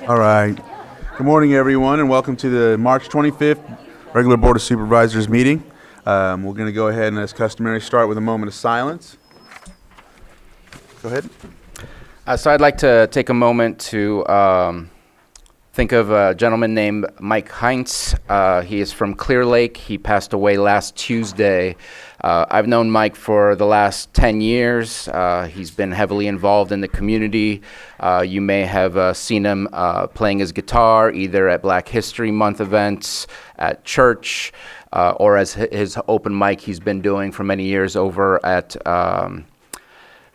All right. Good morning, everyone, and welcome to the March 25th regular Board of Supervisors meeting. We're going to go ahead and, as customary, start with a moment of silence. Go ahead. So I'd like to take a moment to think of a gentleman named Mike Heinz. He is from Clear Lake. He passed away last Tuesday. I've known Mike for the last 10 years. He's been heavily involved in the community. You may have seen him playing his guitar either at Black History Month events, at church, or as his open mic he's been doing for many years over at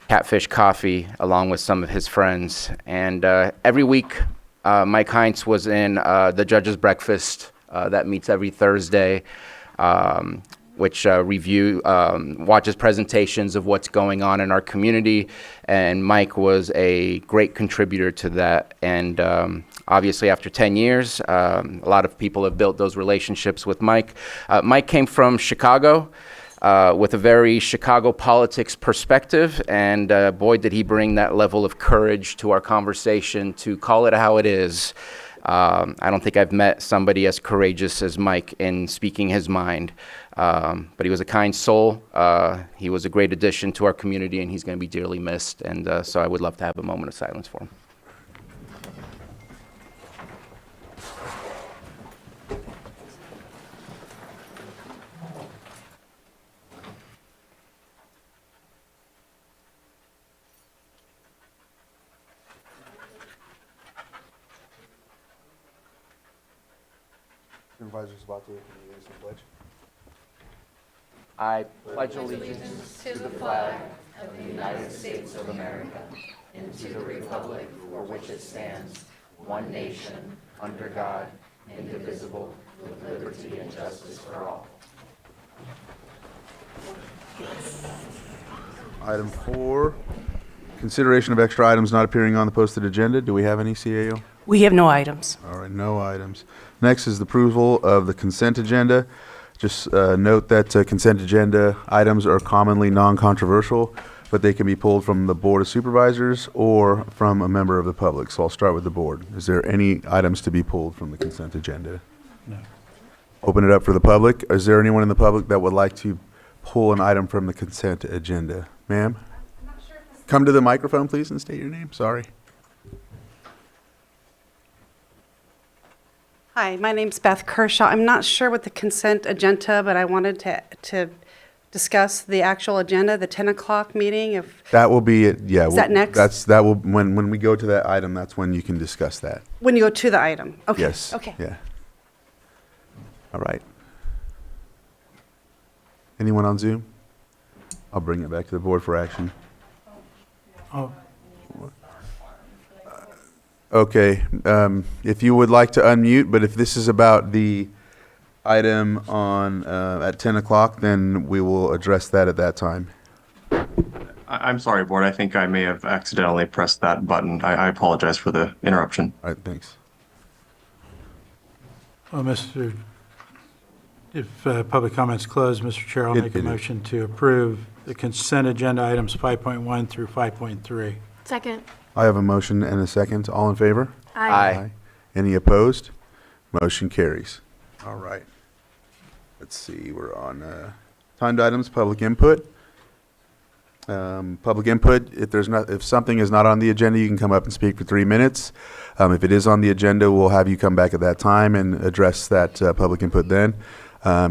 Catfish Coffee, along with some of his friends. And every week, Mike Heinz was in the Judge's Breakfast that meets every Thursday, which watches presentations of what's going on in our community. And Mike was a great contributor to that. And obviously, after 10 years, a lot of people have built those relationships with Mike. Mike came from Chicago. With a very Chicago politics perspective, and boy, did he bring that level of courage to our conversation to call it how it is. I don't think I've met somebody as courageous as Mike in speaking his mind, but he was a kind soul. He was a great addition to our community, and he's going to be dearly missed, and so I would love to have a moment of silence for him. Supervisor's about to release the pledge. I pledge allegiance to the flag of the United States of America and to the republic for which it stands, one nation, under God, indivisible, with liberty and justice for all. Item 4, consideration of extra items not appearing on the posted agenda. Do we have any, CAO? We have no items. All right, no items. Next is the approval of the consent agenda. Just note that consent agenda items are commonly non-controversial, but they can be pulled from the Board of Supervisors or from a member of the public. So I'll start with the board. Is there any items to be pulled from the consent agenda? No. Open it up for the public. Is there anyone in the public that would like to pull an item from the consent agenda? Ma'am? Come to the microphone, please, and state your name. Sorry. Hi, my name's Beth Kershaw. I'm not sure what the consent agenda, but I wanted to discuss the actual agenda, the 10 o'clock meeting. If That will be it. Yeah. Is that next? That will when we go to that item. That's when you can discuss that. when you go to the item. Okay. Yes. Okay. Yeah. All right. Anyone on Zoom? I'll bring it back to the board for action. Oh, Okay. If you would like to unmute, but if this is about the item on at 10 o'clock, then we will address that at that time. I'm sorry, Board. I think I may have accidentally pressed that button. I apologize for the interruption. All right. Thanks. well, if public comments closed, Mr. Chair, I'll make a motion to approve the consent agenda items 5.1 through 5.3. Second. I have a motion and a second. All in favor? Aye. Any opposed? Motion carries. All right. Let's see, we're on timed items, public input. Public input, if something is not on the agenda, you can come up and speak for 3 minutes. If it is on the agenda, we'll have you come back at that time and address that public input then.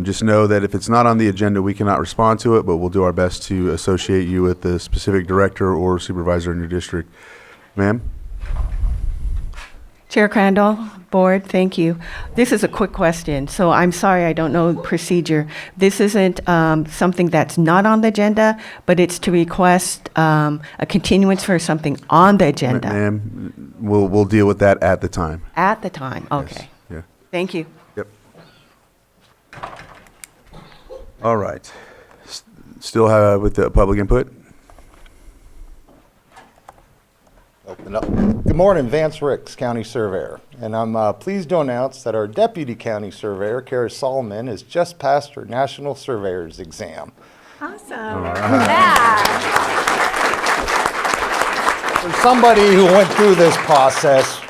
Just know that if it's not on the agenda, we cannot respond to it, but we'll do our best to associate you with the specific director or supervisor in your district. Ma'am? Chair Crandall, Board, thank you. This is a quick question, so I'm sorry I don't know procedure. This isn't something that's not on the agenda, but it's to request a continuance for something on the agenda. Ma'am, we'll deal with that at the time. At the time, okay. Yes. Yeah. Thank you. Yep. All right. Still have with the public input? Open up. Good morning, Vance Ricks, County Surveyor. And I'm pleased to announce that our Deputy County Surveyor, Kara Solomon, has just passed her National Surveyor's exam. Awesome. Yeah. For somebody who went through this process,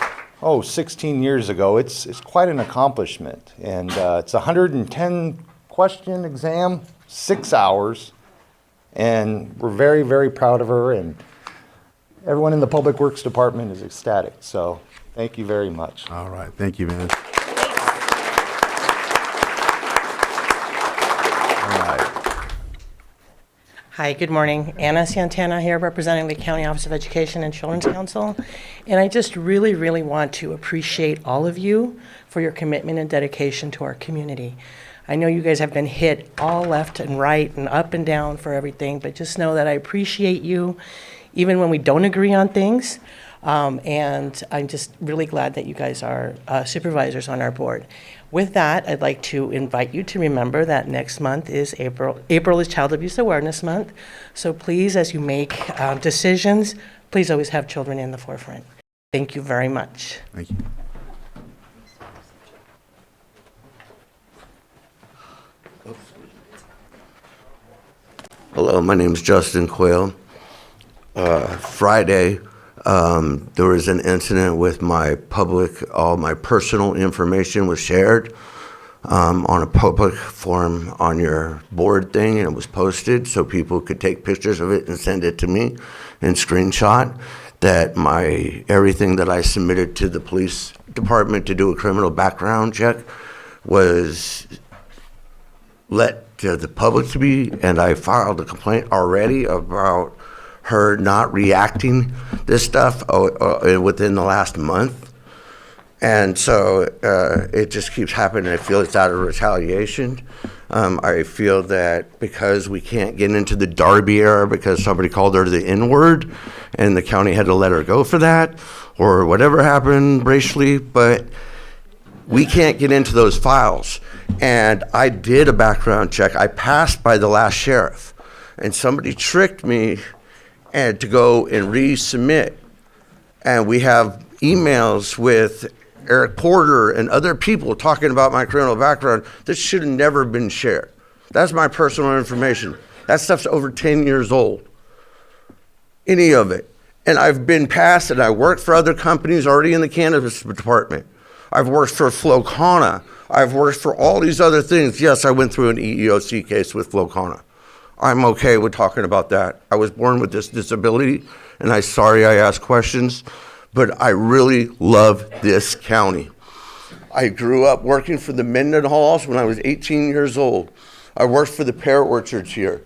16 years ago, it's quite an accomplishment. And it's a 110 question exam, 6 hours. And we're very, very proud of her, and everyone in the Public Works Department is ecstatic. So thank you very much. All right, thank you, man. All right. Hi, good morning. Anna Santana here, representing the County Office of Education and Children's Council. And I just really, really want to appreciate all of you for your commitment and dedication to our community. I know you guys have been hit all left and right and up and down for everything, but just know that I appreciate you, even when we don't agree on things. And I'm just really glad that you guys are supervisors on our board. With that, I'd like to invite you to remember that next month is April. April is Child Abuse Awareness Month. So please, as you make decisions, please always have children in the forefront. Thank you very much. Thank you. Hello, my name is Justin Quayle. Friday, there was an incident with all my personal information was shared on a public forum on your board thing, and it was posted so people could take pictures of it and send it to me and screenshot that everything that I submitted to the police department to do a criminal background check was let to the public to be, and I filed a complaint already about her not reacting this stuff within the last month. And so it just keeps happening. I feel it's out of retaliation. I feel that because we can't get into the Darby era because somebody called her the N-word and the county had to let her go for that, or whatever happened racially, but we can't get into those files. And I did a background check. I passed by the last sheriff, and somebody tricked me and to go and resubmit. And we have emails with Eric Porter and other people talking about my criminal background that should have never been shared. That's my personal information. That stuff's over 10 years old. Any of it. And I've been passed, and I worked for other companies already in the cannabis department. I've worked for Flocana. I've worked for all these other things. Yes, I went through an EEOC case with Flocana. I'm okay with talking about that. I was born with this disability, and I'm sorry I asked questions, but I really love this county. I grew up working for the Mendenhalls when I was 18 years old. I worked for the pear orchards here.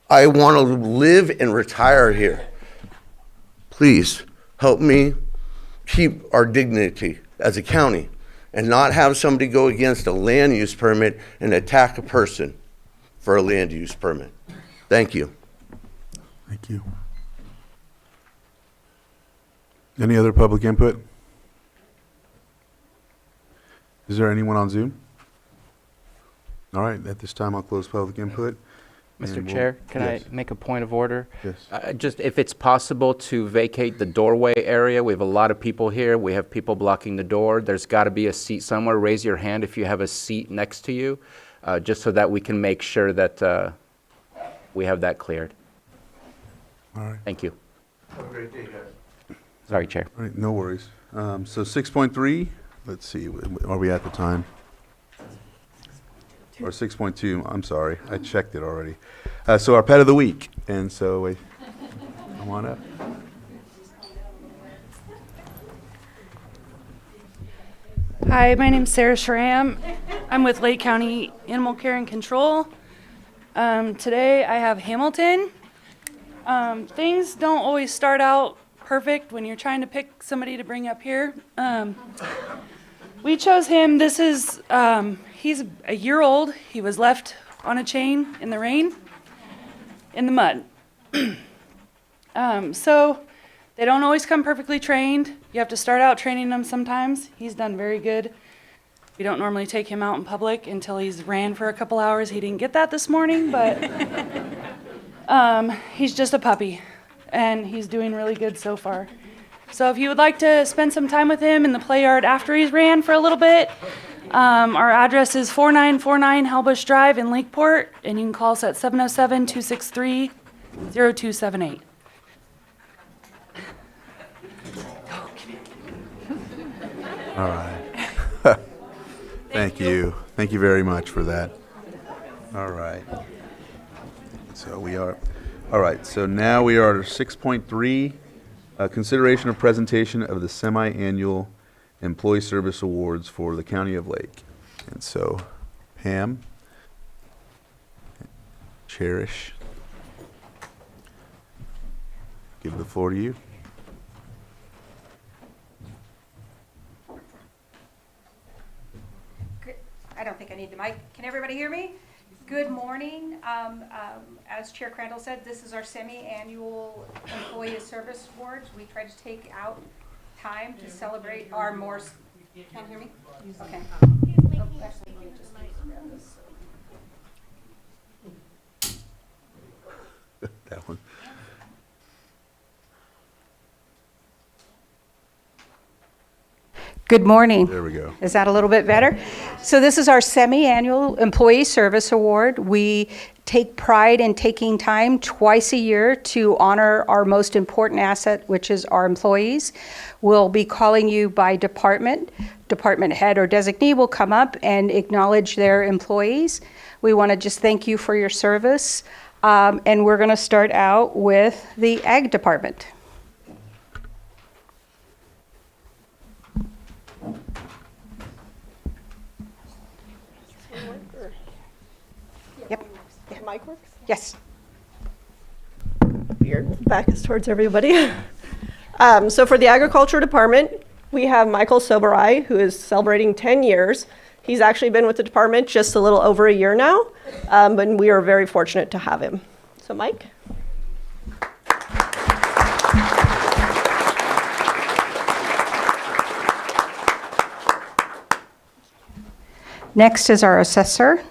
I want to live and retire here. Please help me keep our dignity as a county and not have somebody go against a land use permit and attack a person for a land use permit. Thank you. Thank you. Any other public input? Is there anyone on Zoom? All right, at this time, I'll close public input. Mr. and we'll- Chair, can Yes. I make a point of order? Yes. Just if it's possible to vacate the doorway area. We have a lot of people here. We have people blocking the door. There's got to be a seat somewhere. Raise your hand if you have a seat next to you, just so that we can make sure that we have that cleared. All right. Thank you. Sorry, Chair. All right, no worries. So 6.3, let's see, are we at the time? Or 6.2, I'm sorry, I checked it already. So our pet of the week, and so come on up. Hi, my name's Sarah Schramm. I'm with Lake County Animal Care and Control. Today I have Hamilton. Things don't always start out perfect when you're trying to pick somebody to bring up here. We chose him. This is, he's a year old. He was left on a chain in the rain, in the mud. So they don't always come perfectly trained. You have to start out training them sometimes. He's done very good. We don't normally take him out in public until he's ran for a couple hours. He didn't get that this morning, but he's just a puppy, and he's doing really good so far. So if you would like to spend some time with him in the play yard after he's ran for a little bit, our address is 4949 Hellbush Drive in Lakeport, and you can call us at 707-263-0278. All right. Thank you. Thank you very much for that. All right. So we are, all right, so now we are at 6.3, consideration of presentation of the semi-annual Employee Service Awards for the County of Lake. And so, Pam, Cherish, give the floor to you. I don't think I need the mic. Can everybody hear me? Good morning. As Chair Crandall said, this is our semi-annual Employee Service Awards. We try to take out time to celebrate our more. Can't hear me? Okay. Oh, actually, let me just grab this. That one. Good morning. There we go. Is that a little bit better? So this is our semi-annual Employee Service Award. We take pride in taking time twice a year to honor our most important asset, which is our employees. We'll be calling you by department. Department head or designee will come up and acknowledge their employees. We want to just thank you for your service. And we're going to start out with the Ag Department. Yep. The mic works? Yes. Weird. Back is towards everybody. So for the Agriculture Department, we have Michael Soberai, who is celebrating 10 years. He's actually been with the department just a little over a year now, but we are very fortunate to have him. So Mike. Next is our assessor.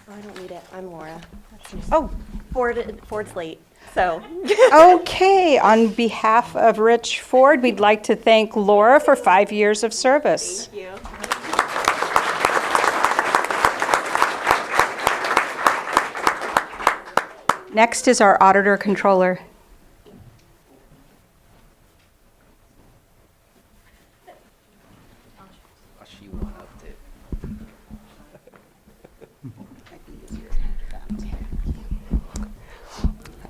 I don't need it. I'm Laura. Oh, Ford's late, so. okay. On behalf of Rich Ford, we'd like to thank Laura for 5 years of service. Thank you. Next is our auditor controller.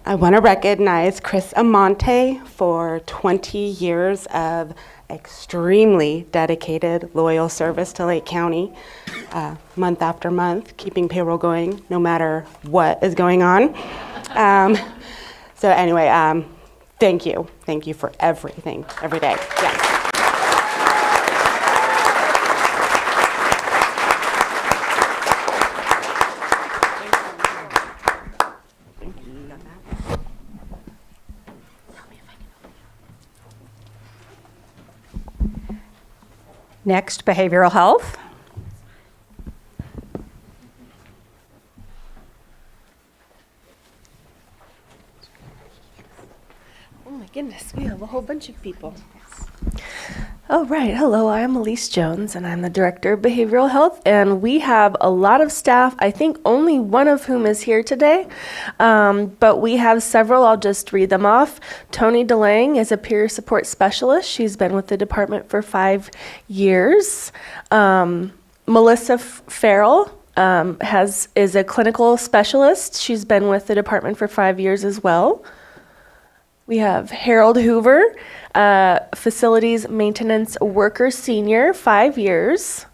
I want to recognize Chris Amante for 20 years of extremely dedicated, loyal service to Lake County, month after month, keeping payroll going no matter what is going on. So anyway, thank you. Thank you for everything, every day. Yes. Next, behavioral health. Oh my goodness, we have a whole bunch of people. Oh, right. Hello, I'm Elise Jones, and I'm the Director of Behavioral Health, and we have a lot of staff, I think only one of whom is here today, but we have several. I'll just read them off. Tony DeLang is a peer support specialist. She's been with the department for 5 years. Melissa Farrell is a clinical specialist. She's been with the department for 5 years as well. We have Harold Hoover, facilities maintenance worker senior, 5 years.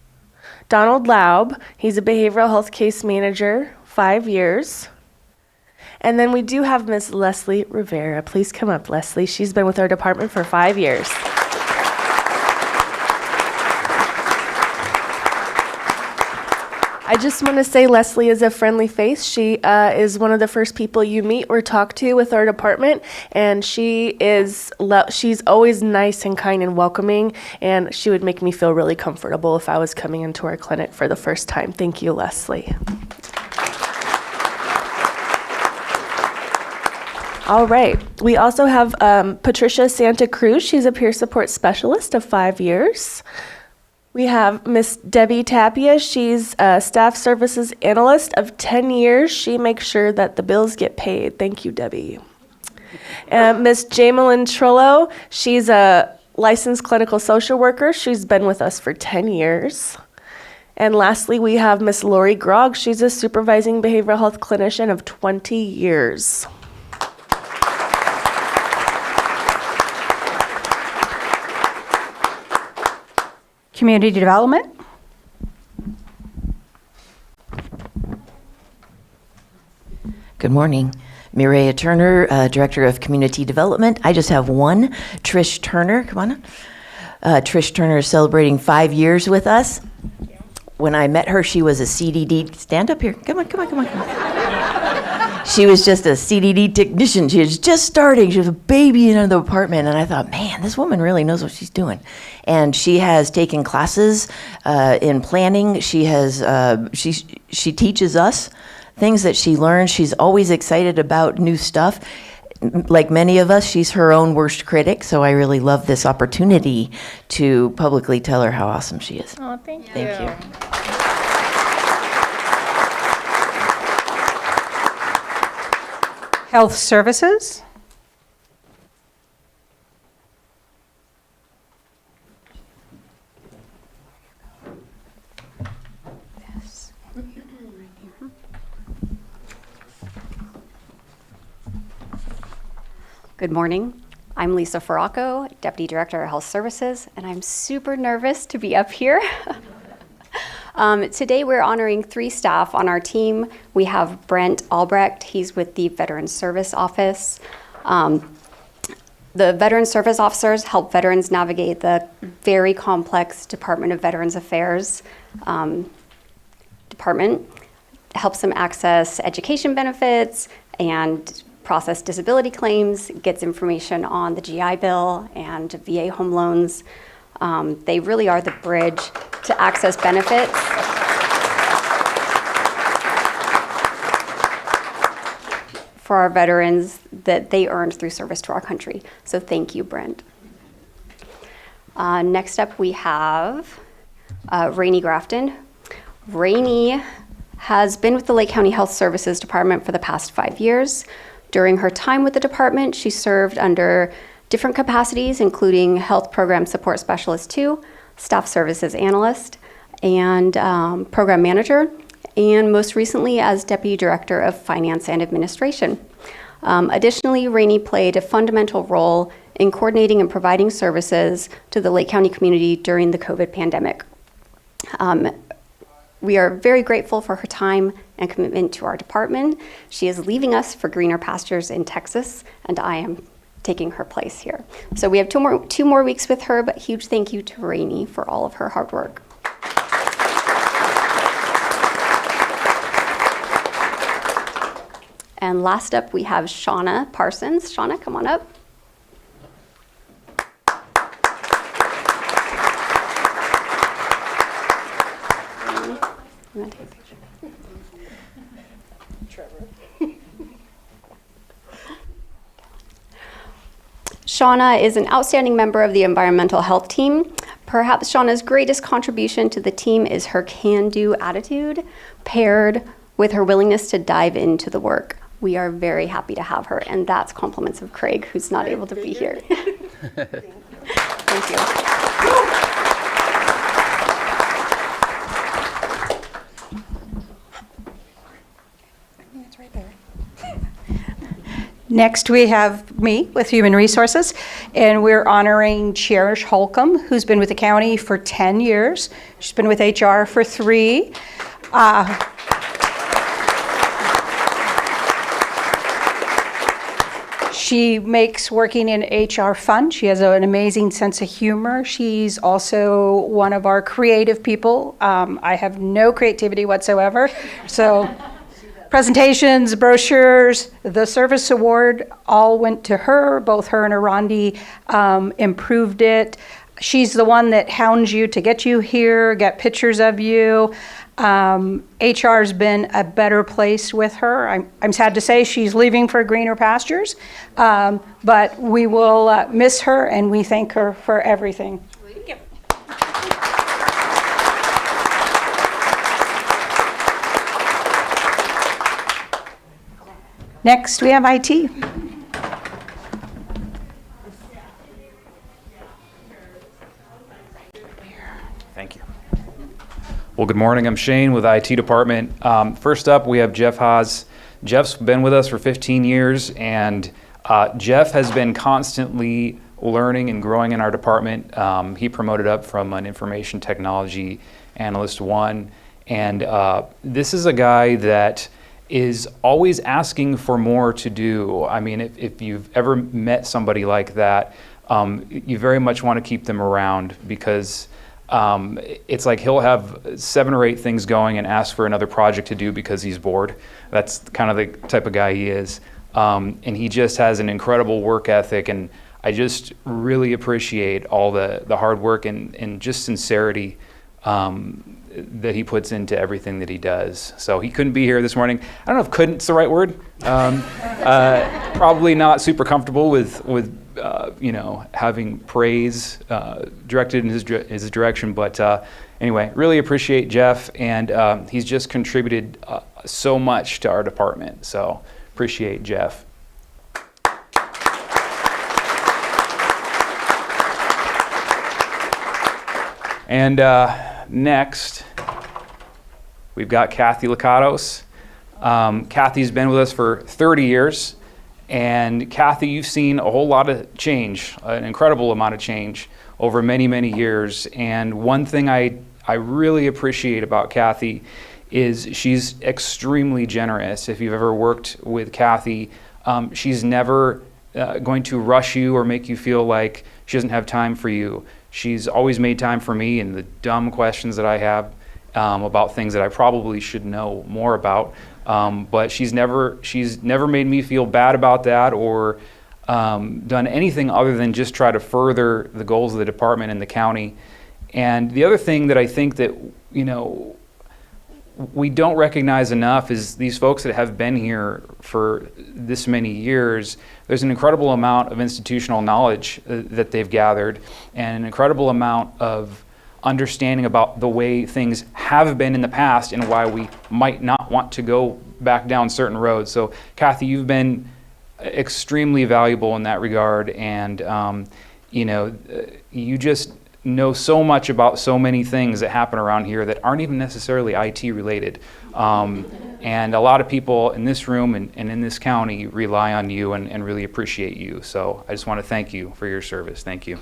Donald Laub, he's a behavioral health case manager, 5 years. And then we do have Ms. Leslie Rivera. Please come up, Leslie. She's been with our department for 5 years. I just want to say Leslie is a friendly face. She is one of the first people you meet or talk to with our department, and she's always nice and kind and welcoming, and she would make me feel really comfortable if I was coming into our clinic for the first time. Thank you, Leslie. All right. We also have Patricia Santa Cruz. She's a peer support specialist of 5 years. We have Miss Debbie Tapia. She's a staff services analyst of 10 years. She makes sure that the bills get paid. Thank you, Debbie. And Miss Jamelyn Trillo. She's a licensed clinical social worker. She's been with us for 10 years. And lastly, we have Miss Lori Grogg. She's a supervising behavioral health clinician of 20 years. Community Development. Good morning. Mireya Turner, Director of Community Development. I just have one, Trish Turner. Come on up. Trish Turner is celebrating 5 years with us. When I met her, she was a CDD. Stand up here. Come on. She was just a CDD technician. She was just starting. She was a baby in the apartment. And I thought, man, this woman really knows what she's doing. And she has taken classes in planning. She teaches us things that she learned. She's always excited about new stuff. Like many of us, she's her own worst critic. So I really love this opportunity to publicly tell her how awesome she is. Oh, thank you. Thank you. Health Services. Good morning. I'm Lisa Farraco, Deputy Director of Health Services, and I'm super nervous to be up here. Today we're honoring 3 staff on our team. We have Brent Albrecht. He's with the Veterans Service Office. The Veterans Service officers help veterans navigate the very complex Department of Veterans Affairs department. Helps them access education benefits and process disability claims, gets information on the GI Bill and VA home loans. They really are the bridge to access benefits. For our veterans that they earned through service to our country. So thank you, Brent. Next up we have Rainey Grafton. Rainey has been with the Lake County Health Services Department for the past 5 years. During her time with the department, she served under different capacities, including Health Program Support Specialist 2, Staff Services Analyst, and Program Manager, and most recently as Deputy Director of Finance and Administration. Additionally, Rainey played a fundamental role in coordinating and providing services to the Lake County community during the COVID pandemic. We are very grateful for her time and commitment to our department. She is leaving us for greener pastures in Texas, and I am taking her place here. So we have two more weeks with her, but huge thank you to Rainey for all of her hard work. And last up, we have Shauna Parsons. Shauna, come on up. I'm gonna take a picture. Shauna is an outstanding member of the environmental health team. Perhaps Shauna's greatest contribution to the team is her can-do attitude, paired with her willingness to dive into the work. We are very happy to have her, and that's compliments of Craig, who's not able to be here. Thank you. Next, we have me with Human Resources, and we're honoring Cherish Holcomb, who's been with the county for 10 years. She's been with HR for 3. She makes working in HR fun. She has an amazing sense of humor. She's also one of our creative people. I have no creativity whatsoever, so presentations, brochures, the service award all went to her. Both her and Arandi improved it. She's the one that hounds you to get you here, get pictures of you. HR's been a better place with her. I'm sad to say she's leaving for greener pastures, but we will miss her and we thank her for everything. Next, we have IT. Thank you. Well, good morning. I'm Shane with IT department. First up, we have Jeff Haas. Jeff's been with us for 15 years, and Jeff has been constantly learning and growing in our department. He promoted up from an information technology analyst 1, and this is a guy that is always asking for more to do. I mean, if you've ever met somebody like that, you very much want to keep them around, because it's like he'll have 7 or 8 things going and ask for another project to do because he's bored. That's kind of the type of guy he is. And he just has an incredible work ethic, and I just really appreciate all the hard work and just sincerity that he puts into everything that he does. So he couldn't be here this morning. I don't know if "couldn't's" the right word. Probably not super comfortable with having praise directed in his direction. But anyway, really appreciate Jeff, and he's just contributed so much to our department. So appreciate Jeff. And next, we've got Kathy Lakatos. Kathy's been with us for 30 years. And Kathy, you've seen a whole lot of change, an incredible amount of change over many, many years. And one thing I really appreciate about Kathy is she's extremely generous. If you've ever worked with Kathy, she's never going to rush you or make you feel like she doesn't have time for you. She's always made time for me and the dumb questions that I have about things that I probably should know more about. But she's never made me feel bad about that or done anything other than just try to further the goals of the department and the county. And the other thing that I think that, we don't recognize enough is these folks that have been here for this many years. There's an incredible amount of institutional knowledge that they've gathered, and an incredible amount of understanding about the way things have been in the past and why we might not want to go back down certain roads. So Kathy, you've been extremely valuable in that regard, and you just know so much about so many things that happen around here that aren't even necessarily IT related. And a lot of people in this room and in this county rely on you and really appreciate you. So I just want to thank you for your service. Thank you.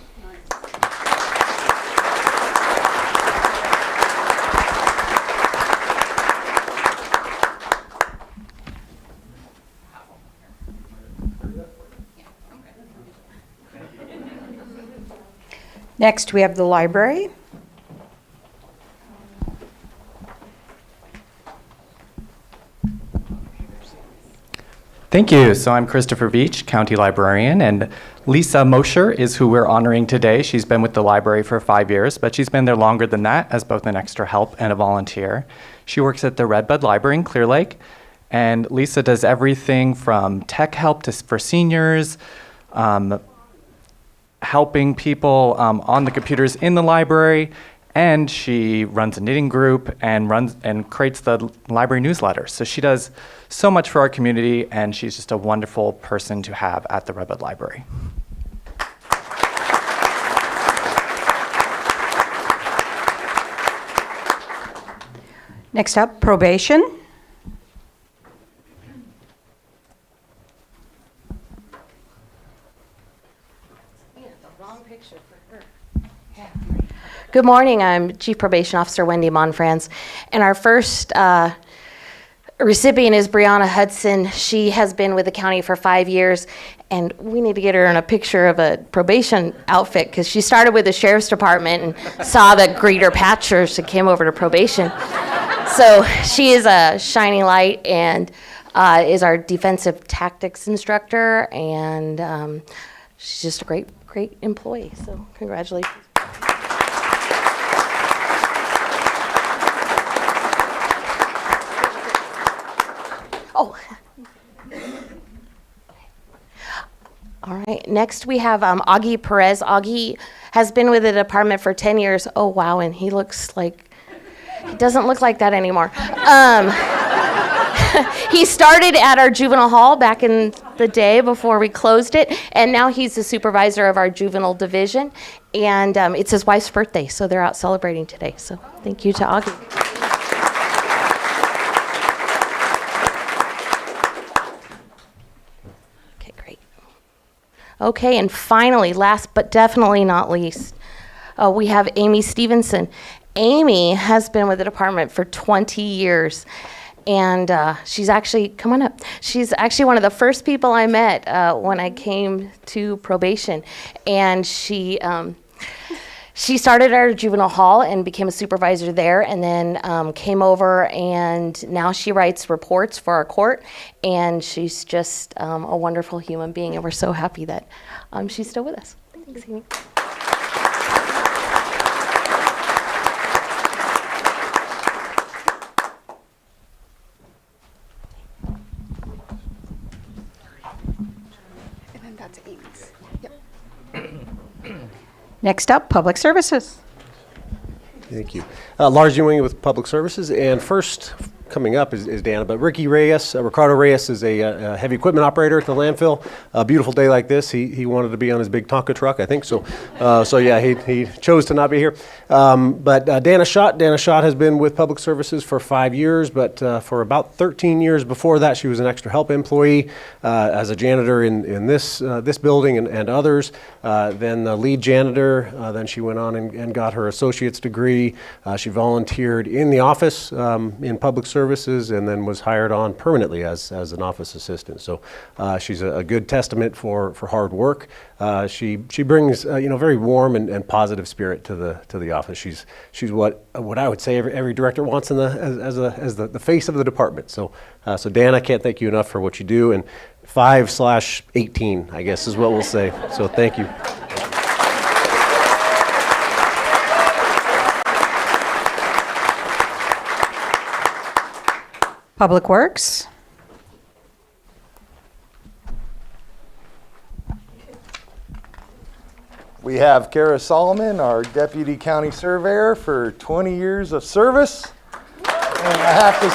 Next, we have the library. Thank you. So I'm Christopher Veach, County Librarian, and Lisa Mosher is who we're honoring today. She's been with the library for 5 years, but she's been there longer than that as both an extra help and a volunteer. She works at the Redbud Library in Clear Lake, and Lisa does everything from tech help for seniors, helping people on the computers in the library, and she runs a knitting group and creates the library newsletter. So she does so much for our community, and she's just a wonderful person to have at the Redbud Library. Next up, probation. Good morning. I'm Chief Probation Officer Wendy Monfrance, and our first recipient is Brianna Hudson. She has been with the county for 5 years, and we need to get her in a picture of a probation outfit because she started with the sheriff's department and saw the greeter patchers and came over to probation. So she is a shining light and is our defensive tactics instructor, and she's just a great employee. So congratulations. Oh. All right, next we have Augie Perez. Augie has been with the department for 10 years. Oh, wow, and he doesn't look like that anymore. he started at our juvenile hall back in the day before we closed it, and now he's the supervisor of our juvenile division. And it's his wife's birthday, so they're out celebrating today. So thank you to Augie. Okay, great. Okay, and finally, last but definitely not least, we have Amy Stevenson. Amy has been with the department for 20 years. And she's actually, come on up, she's actually one of the first people I met when I came to probation. And she started at our juvenile hall and became a supervisor there, and then came over, and now she writes reports for our court. And she's just a wonderful human being, and we're so happy that she's still with us. Thanks, Amy. Next up, Public Services. Thank you. Lars Ewing with Public Services, and first coming up is Dana, but Ricardo Reyes is a heavy equipment operator at the landfill. A beautiful day like this, he wanted to be on his big Tonka truck, I think, so yeah, he chose to not be here. But Dana Schott has been with Public Services for 5 years, but for about 13 years before that, she was an extra help employee as a janitor in this building and others. Then the lead janitor, then she went on and got her associate's degree. She volunteered in the office in Public Services, and then was hired on permanently as an office assistant. So she's a good testament for hard work. She brings very warm and positive spirit to the office. She's what I would say every director wants as the face of the department. So Dan, I can't thank you enough for what you do, and 5/18, I guess is what we'll say. So thank you. Public Works. We have Kara Solomon, our Deputy County Surveyor for 20 years of service. And I have to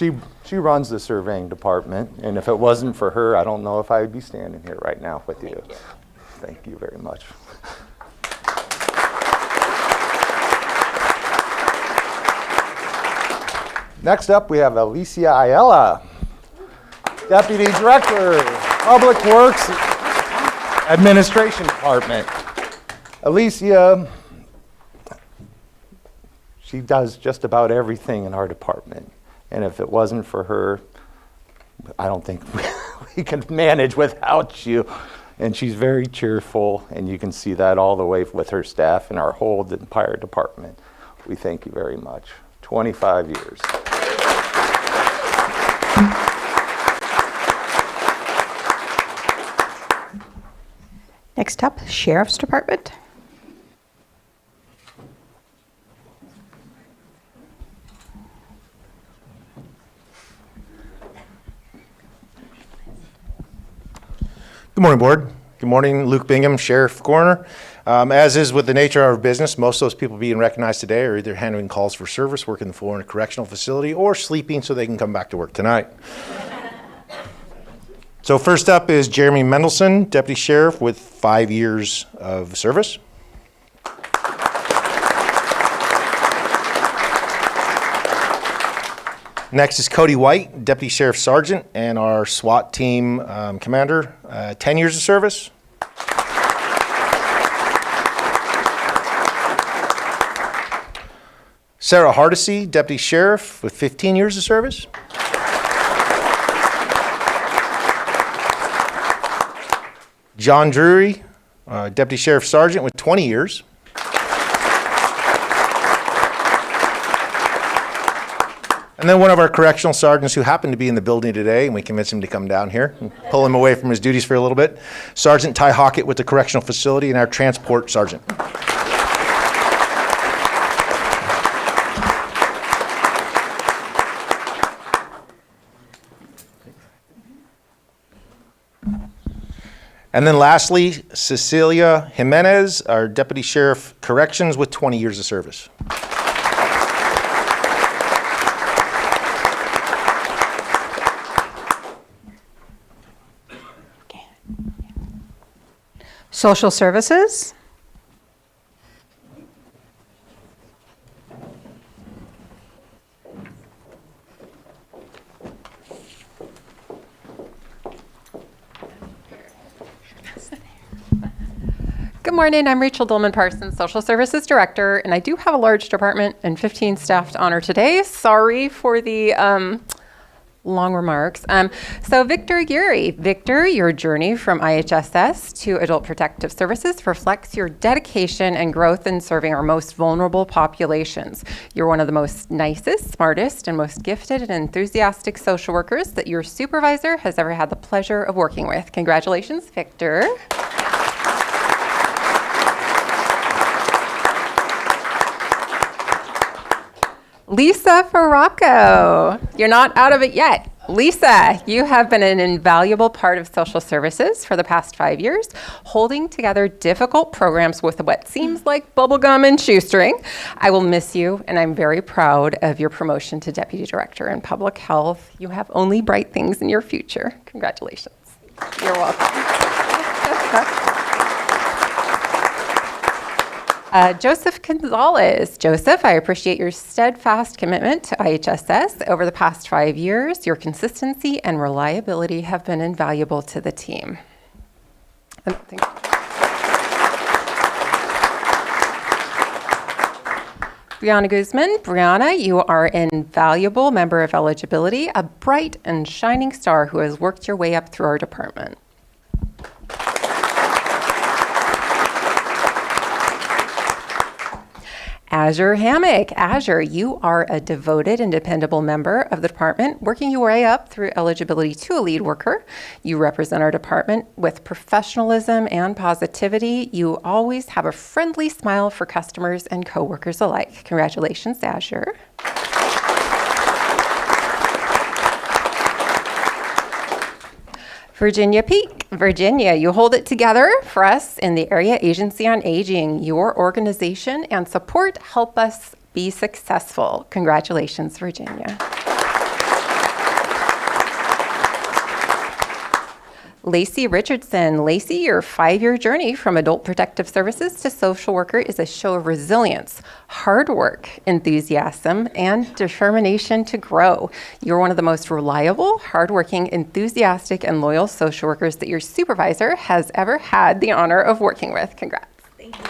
say, she runs the surveying department, and if it wasn't for her, I don't know if I would be standing here right now with you. Thank you very much. Next up, we have Alicia Ayala, Deputy Director, Public Works Administration Department. Alicia, she does just about everything in our department. And if it wasn't for her, I don't think we can manage without you. And she's very cheerful, and you can see that all the way with her staff and our whole entire department. We thank you very much. 25 years. Next up, Sheriff's Department. Good morning, Board. Good morning, Luke Bingham, Sheriff Coroner. As is with the nature of our business, most of those people being recognized today are either handling calls for service, working the floor in a correctional facility, or sleeping so they can come back to work tonight. So first up is Jeremy Mendelson, Deputy Sheriff with 5 years of service. Next is Cody White, Deputy Sheriff Sergeant and our SWAT team commander, 10 years of service. Sarah Hardesty, Deputy Sheriff with 15 years of service. John Drury, Deputy Sheriff Sergeant with 20 years. And then one of our correctional sergeants who happened to be in the building today, and we convinced him to come down here and pull him away from his duties for a little bit, Sergeant Ty Hockett with the correctional facility and our transport sergeant. And then lastly, Cecilia Jimenez, our Deputy Sheriff Corrections with 20 years of service. Social Services. Good morning, I'm Rachel Dolman-Parsons, Social Services Director, and I do have a large department and 15 staff to honor today. Sorry for the long remarks. So Victor Geary. Victor, your journey from IHSS to Adult Protective Services reflects your dedication and growth in serving our most vulnerable populations. You're one of the most nicest, smartest, and most gifted and enthusiastic social workers that your supervisor has ever had the pleasure of working with. Congratulations, Victor. Lisa Faracco, you're not out of it yet. Lisa, you have been an invaluable part of social services for the past 5 years, holding together difficult programs with what seems like bubblegum and shoestring. I will miss you, and I'm very proud of your promotion to Deputy Director in Public Health. You have only bright things in your future. Congratulations. You're welcome. Joseph Gonzalez. Joseph, I appreciate your steadfast commitment to IHSS over the past 5 years. Your consistency and reliability have been invaluable to the team. Brianna Guzman. Brianna, you are an invaluable member of eligibility, a bright and shining star who has worked your way up through our department. Azure Hammock. Azure, you are a devoted and dependable member of the department, working your way up through eligibility to a lead worker. You represent our department with professionalism and positivity. You always have a friendly smile for customers and coworkers alike. Congratulations, Azure. Virginia Peak. Virginia, you hold it together for us in the Area Agency on Aging. Your organization and support help us be successful. Congratulations, Virginia. Lacey Richardson. Lacey, your 5-year journey from Adult Protective Services to social worker is a show of resilience, hard work, enthusiasm, and determination to grow. You're one of the most reliable, hardworking, enthusiastic, and loyal social workers that your supervisor has ever had the honor of working with. Congrats. Thank you.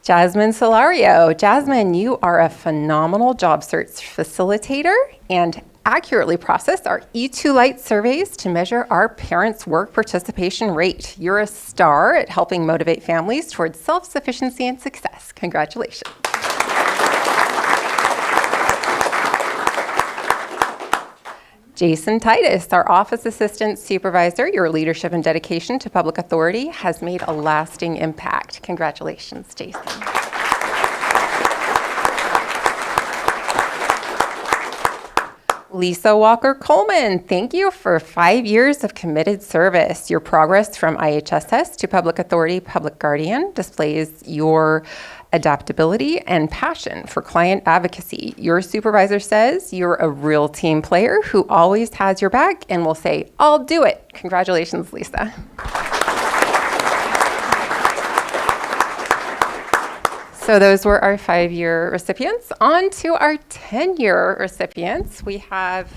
Jasmine Solario. Jasmine, you are a phenomenal job search facilitator and accurately process our E2 Light surveys to measure our parents' work participation rate. You're a star at helping motivate families towards self-sufficiency and success. Congratulations. Jason Titus, our office assistant supervisor, your leadership and dedication to public authority has made a lasting impact. Congratulations, Jason. Lisa Walker Coleman, thank you for 5 years of committed service. Your progress from IHSS to public authority, public guardian displays your adaptability and passion for client advocacy. Your supervisor says you're a real team player who always has your back and will say, I'll do it. Congratulations, Lisa. So those were our 5-year recipients. On to our 10-year recipients. We have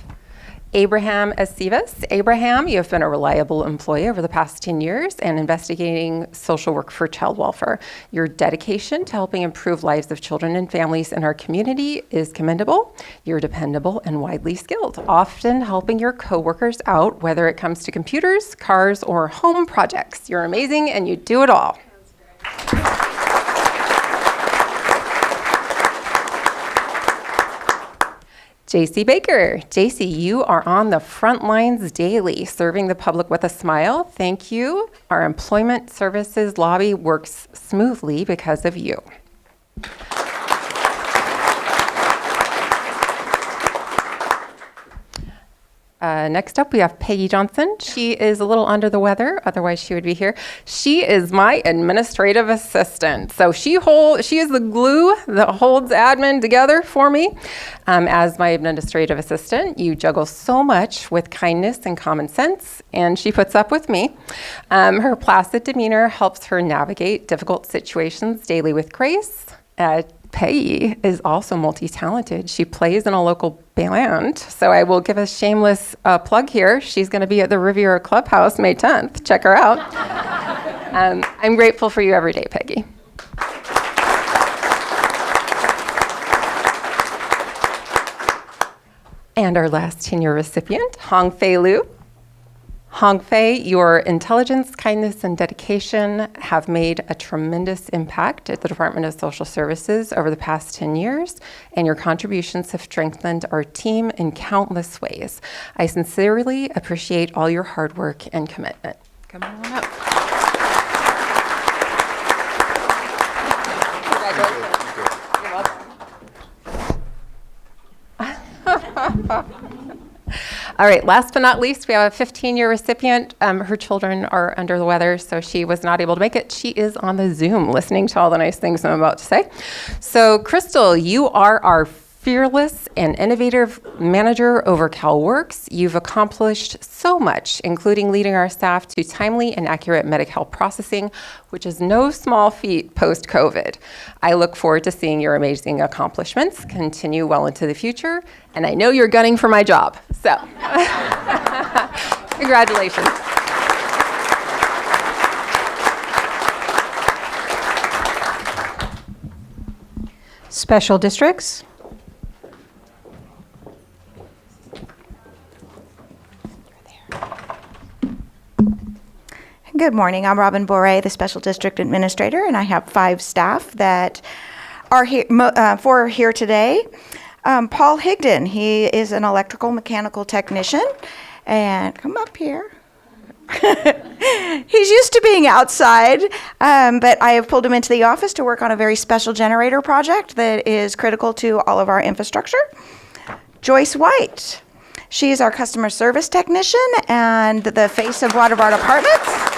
Abraham Acevas. Abraham, you have been a reliable employee over the past 10 years and investigating social work for child welfare. Your dedication to helping improve lives of children and families in our community is commendable. You're dependable and widely skilled, often helping your coworkers out, whether it comes to computers, cars, or home projects. You're amazing and you do it all. JC Baker. JC, you are on the front lines daily, serving the public with a smile. Thank you. Our employment services lobby works smoothly because of you. Next up, we have Peggy Johnson. She is a little under the weather, otherwise she would be here. She is my administrative assistant. So she is the glue that holds admin together for me. As my administrative assistant, you juggle so much with kindness and common sense, and she puts up with me. Her placid demeanor helps her navigate difficult situations daily with grace. Peggy is also multi-talented. She plays in a local band, so I will give a shameless plug here. She's going to be at the Riviera Clubhouse May 10th. Check her out. I'm grateful for you every day, Peggy. And our last tenure recipient, Hong Fei Liu. Hong Fei, your intelligence, kindness, and dedication have made a tremendous impact at the Department of Social Services over the past 10 years, and your contributions have strengthened our team in countless ways. I sincerely appreciate all your hard work and commitment. Come on up. Congratulations. You're welcome. All right, last but not least, we have a 15-year recipient. Her children are under the weather, so she was not able to make it. She is on the Zoom listening to all the nice things I'm about to say. So, Crystal, you are our fearless and innovative manager over CalWorks. You've accomplished so much, including leading our staff to timely and accurate Medi-Cal processing, which is no small feat post-COVID. I look forward to seeing your amazing accomplishments continue well into the future, and I know you're gunning for my job, so congratulations. Special districts. Good morning. I'm Robin Boray, the Special District Administrator, and I have 5 staff that are here, 4 here today. Paul Higdon, he is an electrical mechanical technician, and come up here. He's used to being outside, but I have pulled him into the office to work on a very special generator project that is critical to all of our infrastructure. Joyce White, she is our customer service technician and the face of one of our departments.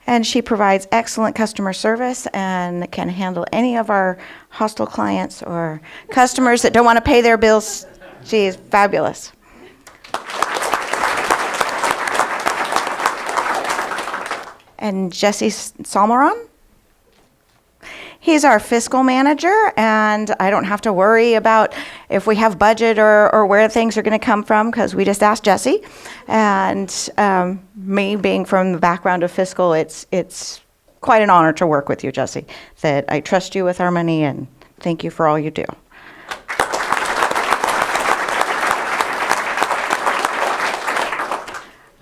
And she provides excellent customer service and can handle any of our hostile clients or customers that don't want to pay their bills. She is fabulous. And Jesse Salmaron, he's our fiscal manager, and I don't have to worry about if we have budget or where things are going to come from, because we just ask Jesse. And me being from the background of fiscal, it's quite an honor to work with you, Jesse, that I trust you with our money, and thank you for all you do.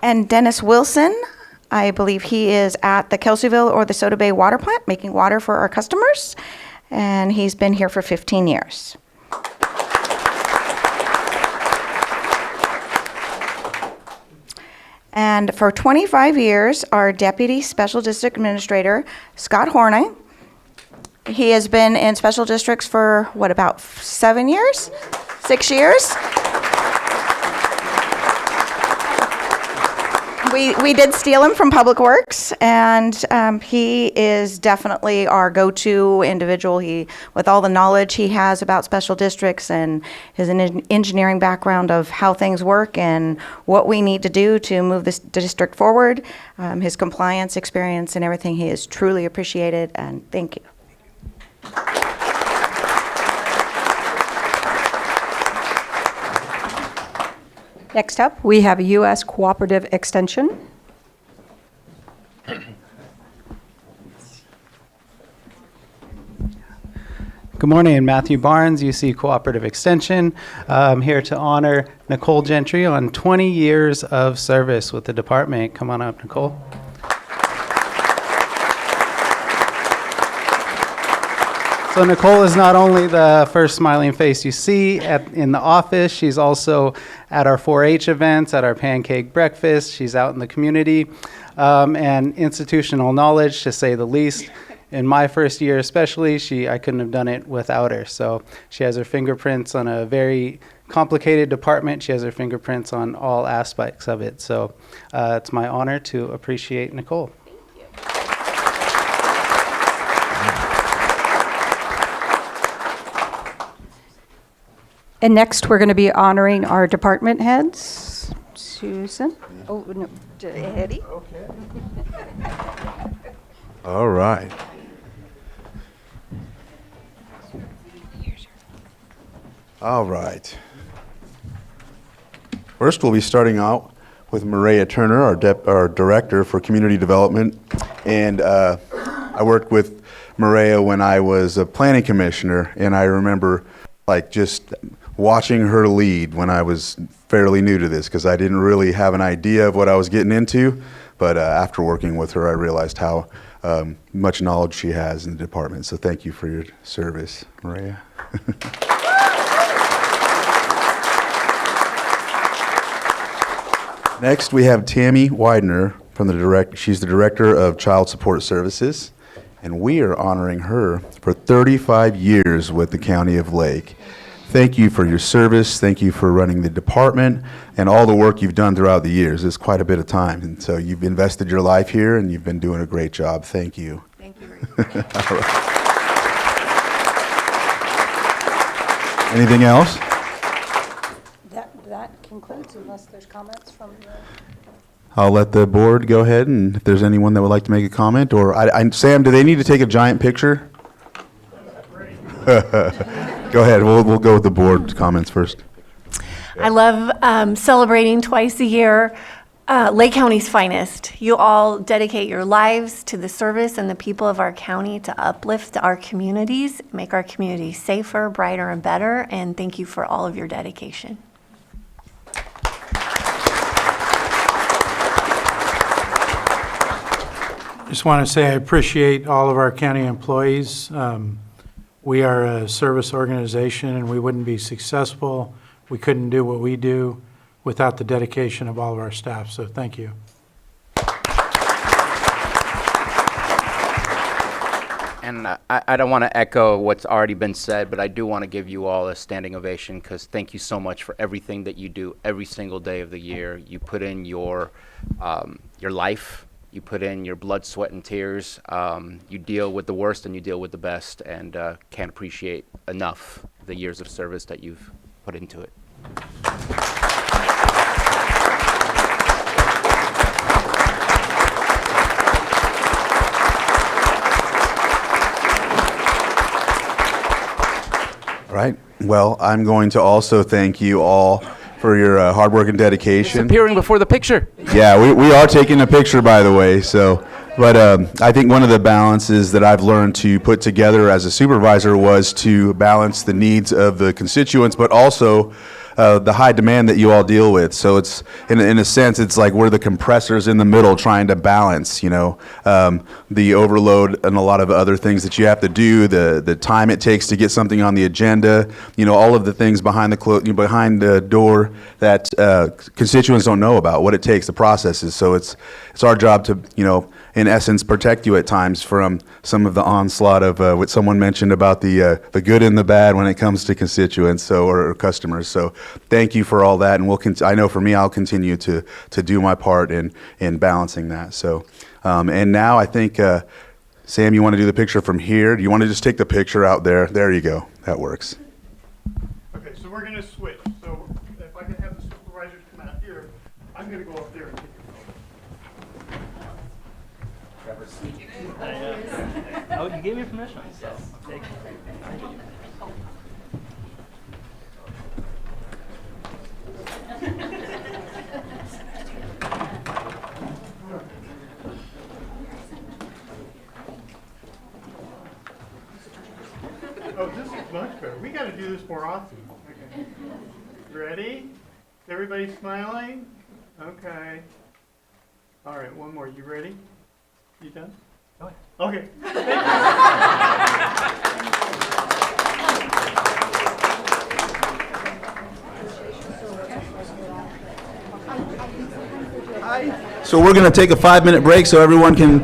And Dennis Wilson, I believe he is at the Kelseyville or the Soda Bay water plant making water for our customers, and he's been here for 15 years. And for 25 years, our Deputy Special District Administrator, Scott Horney, he has been in special districts for, about 7 years? 6 years? We did steal him from Public Works, and he is definitely our go-to individual. With all the knowledge he has about special districts and his engineering background of how things work and what we need to do to move this district forward, his compliance experience and everything, he is truly appreciated, and thank you. Next up, we have U.S. Cooperative Extension. Good morning, Matthew Barnes, UC Cooperative Extension. I'm here to honor Nicole Gentry on 20 years of service with the department. Come on up, Nicole. So Nicole is not only the first smiling face you see in the office, she's also at our 4-H events, at our pancake breakfast. She's out in the community, and institutional knowledge, to say the least. in my first year especially, I couldn't have done it without her. So she has her fingerprints on a very complicated department. She has her fingerprints on all aspects of it. So it's my honor to appreciate Nicole. And next, we're going to be honoring our department heads. Susan. Oh, no, Eddie. Okay. All right. All right. First, we'll be starting out with Maria Turner, our Director for Community Development. And I worked with Maria when I was a planning commissioner, and I remember just watching her lead when I was fairly new to this, because I didn't really have an idea of what I was getting into. But after working with her, I realized how much knowledge she has in the department. So thank you for your service, Maria. Next, we have Tammy Widener from she's the Director of Child Support Services, and we are honoring her for 35 years with the County of Lake. Thank you for your service. Thank you for running the department and all the work you've done throughout the years. It's quite a bit of time, and so you've invested your life here, and you've been doing a great job. Thank you. Thank you very much. All right. Anything else? That concludes, unless there's comments from the... I'll let the board go ahead, and if there's anyone that would like to make a comment, or Sam, do they need to take a giant picture? Go ahead. We'll go with the board comments first. I love celebrating twice a year Lake County's finest. You all dedicate your lives to the service and the people of our county to uplift our communities, make our communities safer, brighter, and better, and thank you for all of your dedication. Just want to say I appreciate all of our county employees. We are a service organization, and we wouldn't be successful. We couldn't do what we do without the dedication of all of our staff, so thank you. And I don't want to echo what's already been said, but I do want to give you all a standing ovation, because thank you so much for everything that you do every single day of the year. You put in your life. You put in your blood, sweat, and tears. You deal with the worst and you deal with the best, and can't appreciate enough the years of service that you've put into it. All right. Well, I'm going to also thank you all for your hard work and dedication. Disappearing before the picture. Yeah, we are taking a picture, by the way. So, but I think one of the balances that I've learned to put together as a supervisor was to balance the needs of the constituents, but also the high demand that you all deal with. So it's, in a sense, it's like we're the compressors in the middle trying to balance, the overload and a lot of other things that you have to do, the time it takes to get something on the agenda, all of the things behind the door that constituents don't know about, what it takes, the processes. So it's our job to, in essence, protect you at times from some of the onslaught of what someone mentioned about the good and the bad when it comes to constituents or customers. So thank you for all that, and I know for me, I'll continue to do my part in balancing that. So, and now I think, Sam, you want to do the picture from here? Do you want to just take the picture out there? There you go. That works. Okay, so we're going to switch. So if I can have the supervisors come out here, I'm going to go up there and take Oh, you gave me permission, so I'll take it. Oh, this is much better. We got to do this more often. Okay. Ready? Everybody smiling? Okay. All right, one more. You ready? You done? Okay. So we're going to take a 5-minute break so everyone can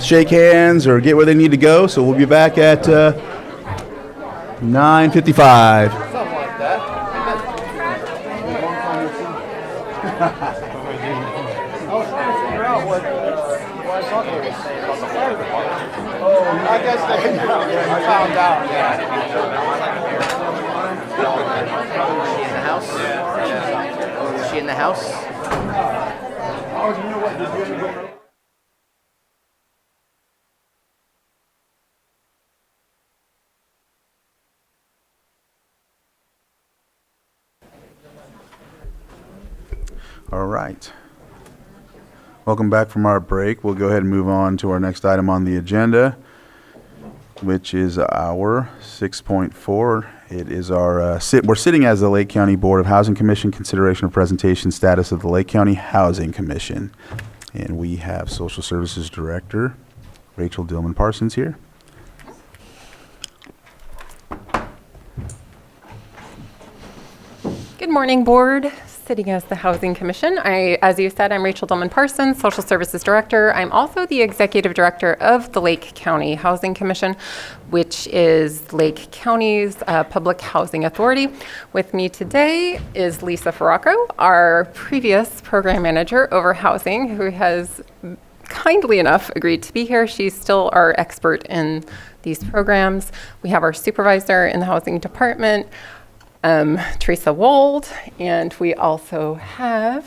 shake hands or get where they need to go. So we'll be back at 9:55. Something like that. I was trying to figure out what I thought they were saying about the fire department. Oh, I guess they found out. Yeah. Is she in the house? Is she in the house? Oh, you know what? Did you ever go? All right. Welcome back from our break. We'll go ahead and move on to our next item on the agenda, which is our 6.4. It is our, we're sitting as the Lake County Board of Housing Commission, consideration of presentation status of the Lake County Housing Commission. And we have Social Services Director Rachel Dillman Parsons here. Good morning, Board. Sitting as the Housing Commission. As you said, I'm Rachel Dillman Parsons, Social Services Director. I'm also the Executive Director of the Lake County Housing Commission, which is Lake County's public housing authority. With me today is Lisa Farraco, our previous program manager over housing, who has kindly enough agreed to be here. She's still our expert in these programs. We have our supervisor in the housing department, Teresa Wold, and we also have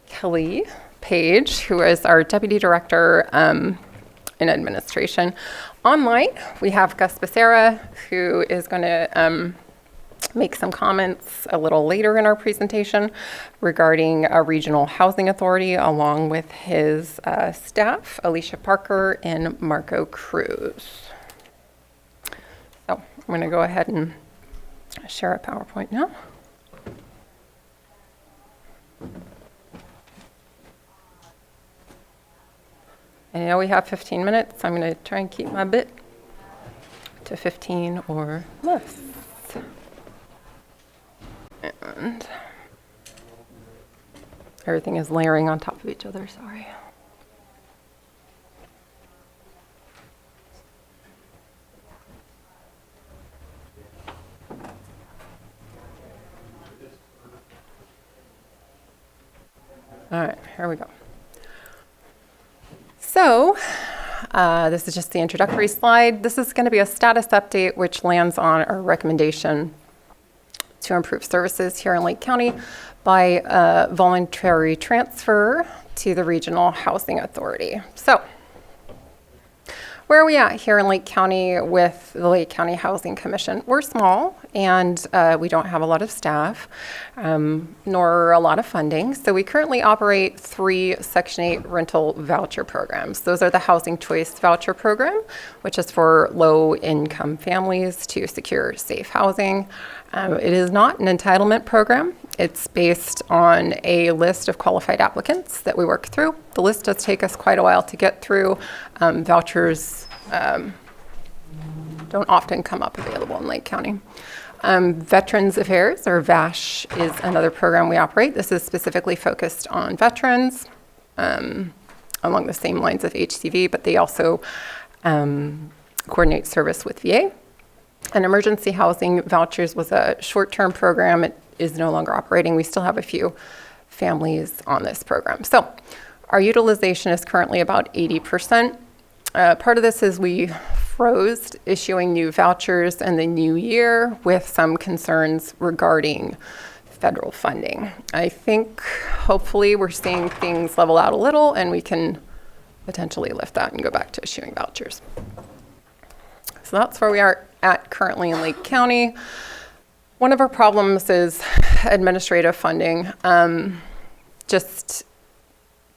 Kelly Page, who is our Deputy Director in Administration. Online, we have Gus Becerra, who is going to make some comments a little later in our presentation regarding a regional housing authority, along with his staff, Alicia Parker and Marco Cruz. So I'm going to go ahead and share a PowerPoint now. And I know we have 15 minutes. I'm going to try and keep my bit to 15 or less. And everything is layering on top of each other, sorry. All right, here we go. So this is just the introductory slide. This is going to be a status update which lands on our recommendation to improve services here in Lake County by voluntary transfer to the Regional Housing Authority. So where are we at here in Lake County with the Lake County Housing Commission? We're small and we don't have a lot of staff, nor a lot of funding. So we currently operate 3 Section 8 rental voucher programs. Those are the Housing Choice Voucher Program, which is for low-income families to secure safe housing. It is not an entitlement program. It's based on a list of qualified applicants that we work through. The list does take us quite a while to get through. Vouchers don't often come up available in Lake County. Veterans Affairs, or VASH, is another program we operate. This is specifically focused on veterans along the same lines of HCV, but they also coordinate service with VA. And Emergency Housing Vouchers was a short-term program. It is no longer operating. We still have a few families on this program. So our utilization is currently about 80%. Part of this is we froze issuing new vouchers in the new year with some concerns regarding federal funding. I think hopefully we're seeing things level out a little and we can potentially lift that and go back to issuing vouchers. So that's where we are at currently in Lake County. One of our problems is administrative funding. Just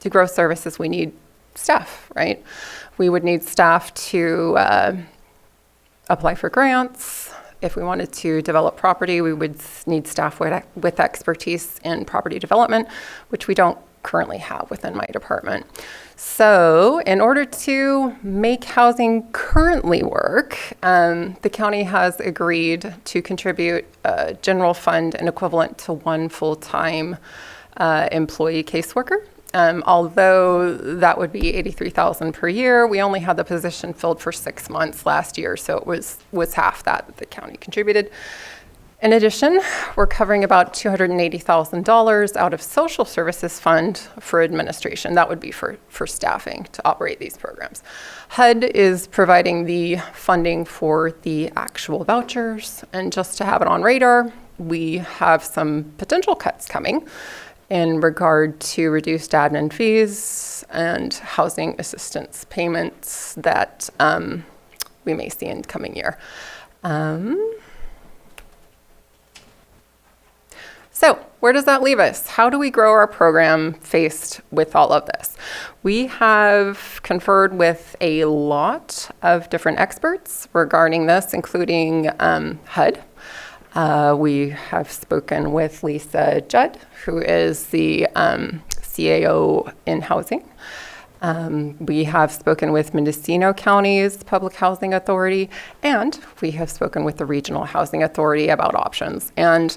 to grow services, we need staff, right? We would need staff to apply for grants. If we wanted to develop property, we would need staff with expertise in property development, which we don't currently have within my department. So in order to make housing currently work, the county has agreed to contribute a general fund and equivalent to 1 full-time employee caseworker. Although that would be $83,000 per year, we only had the position filled for 6 months last year, so it was half that the county contributed. In addition, we're covering about $280,000 out of social services fund for administration. That would be for staffing to operate these programs. HUD is providing the funding for the actual vouchers, and just to have it on radar, we have some potential cuts coming in regard to reduced admin fees and housing assistance payments that we may see in the coming year. So where does that leave us? How do we grow our program faced with all of this? We have conferred with a lot of different experts regarding this, including HUD. We have spoken with Lisa Judd, who is the CAO in housing. We have spoken with Mendocino County's Public Housing Authority, and we have spoken with the Regional Housing Authority about options. And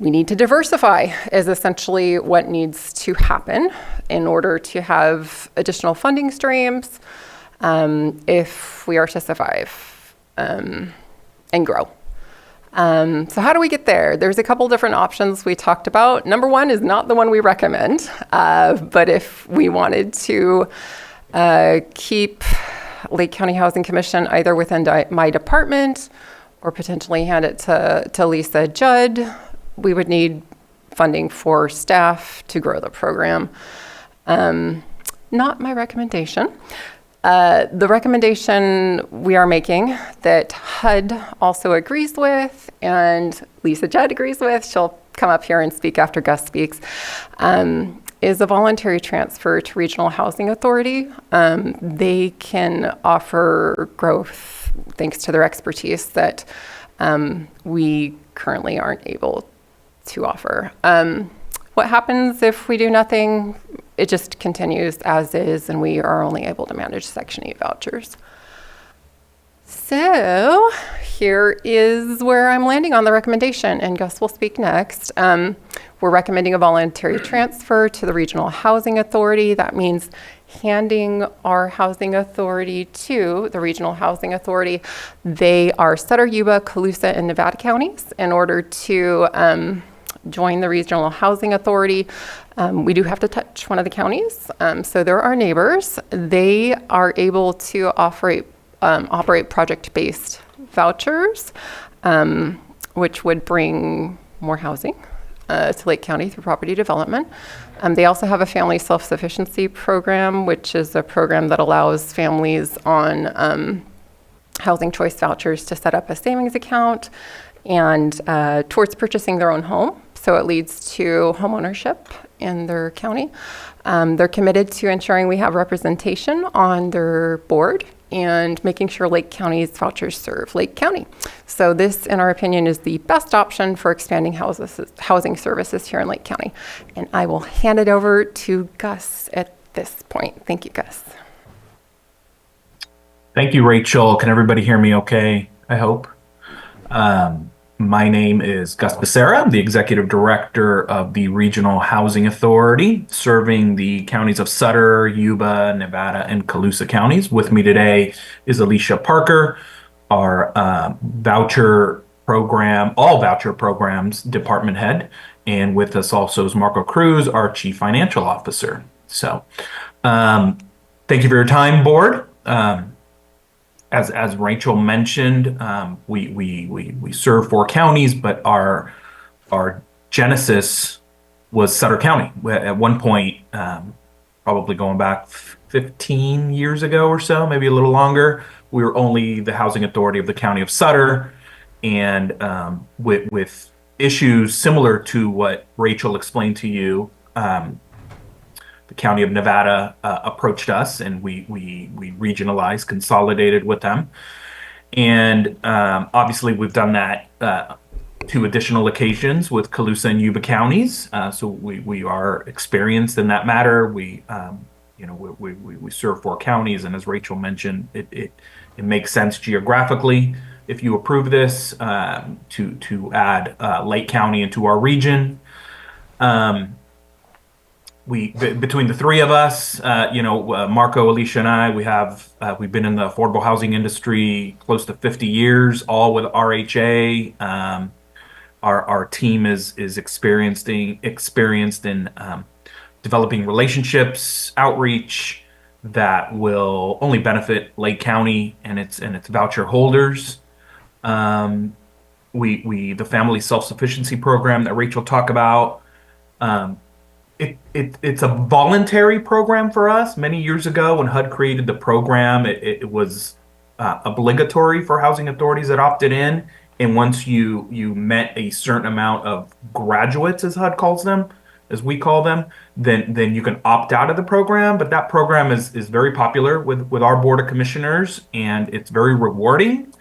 we need to diversify is essentially what needs to happen in order to have additional funding streams if we are to survive and grow. So how do we get there? There's a couple different options we talked about. Number one is not the one we recommend, but if we wanted to keep Lake County Housing Commission either within my department or potentially hand it to Lisa Judd, we would need funding for staff to grow the program. Not my recommendation. The recommendation we are making that HUD also agrees with and Lisa Judd agrees with, she'll come up here and speak after Gus speaks, is a voluntary transfer to Regional Housing Authority. They can offer growth thanks to their expertise that we currently aren't able to offer. What happens if we do nothing? It just continues as is, and we are only able to manage Section 8 vouchers. So here is where I'm landing on the recommendation, and Gus will speak next. We're recommending a voluntary transfer to the Regional Housing Authority. That means handing our housing authority to the Regional Housing Authority. They are Sutter, Yuba, Colusa, and Nevada counties in order to join the Regional Housing Authority. We do have to touch one of the counties, so they're our neighbors. They are able to operate project-based vouchers, which would bring more housing to Lake County through property development. They also have a family self-sufficiency program, which is a program that allows families on housing choice vouchers to set up a savings account and towards purchasing their own home. So it leads to home ownership in their county. They're committed to ensuring we have representation on their board and making sure Lake County's vouchers serve Lake County. So this, in our opinion, is the best option for expanding housing services here in Lake County. And I will hand it over to Gus at this point. Thank you, Gus. Thank you, Rachel. Can everybody hear me okay, I hope? My name is Gus Becerra. I'm the Executive Director of the Regional Housing Authority, serving the counties of Sutter, Yuba, Nevada, and Colusa counties. With me today is Alicia Parker, our voucher program, all voucher programs department head. And with us also is Marco Cruz, our Chief Financial Officer. So thank you for your time, board. As Rachel mentioned, we serve 4 counties, but our genesis was Sutter County. At one point, probably going back 15 years ago or so, maybe a little longer, we were only the housing authority of the county of Sutter, and with issues similar to what Rachel explained to you. The County of Nevada approached us, and we regionalized, consolidated with them. And obviously, we've done that 2 additional occasions with Colusa and Yuba counties. So we are experienced in that matter. We serve 4 counties, and as Rachel mentioned, it makes sense geographically if you approve this to add Lake County into our region. between the three of us, Marco, Alicia, and I, we've been in the affordable housing industry close to 50 years, all with RHA. Our team is experienced in developing relationships, outreach that will only benefit Lake County and its voucher holders. The family self-sufficiency program that Rachel talked about. It's a voluntary program for us. Many years ago, when HUD created the program, it was obligatory for housing authorities that opted in. And once you met a certain amount of graduates, as HUD calls them, as we call them, then you can opt out of the program. But that program is very popular with our Board of Commissioners, and it's very rewarding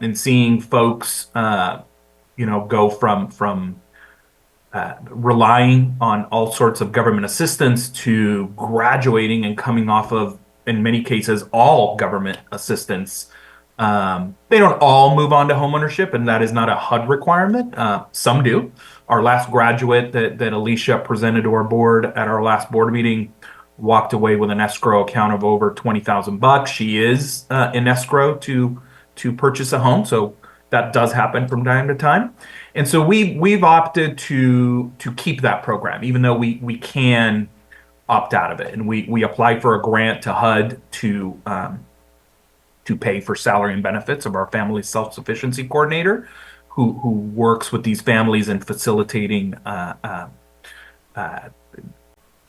in seeing folks, go from relying on all sorts of government assistance to graduating and coming off of, in many cases, all government assistance. They don't all move on to homeownership, and that is not a HUD requirement. Some do. Our last graduate that Alicia presented to our board at our last board meeting walked away with an escrow account of over $20,000. She is in escrow to purchase a home, so that does happen from time to time. And so we've opted to keep that program, even though we can opt out of it. And we applied for a grant to HUD to pay for salary and benefits of our family self-sufficiency coordinator, who works with these families in facilitating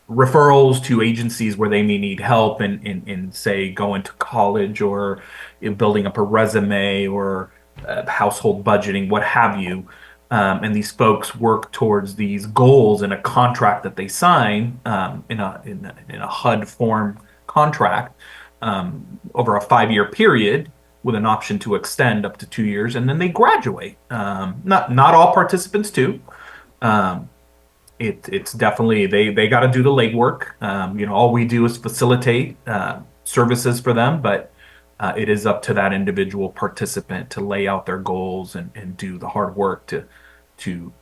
referrals to agencies where they may need help in say, going to college or in building up a resume or household budgeting, what have you. And these folks work towards these goals in a contract that they sign in a HUD form contract over a 5-year period with an option to extend up to 2 years, and then they graduate. Not all participants do. It's definitely they got to do the legwork. All we do is facilitate services for them, but it is up to that individual participant to lay out their goals and do the hard work to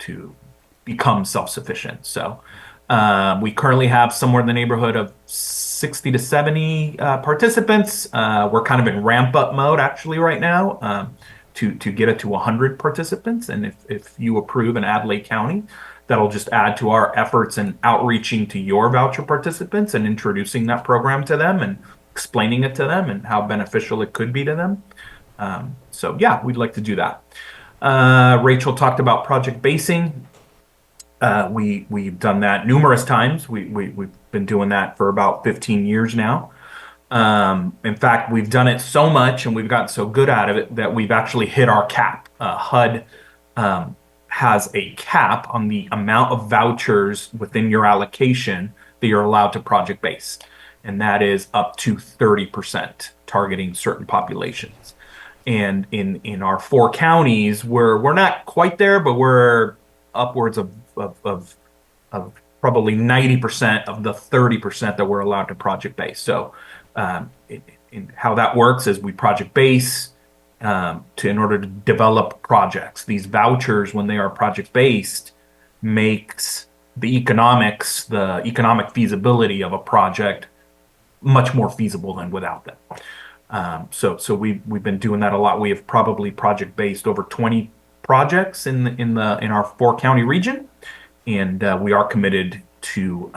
become self-sufficient. So we currently have somewhere in the neighborhood of 60 to 70 participants. We're kind of in ramp-up mode actually right now to get it to 100 participants. And if you approve and add Lake County, that'll just add to our efforts in outreaching to your voucher participants and introducing that program to them and explaining it to them and how beneficial it could be to them. So yeah, we'd like to do that. Rachel talked about project basing. We've done that numerous times. We've been doing that for about 15 years now. In fact, we've done it so much and we've gotten so good at it that we've actually hit our cap. HUD has a cap on the amount of vouchers within your allocation that you're allowed to project base. And that is up to 30%, targeting certain populations. And in our 4 counties, we're not quite there, but we're upwards of probably 90% of the 30% that we're allowed to project base. So in how that works is we project base in order to develop projects. These vouchers, when they are project based, makes the economic feasibility of a project much more feasible than without them. So we've been doing that a lot. We have probably project based over 20 projects in our 4 county region, and we are committed to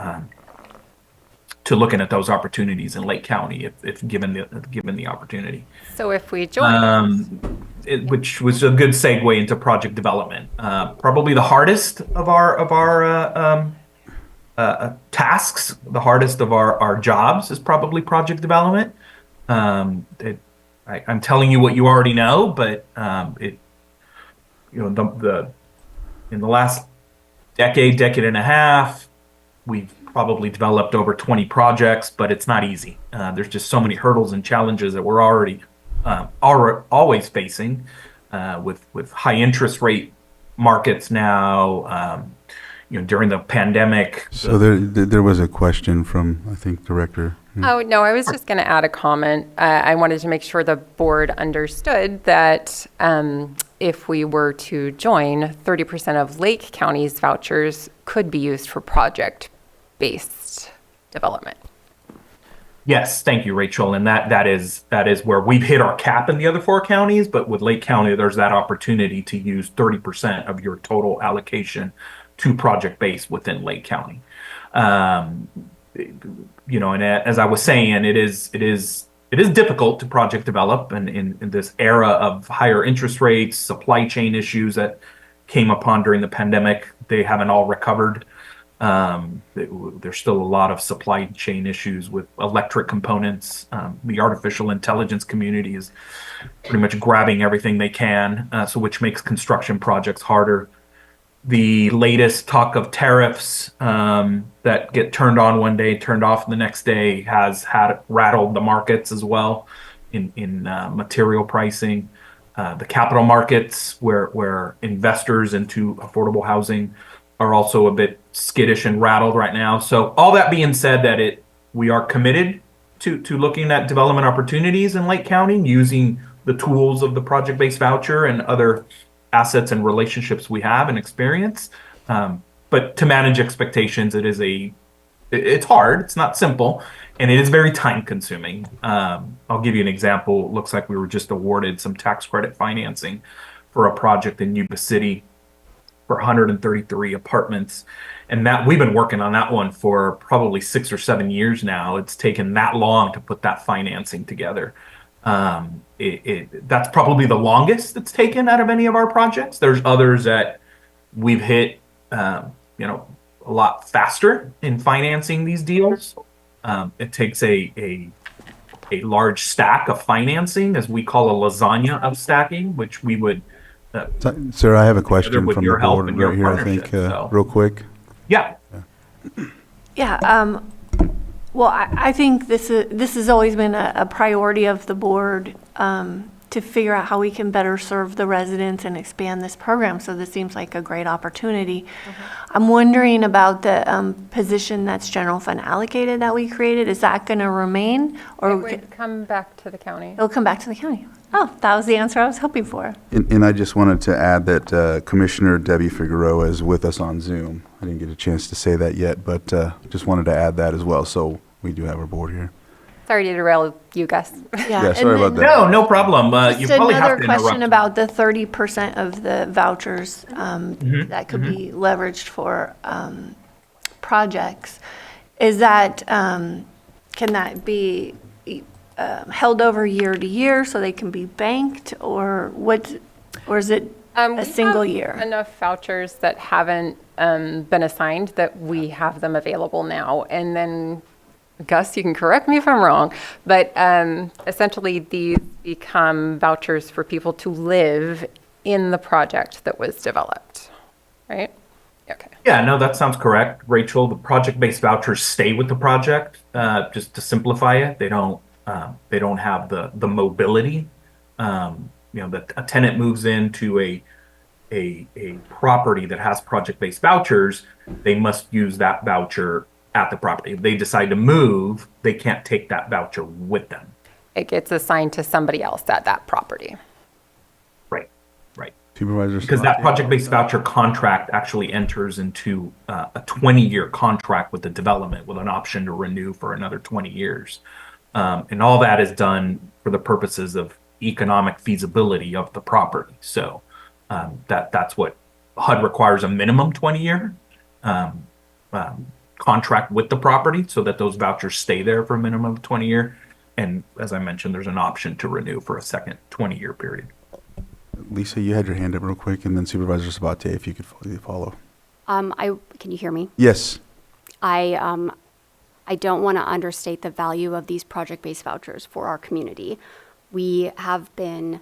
looking at those opportunities in Lake County if given the opportunity. So if we join, which was a good segue into project development. Probably the hardest of our tasks, the hardest of our jobs is probably project development. I'm telling you what you already know, but in the last decade and a half, we've probably developed over 20 projects, but it's not easy. There's just so many hurdles and challenges that we're always facing with high interest rate markets now. During the pandemic. So there was a question from, I think, Director. Oh, no, I was just going to add a comment. I wanted to make sure the board understood that if we were to join, 30% of Lake County's vouchers could be used for project-based project-based development. Yes, thank you, Rachel. And that is where we've hit our cap in the other 4 counties, but with Lake County, there's that opportunity to use 30% of your total allocation to project-based within Lake County. You know, and as I was saying, it is difficult to project develop, and in this era of higher interest rates, supply chain issues that came upon during the pandemic, they haven't all recovered. There's still a lot of supply chain issues with electric components. The artificial intelligence community is pretty much grabbing everything they can, so which makes construction projects harder. The latest talk of tariffs that get turned on one day, turned off the next day, has rattled the markets as well in material pricing. The capital markets, where investors into affordable housing are also a bit skittish and rattled right now. So all that being said, we are committed to looking at development opportunities in Lake County, using the tools of the project-based voucher and other assets and relationships we have and experience. But to manage expectations, it's hard. It's not simple, and it is very time consuming. I'll give you an example. It looks like we were just awarded some tax credit financing for a project in Yuba City for 133 apartments. And that we've been working on that one for probably 6 or 7 years now. It's taken that long to put that financing together. That's probably the longest it's taken out of any of our projects. There's others that we've hit, a lot faster in financing these deals. It takes a large stack of financing, as we call a lasagna of stacking, which we would. Sir, I have a question with from your the help board and your right here, I think, partnership, so. real quick. Yeah. Yeah, well, I think this has always been a priority of the board, to figure out how we can better serve the residents and expand this program. So this seems like a great opportunity. I'm wondering about the position that's general fund allocated that we created. Is that going to remain, or It would come back to the county. it'll come back to the county? Oh, that was the answer I was hoping for. And I just wanted to add that Commissioner Debbie Figueroa is with us on Zoom. I didn't get a chance to say that yet, but just wanted to add that as well. So we do have our board here. Sorry to derail you, Gus. Yeah, sorry about that. No problem. You Just probably have another to question interrupt. about the 30% of the vouchers that could be leveraged for projects. Is that, can that be held over year to year so they can be banked, or is it a single year? Enough vouchers that haven't been assigned that we have them available now. And then, Gus, you can correct me if I'm wrong, but essentially these become vouchers for people to live in the project that was developed, right? Okay. Yeah, no, that sounds correct, Rachel. The project-based vouchers stay with the project. Just to simplify it, they don't have the mobility. That a tenant moves into a property that has project-based vouchers, they must use that voucher at the property. If they decide to move, they can't take that voucher with them. It gets assigned to somebody else at that property. Right. Supervisors. Because that project-based voucher contract actually enters into a 20-year contract with the development, with an option to renew for another 20 years. And all that is done for the purposes of economic feasibility of the property. So that's what HUD requires, a minimum 20-year contract with the property, so that those vouchers stay there for a minimum of 20 year. And as I mentioned, there's an option to renew for a second 20-year period. Lisa, you had your hand up real quick, and then Supervisor Sabate, if you could follow. Can you hear me? Yes. I don't want to understate the value of these project-based vouchers for our community. We have been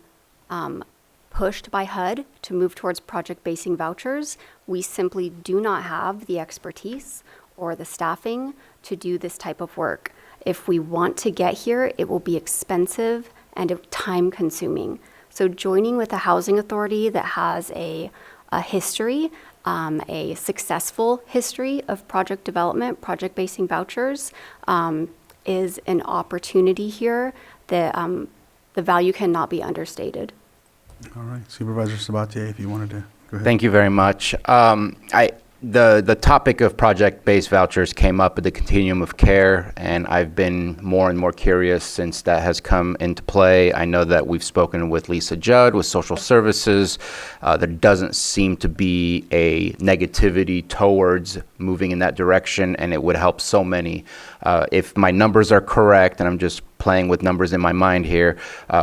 pushed by HUD to move towards project-basing vouchers. We simply do not have the expertise or the staffing to do this type of work. If we want to get here, it will be expensive and time-consuming. So joining with a housing authority that has a history, a successful history of project development, project-basing vouchers, is an opportunity here that the value cannot be understated. All right. Supervisor Sabatier, if you wanted to go ahead. Thank you very much. The topic of project-based vouchers came up at the continuum of care, and I've been more and more curious since that has come into play. I know that we've spoken with Lisa Judd with social services. There doesn't seem to be a negativity towards moving in that direction, and it would help so many. If my numbers are correct, and I'm just playing with numbers in my mind here,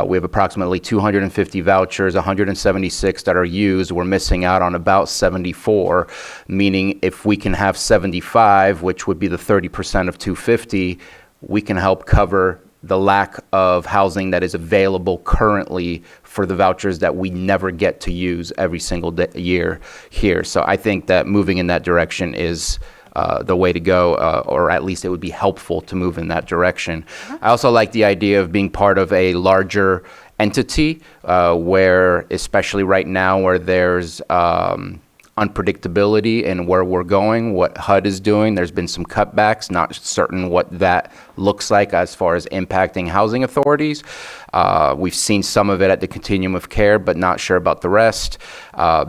we have approximately 250 vouchers, 176 that are used. We're missing out on about 74, meaning if we can have 75, which would be the 30% of 250, we can help cover the lack of housing that is available currently for the vouchers that we never get to use every single year here. So I think that moving in that direction is the way to go, or at least it would be helpful to move in that direction. I also like the idea of being part of a larger entity where, especially right now where there's unpredictability in where we're going, what HUD is doing. There's been some cutbacks, not certain what that looks like as far as impacting housing authorities. We've seen some of it at the continuum of care, but not sure about the rest.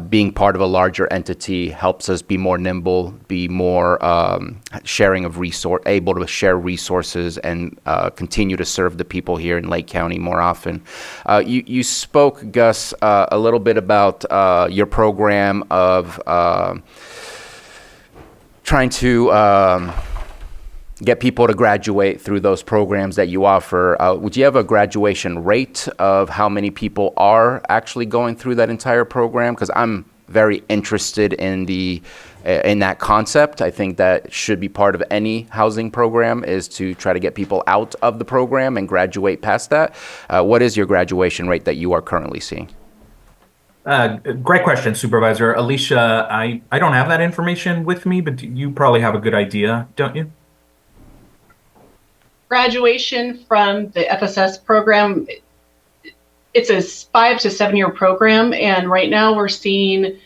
Being part of a larger entity helps us be more nimble, be more sharing of able to share resources and continue to serve the people here in Lake County more often. You spoke, Gus, a little bit about your program of trying to get people to graduate through those programs that you offer. Would you have a graduation rate of how many people are actually going through that entire program? Because I'm very interested in that concept. I think that should be part of any housing program, is to try to get people out of the program and graduate past that. What is your graduation rate that you are currently seeing? Great question, Supervisor. Alicia, I don't have that information with me, but you probably have a good idea, don't you? Graduation from the FSS program, it's a 5 to 7 year program, and right now we're seeing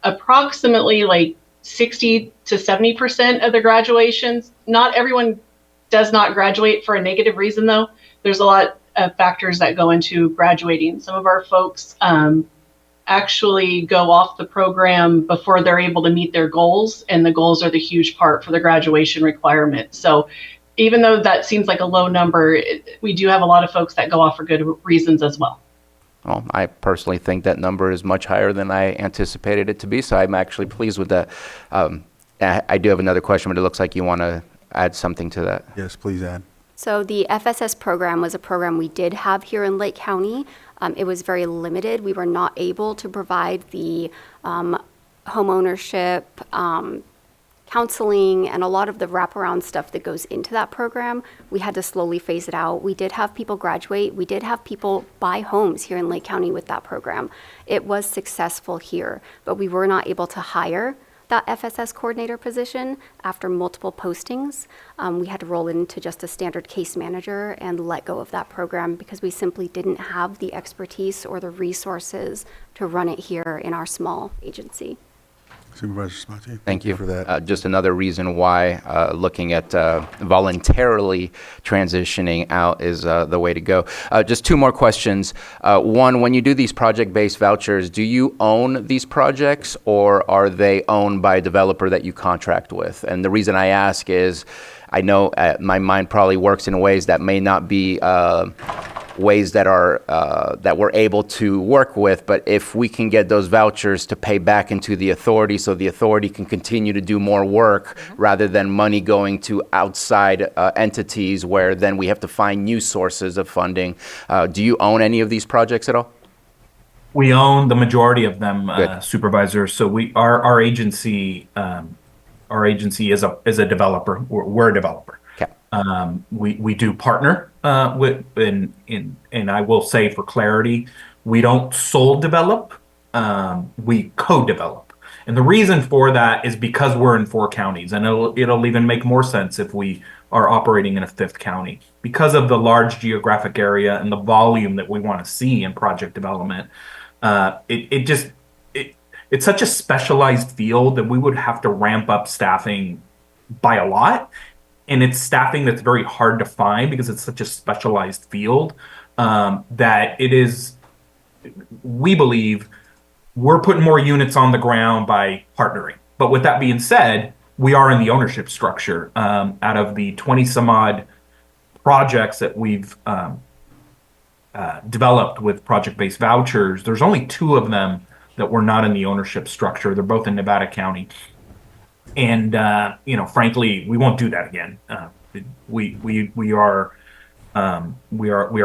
approximately like 60 to 70% of the graduations. Not everyone does not graduate for a negative reason, though. There's a lot of factors that go into graduating. Some of our folks actually go off the program before they're able to meet their goals, and the goals are the huge part for the graduation requirement. So even though that seems like a low number, we do have a lot of folks that go off for good reasons as well. Well, I personally think that number is much higher than I anticipated it to be, so I'm actually pleased with that. I do have another question, but it looks like you want to add something to that. Yes, please add. So the FSS program was a program we did have here in Lake County. It was very limited. We were not able to provide the homeownership, counseling, and a lot of the wraparound stuff that goes into that program. We had to slowly phase it out. We did have people graduate. We did have people buy homes here in Lake County with that program. It was successful here, but we were not able to hire that FSS coordinator position after multiple postings. We had to roll into just a standard case manager and let go of that program because we simply didn't have the expertise or the resources to run it here in our small agency. Supervisor Mtg. Thank you for that. Just another reason why looking at voluntarily transitioning out is the way to go. Just two more questions. One, when you do these project-based vouchers, do you own these projects, or are they owned by a developer that you contract with? And the reason I ask is I know my mind probably works in ways that may not be ways that are that we're able to work with, but if we can get those vouchers to pay back into the authority so the authority can continue to do more work rather than money going to outside entities where then we have to find new sources of funding. Do you own any of these projects at all? We own the majority of them, Supervisor. So our agency is a developer. We're a developer. We do partner with, and I will say for clarity, we don't sole develop, we co-develop. And the reason for that is because we're in 4 counties, and it'll even make more sense if we are operating in a 5th county. Because of the large geographic area and the volume that we want to see in project development, it's such a specialized field that we would have to ramp up staffing by a lot. And it's staffing that's very hard to find because it's such a specialized field that it is, we believe, we're putting more units on the ground by partnering. But with that being said, we are in the ownership structure. Out of the 20 some odd projects that we've developed with project-based vouchers, there's only 2 of them that were not in the ownership structure. They're both in Nevada County. And, frankly, we won't do that again. We are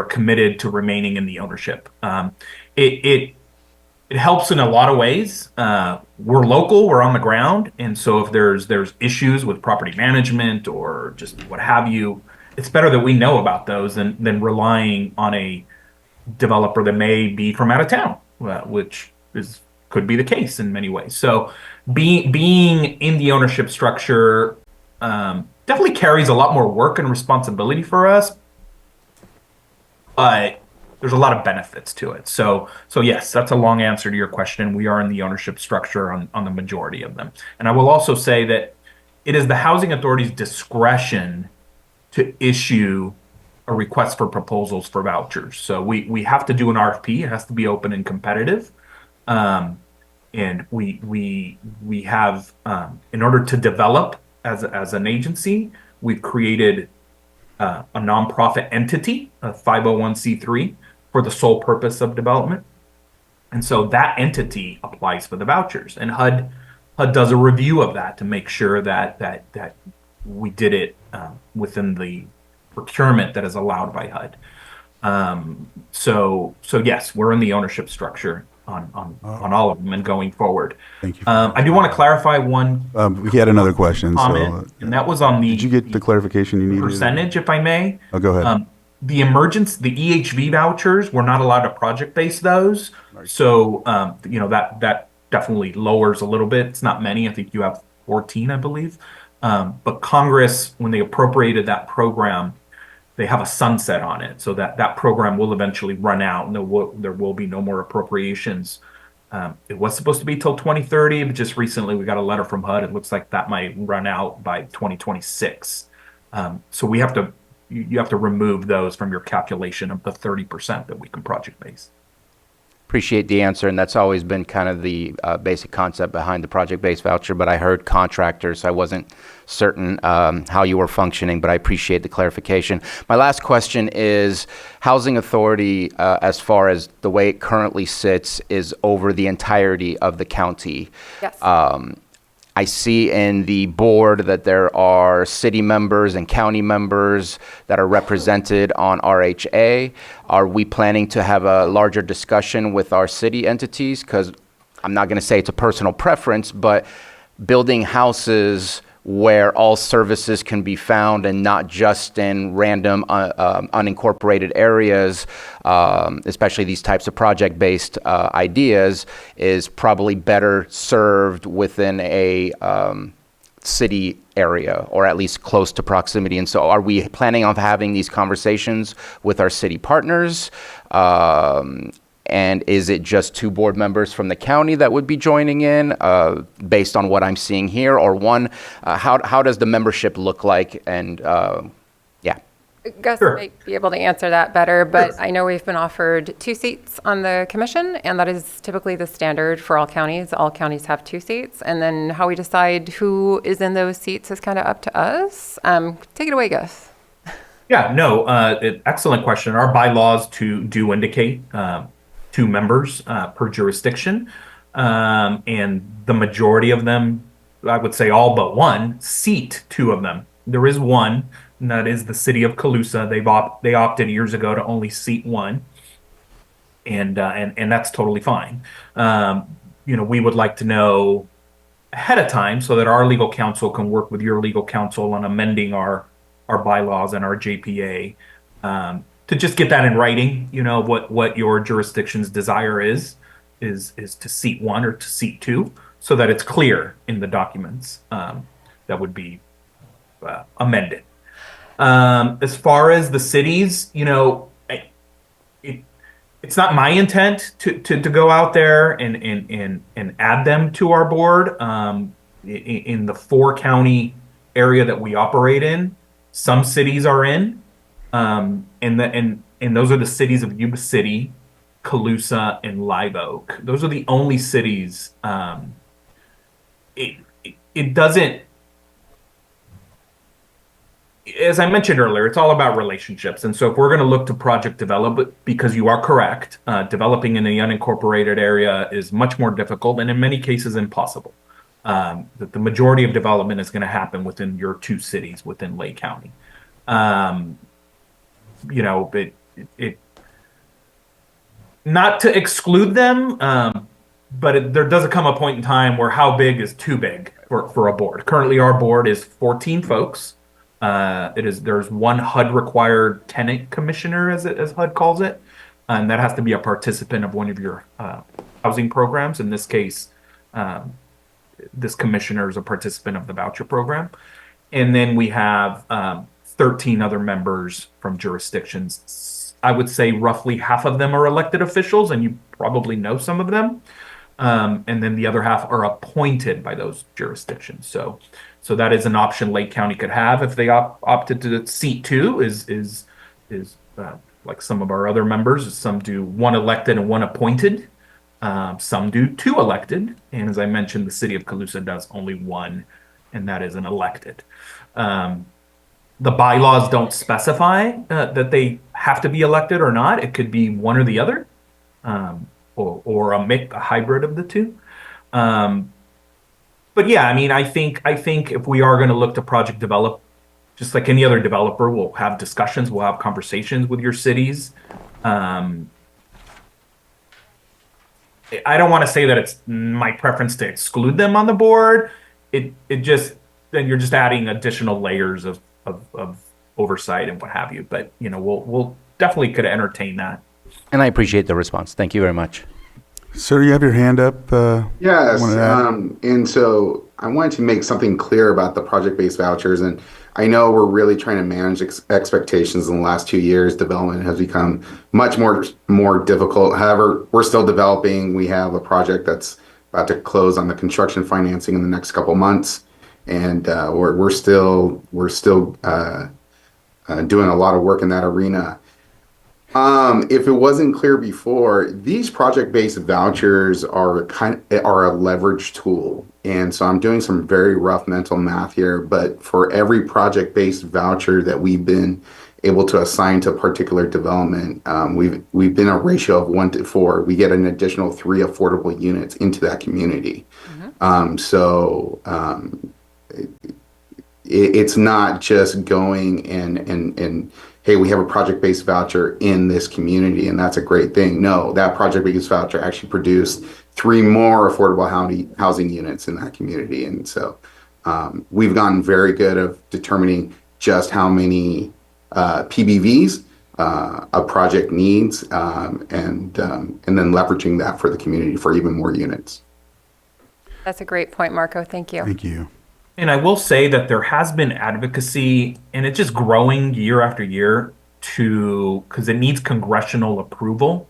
committed to remaining in the ownership. It helps in a lot of ways. We're local, we're on the ground, and so if there's issues with property management or just what have you, it's better that we know about those than relying on a developer that may be from out of town, which could be the case in many ways. So being in the ownership structure definitely carries a lot more work and responsibility for us, but there's a lot of benefits to it. So yes, that's a long answer to your question. We are in the ownership structure on the majority of them. And I will also say that it is the housing authority's discretion to issue a request for proposals for vouchers. So we have to do an RFP. It has to be open and competitive. And we have, in order to develop as an agency, we've created a nonprofit entity, a 501c3, for the sole purpose of development. And so that entity applies for the vouchers, and HUD does a review of that to make sure that we did it within the procurement that is allowed by HUD. So yes, we're in the ownership structure on all of them and going forward. Thank you. I do want to clarify one We had another question. comment, and that was on the Did you get the clarification you needed? percentage, if I may. Oh, go ahead. The EHV vouchers, we're not allowed to project base those. So, that definitely lowers a little bit. It's not many. I think you have 14, I believe. But Congress, when they appropriated that program, they have a sunset on it. So that program will eventually run out, and there will be no more appropriations. It was supposed to be till 2030, but just recently we got a letter from HUD. It looks like that might run out by 2026. So you have to remove those from your calculation of the 30% that we can project base. Appreciate the answer, and that's always been kind of the basic concept behind the project-based voucher, but I heard contractors, so I wasn't certain how you were functioning, but I appreciate the clarification. My last question is, Housing Authority, as far as the way it currently sits, is over the entirety of the county. Yes. I see in the board that there are city members and county members that are represented on RHA. Are we planning to have a larger discussion with our city entities? Because I'm not going to say it's a personal preference, but building houses where all services can be found and not just in random unincorporated areas, especially these types of project-based ideas, is probably better served within a city area, or at least close to proximity. And so are we planning on having these conversations with our city partners? And is it just 2 board members from the county that would be joining in based on what I'm seeing here? Or one, how does the membership look like? And yeah. Gus Sure. might be able to answer that better, but I know we've been offered 2 seats on the commission, and that is typically the standard for all counties. All counties have 2 seats, and then how we decide who is in those seats is kind of up to us. Take it away, Gus. Yeah, no, excellent question. Our bylaws do indicate 2 members per jurisdiction, and the majority of them, I would say all but one, seat 2 of them. There is one, and that is the city of Colusa. They opted years ago to only seat 1, and that's totally fine. We would like to know ahead of time so that our legal counsel can work with your legal counsel on amending our bylaws and our JPA. To just get that in writing, what your jurisdiction's desire is to seat 1 or to seat 2, so that it's clear in the documents that would be amended. As far as the cities, it's not my intent to go out there and add them to our board. In the 4-county area that we operate in, some cities are in. And those are the cities of Yuba City, Colusa, and Live Oak. Those are the only cities it doesn't, as I mentioned earlier, it's all about relationships. And so if we're going to look to project development, because you are correct, developing in the unincorporated area is much more difficult and in many cases impossible. That the majority of development is going to happen within your two cities within Lake County. You know, it not to exclude them, but there does come a point in time where how big is too big for a board. Currently, our board is 14 folks. There's one HUD required tenant commissioner, as HUD calls it, and that has to be a participant of one of your housing programs. In this case, this commissioner is a participant of the voucher program, and then we have 13 other members from jurisdictions. I would say roughly half of them are elected officials, and you probably know some of them. And then the other half are appointed by those jurisdictions. So that is an option Lake County could have if they opted to seat two. Is like some of our other members. Some do one elected and one appointed. Some do two elected, and as I mentioned, the city of Colusa does only one, and that is an elected. The bylaws don't specify that they have to be elected or not. It could be one or the other, or a hybrid of the two. But yeah, I mean, I think if we are going to look to project develop, just like any other developer, we'll have discussions, we'll have conversations with your cities. I don't want to say that it's my preference to exclude them on the board. It just, then you're just adding additional layers of oversight and what have you. But you know, we'll definitely could entertain that. And I appreciate the response. Thank you very much. Sir, you have your hand up. Yes, wanted to add? and so I wanted to make something clear about the project-based vouchers, and I know we're really trying to manage expectations. In the last 2 years, development has become much more difficult. However, we're still developing. We have a project that's about to close on the construction financing in the next couple months, and we're still doing a lot of work in that arena. If it wasn't clear before, these project-based vouchers are a leverage tool. And so I'm doing some very rough mental math here, but for every project-based voucher that we've been able to assign to a particular development, we've been a ratio of 1 to 4. We get an additional 3 affordable units into that community. It's not just going and hey, we have a project-based voucher in this community, and that's a great thing. No, that project-based voucher actually produced 3 more affordable housing units in that community. And so we've gotten very good at determining just how many PBVs a project needs, and then leveraging that for the community for even more units. That's a great point, Marco. Thank you. Thank you. And I will say that there has been advocacy, and it's just growing year after year, because it needs congressional approval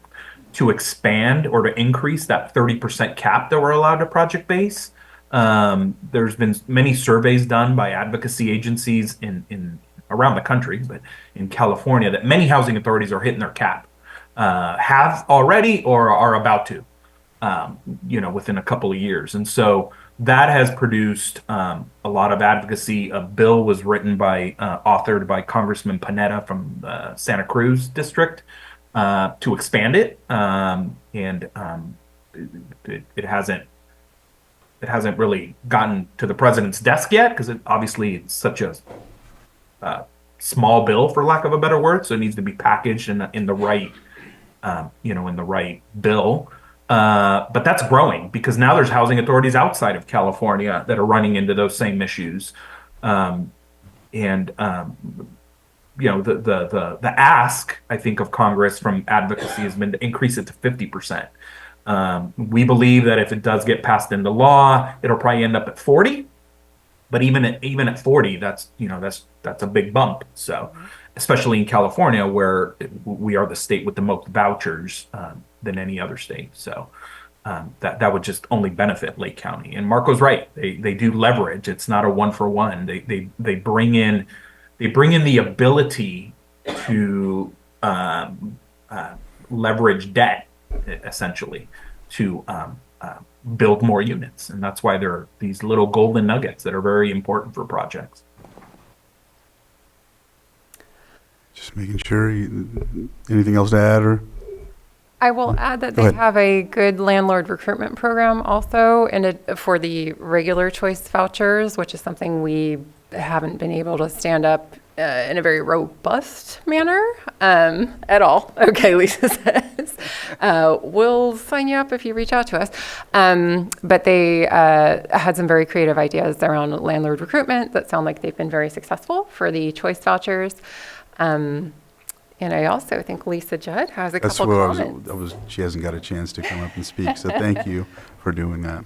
to expand or to increase that 30% cap that we're allowed to project base. There's been many surveys done by advocacy agencies in around the country, but in California, that many housing authorities are hitting their cap, have already or are about to, within a couple of years. And so that has produced a lot of advocacy. A bill was written authored by Congressman Panetta from Santa Cruz district to expand it, and it hasn't really gotten to the president's desk yet, because obviously it's such a small bill, for lack of a better word. So it needs to be packaged in the right, in the right bill. But that's growing, because now there's housing authorities outside of California that are running into those same issues. The ask, I think, of Congress from advocacy has been to increase it to 50%. We believe that if it does get passed into law, it'll probably end up at 40. But even at 40, that's a big bump. So, especially in California, where we are the state with the most vouchers than any other state. So that would just only benefit Lake County. And Marco's right; they do leverage. It's not a 1-for-1. They bring in the ability to leverage debt, essentially, to build more units. And that's why there are these little golden nuggets that are very important for projects. Just making sure. Anything else to add, or? I will add that Go they ahead. have a good landlord recruitment program also, and for the regular choice vouchers, which is something we haven't been able to stand up in a very robust manner at all. Okay, Lisa says. We'll sign you up if you reach out to us. But they had some very creative ideas around landlord recruitment that sound like they've been very successful for the choice vouchers. And I also think Lisa Judd has a That's couple what comments. she hasn't got a chance to come up and speak, so thank you for doing that.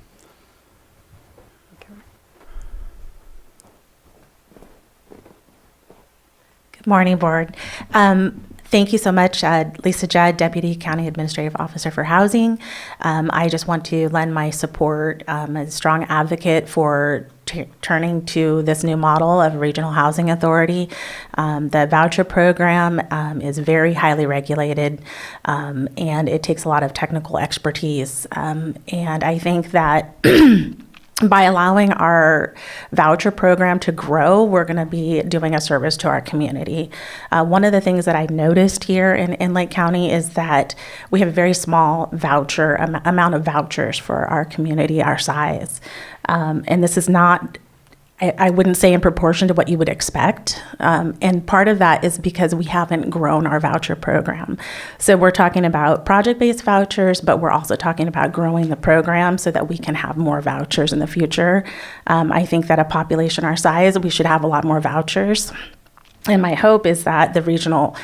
Good morning, Board. Thank you so much, Lisa Judd, Deputy County Administrative Officer for Housing. I just want to lend my support as a strong advocate for turning to this new model of regional housing authority. The voucher program is very highly regulated, and it takes a lot of technical expertise. And I think that by allowing our voucher program to grow, we're going to be doing a service to our community. One of the things that I've noticed here in Lake County is that we have a very small voucher amount of vouchers for our community, our size. And this is not, I wouldn't say in proportion to what you would expect. And part of that is because we haven't grown our voucher program. So we're talking about project-based vouchers, but we're also talking about growing the program so that we can have more vouchers in the future. I think that a population our size, we should have a lot more vouchers. And my hope is that the regional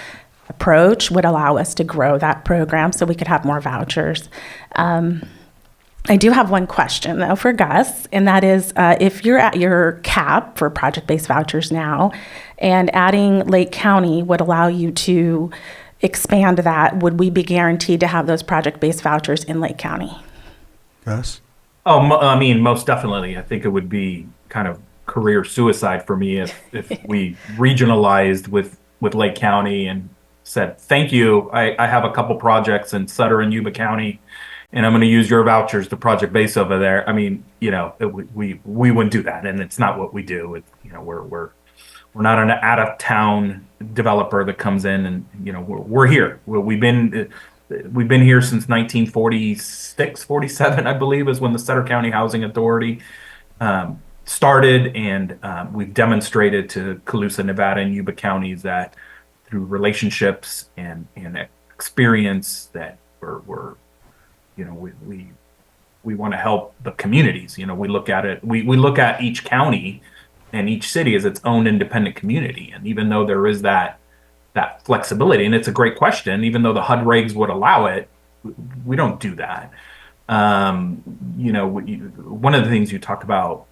approach would allow us to grow that program so we could have more vouchers. I do have one question, though, for Gus, and that is if you're at your cap for project-based vouchers now, and adding Lake County would allow you to expand that, would we be guaranteed to have those project-based vouchers in Lake County? Gus? Oh, I mean, most definitely. I think it would be kind of career suicide for me if we regionalized with Lake County and said, thank you, I have a couple projects in Sutter and Yuba County, and I'm going to use your vouchers to project base over there. I mean, you know, we wouldn't do that, and it's not what we do. You know, we're not an out of town developer that comes in and, you know, we're here. We've been here since 1946, 47, I believe, is when the Sutter County Housing Authority started, and we've demonstrated to Colusa, Nevada, and Yuba counties that through relationships and experience that we're you know, we want to help the communities. You know, we look at it, we look at each county and each city as its own independent community. And even though there is that flexibility, and it's a great question, even though the HUD regs would allow it, we don't do that. You know, one of the things you talked about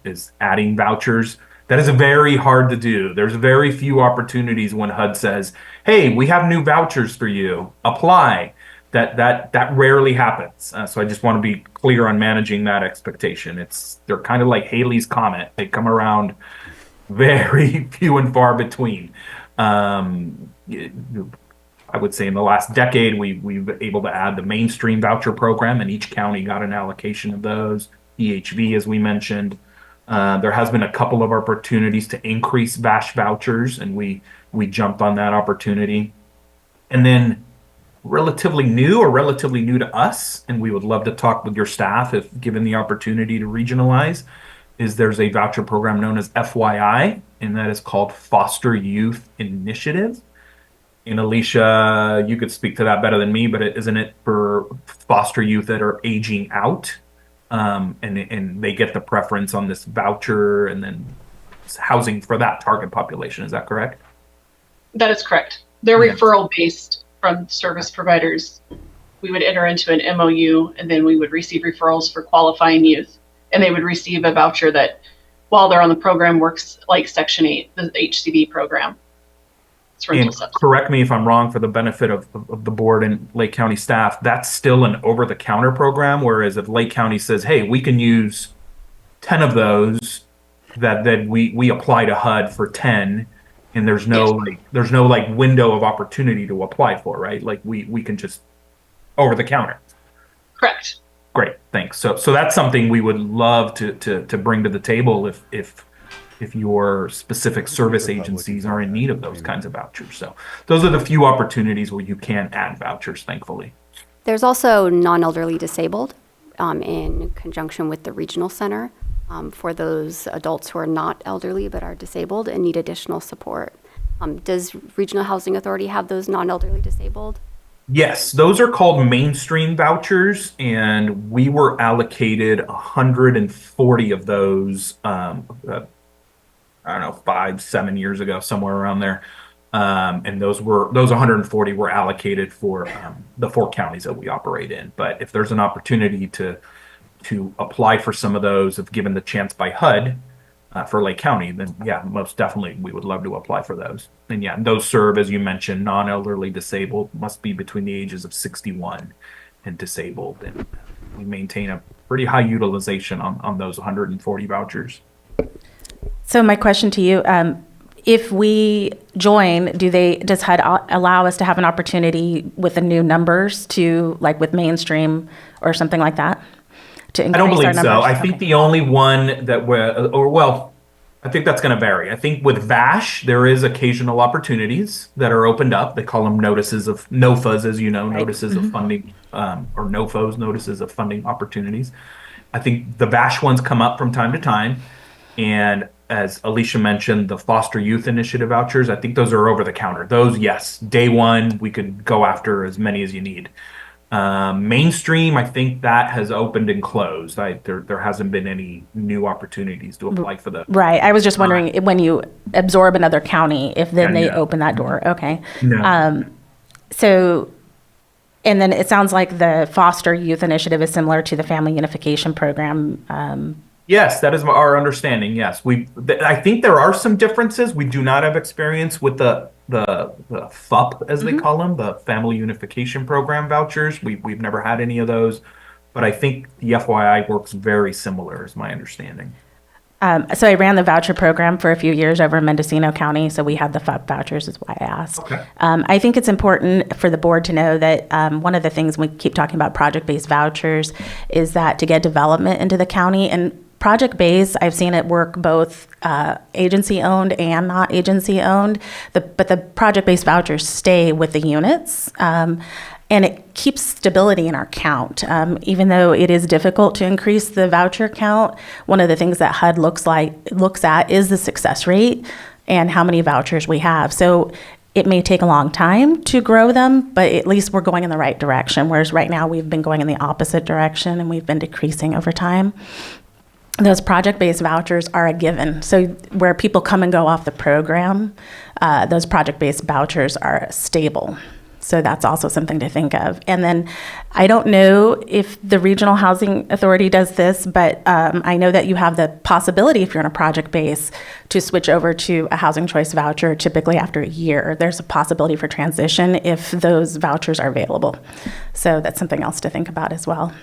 is adding vouchers. That is very hard to do. There's very few opportunities when HUD says, hey, we have new vouchers for you, apply. That rarely happens. So I just want to be clear on managing that expectation. They're kind of like Halley's Comet. They come around very few and far between. I would say in the last decade, we've been able to add the mainstream voucher program, and each county got an allocation of those. EHV, as we mentioned. There has been a couple of opportunities to increase VASH vouchers, and we jumped on that opportunity. And then relatively new to us, and we would love to talk with your staff if given the opportunity to regionalize, is there's a voucher program known as FYI, and that is called Foster Youth Initiative. And Alicia, you could speak to that better than me, but isn't it for foster youth that are aging out? And they get the preference on this voucher and then housing for that target population. Is that correct? That is correct. They're Yes. referral based from service providers. We would enter into an MOU, and then we would receive referrals for qualifying youth, and they would receive a voucher that, while they're on the program, works like Section 8, the HCB program. It's rental And subsidy. correct me if I'm wrong, for the benefit of the board and Lake County staff, that's still an over-the-counter program, whereas if Lake County says, hey, we can use 10 of those, that we apply to HUD for 10, and there's no like window of opportunity to apply for, right? Like we can just over the counter. Correct. Great, thanks. So that's something we would love to bring to the table if your specific service agencies are in need of those kinds of vouchers. So those are the few opportunities where you can add vouchers, thankfully. There's also non-elderly disabled in conjunction with the regional center for those adults who are not elderly but are disabled and need additional support. Does Regional Housing Authority have those non-elderly disabled? Yes, those are called mainstream vouchers, and we were allocated 140 of those, I don't know, 5-7 years ago, somewhere around there. And those 140 were allocated for the 4 counties that we operate in. But if there's an opportunity to apply for some of those, if given the chance by HUD for Lake County, then yeah, most definitely we would love to apply for those. And yeah, those serve, as you mentioned, non-elderly disabled, must be between the ages of 61 and disabled. And we maintain a pretty high utilization on those 140 vouchers. So my question to you, if we join, does HUD allow us to have an opportunity with the new numbers to, like with mainstream or something like that? To increase I don't believe our numbers? so. I think the only one that I think that's going to vary. I think with VASH, there is occasional opportunities that are opened up. They call them notices of NOFAs, as you know, notices of funding, or NOFOs, notices of funding opportunities. I think the VASH ones come up from time to time. And as Alicia mentioned, the Foster Youth Initiative vouchers, I think those are over the counter. Those, yes, day one, we could go after as many as you need. Mainstream, I think that has opened and closed. There hasn't been any new opportunities to apply for those. Right. I was just wondering when you absorb another county, if then they open that door. Okay. No. So, and then it sounds like the Foster Youth Initiative is similar to the Family Unification Program. Yes, that is our understanding. Yes, I think there are some differences. We do not have experience with the FUP, as they call them, the Family Unification Program vouchers. We've never had any of those, but I think the FYI works very similar, is my understanding. So I ran the voucher program for a few years over in Mendocino County, so we had the FUP vouchers, is why I asked. Okay. I think it's important for the board to know that one of the things we keep talking about project-based vouchers is that to get development into the county, and project-based, I've seen it work both agency-owned and not agency-owned, but the project-based vouchers stay with the units, and it keeps stability in our count. Even though it is difficult to increase the voucher count, one of the things that HUD looks at is the success rate and how many vouchers we have. So it may take a long time to grow them, but at least we're going in the right direction, whereas right now we've been going in the opposite direction and we've been decreasing over time. Those project-based vouchers are a given. So where people come and go off the program, those project-based vouchers are stable. So that's also something to think of. And then I don't know if the Regional Housing Authority does this, but I know that you have the possibility, if you're on a project base, to switch over to a housing choice voucher typically after a year. There's a possibility for transition if those vouchers are available. So that's something else to think about as well.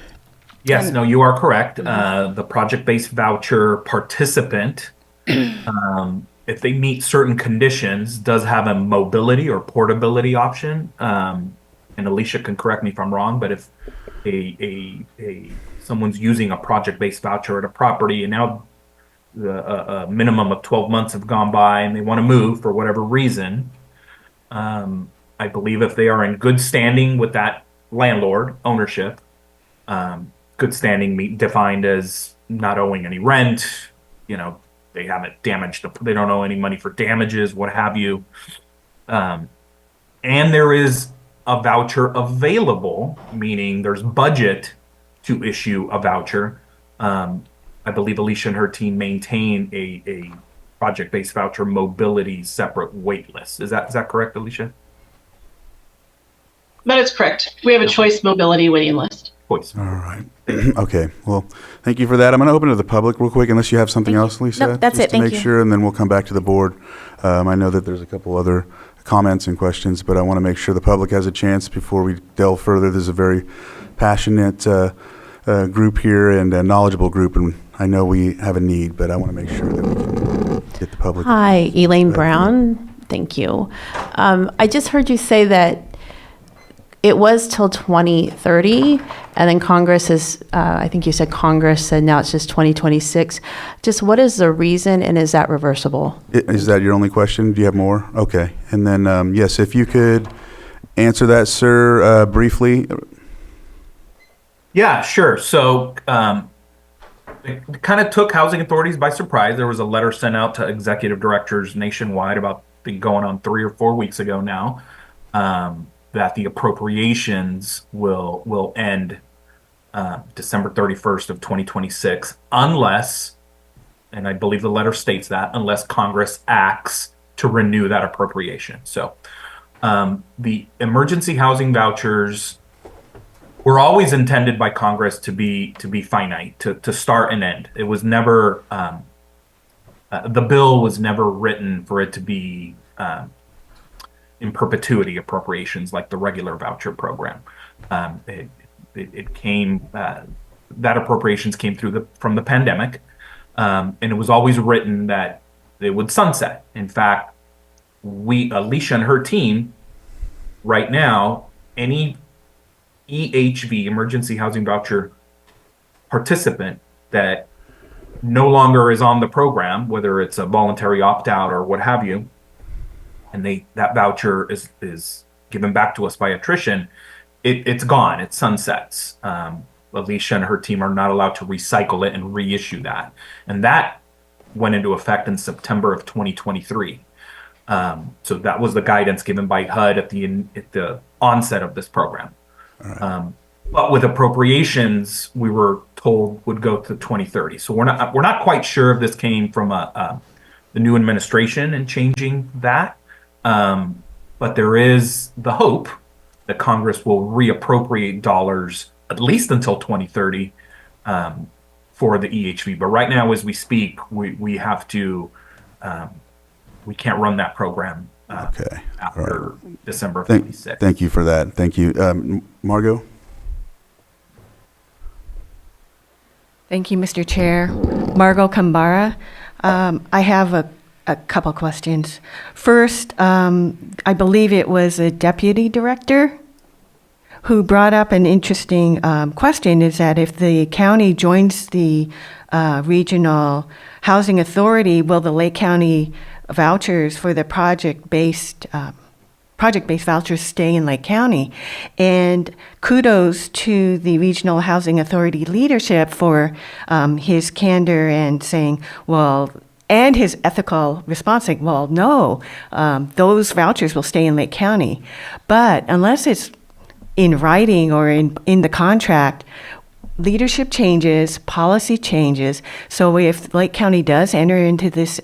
Yes, no, you are correct. The project-based voucher participant, if they meet certain conditions, does have a mobility or portability option. And Alicia can correct me if I'm wrong, but if someone's using a project-based voucher at a property and now a minimum of 12 months have gone by and they want to move for whatever reason, I believe if they are in good standing with that landlord ownership, good standing defined as not owing any rent, they haven't damaged, they don't owe any money for damages, what have you. And there is a voucher available, meaning there's budget to issue a voucher. I believe Alicia and her team maintain a project-based voucher mobility separate wait list. Is that correct, Alicia? That is correct. We have a choice mobility waiting list. Choice. All right. Okay. Well, thank you for that. I'm going to open to the public real quick, unless you have something else, Lisa. Nope, that's just it. to Thank make you. sure, and then we'll come back to the board. I know that there's a couple other comments and questions, but I want to make sure the public has a chance before we delve further. There's a very passionate group here and a knowledgeable group, and I know we have a need, but I want to make sure that we can get the public. Hi, Elaine Brown. Thank you. I just heard you say that it was till 2030, and then Congress is, I think you said Congress said now it's just 2026. Just what is the reason, and is that reversible? Is that your only question? Do you have more? Okay. And then, yes, if you could answer that, sir, briefly. Yeah, sure. So it kind of took housing authorities by surprise. There was a letter sent out to executive directors nationwide about going on 3 or 4 weeks ago now, that the appropriations will end December 31st of 2026, unless, and I believe the letter states that, unless Congress acts to renew that appropriation. So the emergency housing vouchers were always intended by Congress to be finite, to start and end. It was never, the bill was never written for it to be in perpetuity appropriations like the regular voucher program. It came, that appropriations came from the pandemic, and it was always written that it would sunset. In fact, Alicia and her team, right now, any EHV, emergency housing voucher participant that no longer is on the program, whether it's a voluntary opt-out or what have you, and that voucher is given back to us by attrition, it's gone, it sunsets. Alicia and her team are not allowed to recycle it and reissue that. And that went into effect in September of 2023. So that was the guidance given by HUD at the onset of this program. But with appropriations, we were told would go to 2030. So we're not quite sure if this came from the new administration and changing that. But there is the hope that Congress will reappropriate dollars at least until 2030 for the EHV. But right now, as we speak, we have to we can't run that program after December of 26. Thank you for that. Thank you. Margot? Thank you, Mr. Chair. Margot Kambara. I have a couple questions. First, I believe it was a deputy director who brought up an interesting question, is that if the county joins the regional housing authority, will the Lake County vouchers for the project-based vouchers stay in Lake County? And kudos to the Regional Housing Authority leadership for his candor and saying, well, and his ethical response, saying, well, no, those vouchers will stay in Lake County. But unless it's in writing or in the contract, leadership changes, policy changes. So if Lake County does enter into this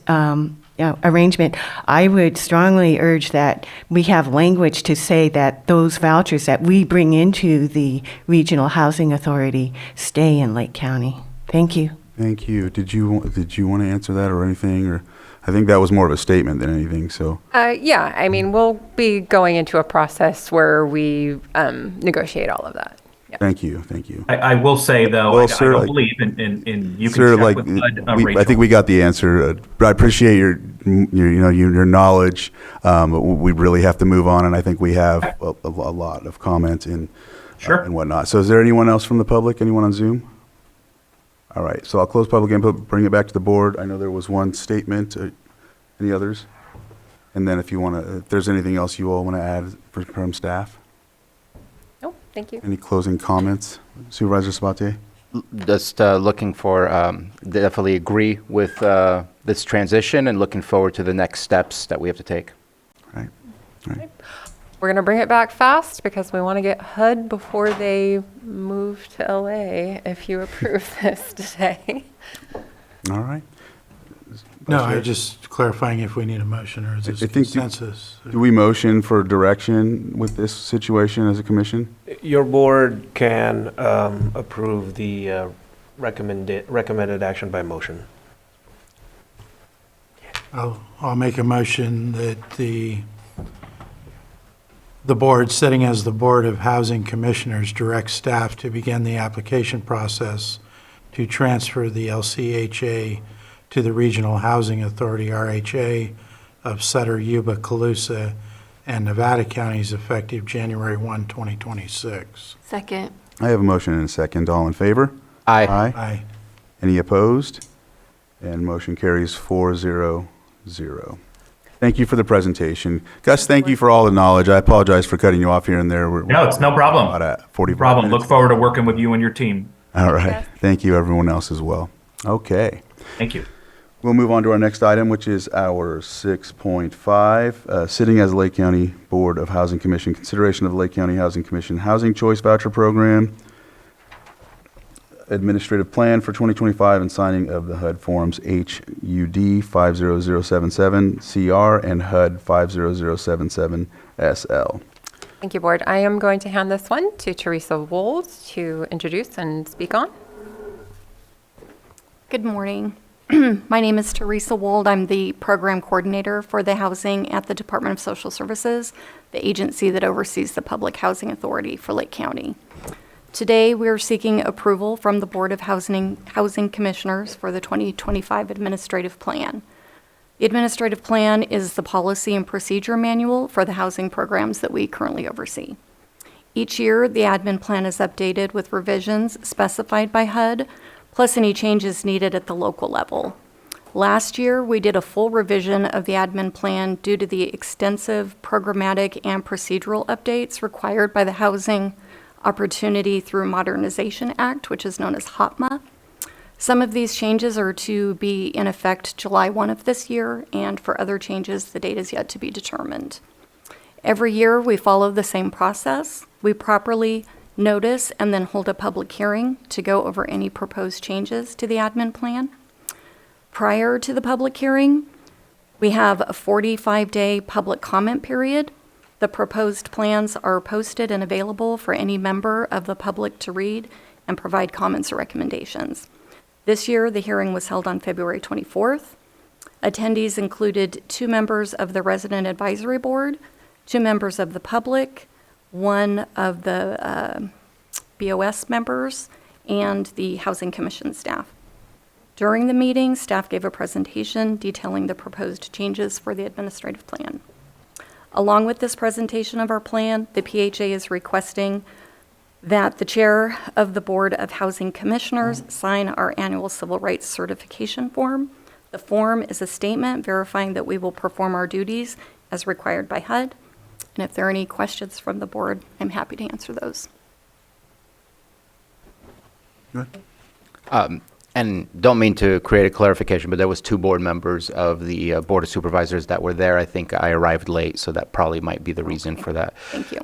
arrangement, I would strongly urge that we have language to say that those vouchers that we bring into the Regional Housing Authority stay in Lake County. Thank you. Thank you. Did you want to answer that or anything? Or I think that was more of a statement than anything. So Yeah, I mean, we'll be going into a process where we negotiate all of that. Yeah. Thank you. Thank you. I will say, though, Well, I sir, don't believe in you can Sir, check like, with HUD, I Rachel. think we got the answer. But I appreciate your knowledge. But we really have to move on, and I think we have a lot of comments and whatnot. So is there anyone else from the public? Anyone on Zoom? All right. So I'll close public input, bring it back to the board. I know there was one statement. Any others? And then if there's anything else you all want to add from staff? No, thank you. Any closing comments? Supervisor Sabatier? Just looking for, definitely agree with this transition and looking forward to the next steps that we have to take. Right. We're going to bring it back fast because we want to get HUD before they move to LA if you approve this today. All right. No, I just clarifying if we need a motion or is this consensus? Do we motion for direction with this situation as a commission? Your board can approve the recommended action by motion. I'll make a motion that the board, sitting as the Board of Housing Commissioners, directs staff to begin the application process to transfer the LCHA to the Regional Housing Authority, RHA, of Sutter, Yuba, Colusa, and Nevada County's effective January 1, 2026. Second. I have a motion and a second. All in favor? Aye. Aye. Any opposed? And motion carries 4-0-0. Thank you for the presentation. Gus, thank you for all the knowledge. I apologize for cutting you off here and there. No, it's no problem. About at 45 Problem. minutes. Look forward to working with you and your team. All right. Thank you, everyone else as well. Okay. Thank you. We'll move on to our next item, which is our 6.5, sitting as Lake County Board of Housing Commission, consideration of Lake County Housing Commission Housing Choice Voucher Program, administrative plan for 2025, and signing of the HUD forms HUD 50077 CR and HUD 50077 SL. Thank you, Board. I am going to hand this one to Teresa Wold to introduce and speak on. Good morning. My name is Teresa Wold. I'm the program coordinator for the housing at the Department of Social Services, the agency that oversees the Public Housing Authority for Lake County. Today, we are seeking approval from the Board of Housing Commissioners for the 2025 Administrative Plan. The Administrative Plan is the policy and procedure manual for the housing programs that we currently oversee. Each year, the admin plan is updated with revisions specified by HUD, plus any changes needed at the local level. Last year, we did a full revision of the admin plan due to the extensive programmatic and procedural updates required by the Housing Opportunity Through Modernization Act, which is known as HOPMA. Some of these changes are to be in effect July 1 of this year, and for other changes, the date is yet to be determined. Every year, we follow the same process. We properly notice and then hold a public hearing to go over any proposed changes to the admin plan. Prior to the public hearing, we have a 45-day public comment period. The proposed plans are posted and available for any member of the public to read and provide comments or recommendations. This year, the hearing was held on February 24th. Attendees included 2 members of the Resident Advisory Board, 2 members of the public, 1 of the BOS members, and the Housing Commission staff. During the meeting, staff gave a presentation detailing the proposed changes for the administrative plan. Along with this presentation of our plan, the PHA is requesting that the chair of the Board of Housing Commissioners sign our annual Civil Rights Certification form. The form is a statement verifying that we will perform our duties as required by HUD. And if there are any questions from the board, I'm happy to answer those. And don't mean to create a clarification, but there was 2 board members of the Board of Supervisors that were there. I think I arrived late, so that probably might be the reason for that. Thank you.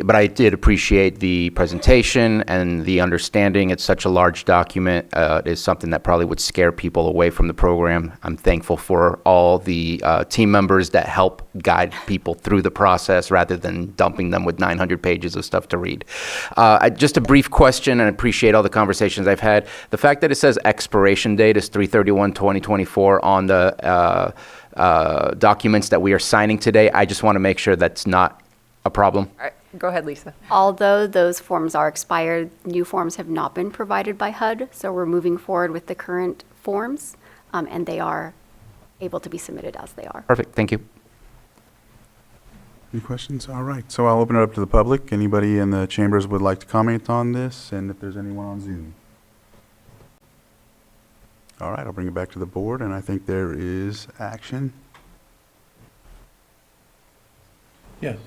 But I did appreciate the presentation and the understanding. It's such a large document. It is something that probably would scare people away from the program. I'm thankful for all the team members that help guide people through the process rather than dumping them with 900 pages of stuff to read. Just a brief question, and I appreciate all the conversations I've had. The fact that it says expiration date is 3/31/2024 on the documents that we are signing today, I just want to make sure that's not a problem. All right, go ahead, Lisa. Although those forms are expired, new forms have not been provided by HUD, so we're moving forward with the current forms, and they are able to be submitted as they are. Perfect, thank you. Any questions? All right, so I'll open it up to the public. Anybody in the chambers would like to comment on this, and if there's anyone on Zoom. All right, I'll bring it back to the board, and I think there is action. Yes.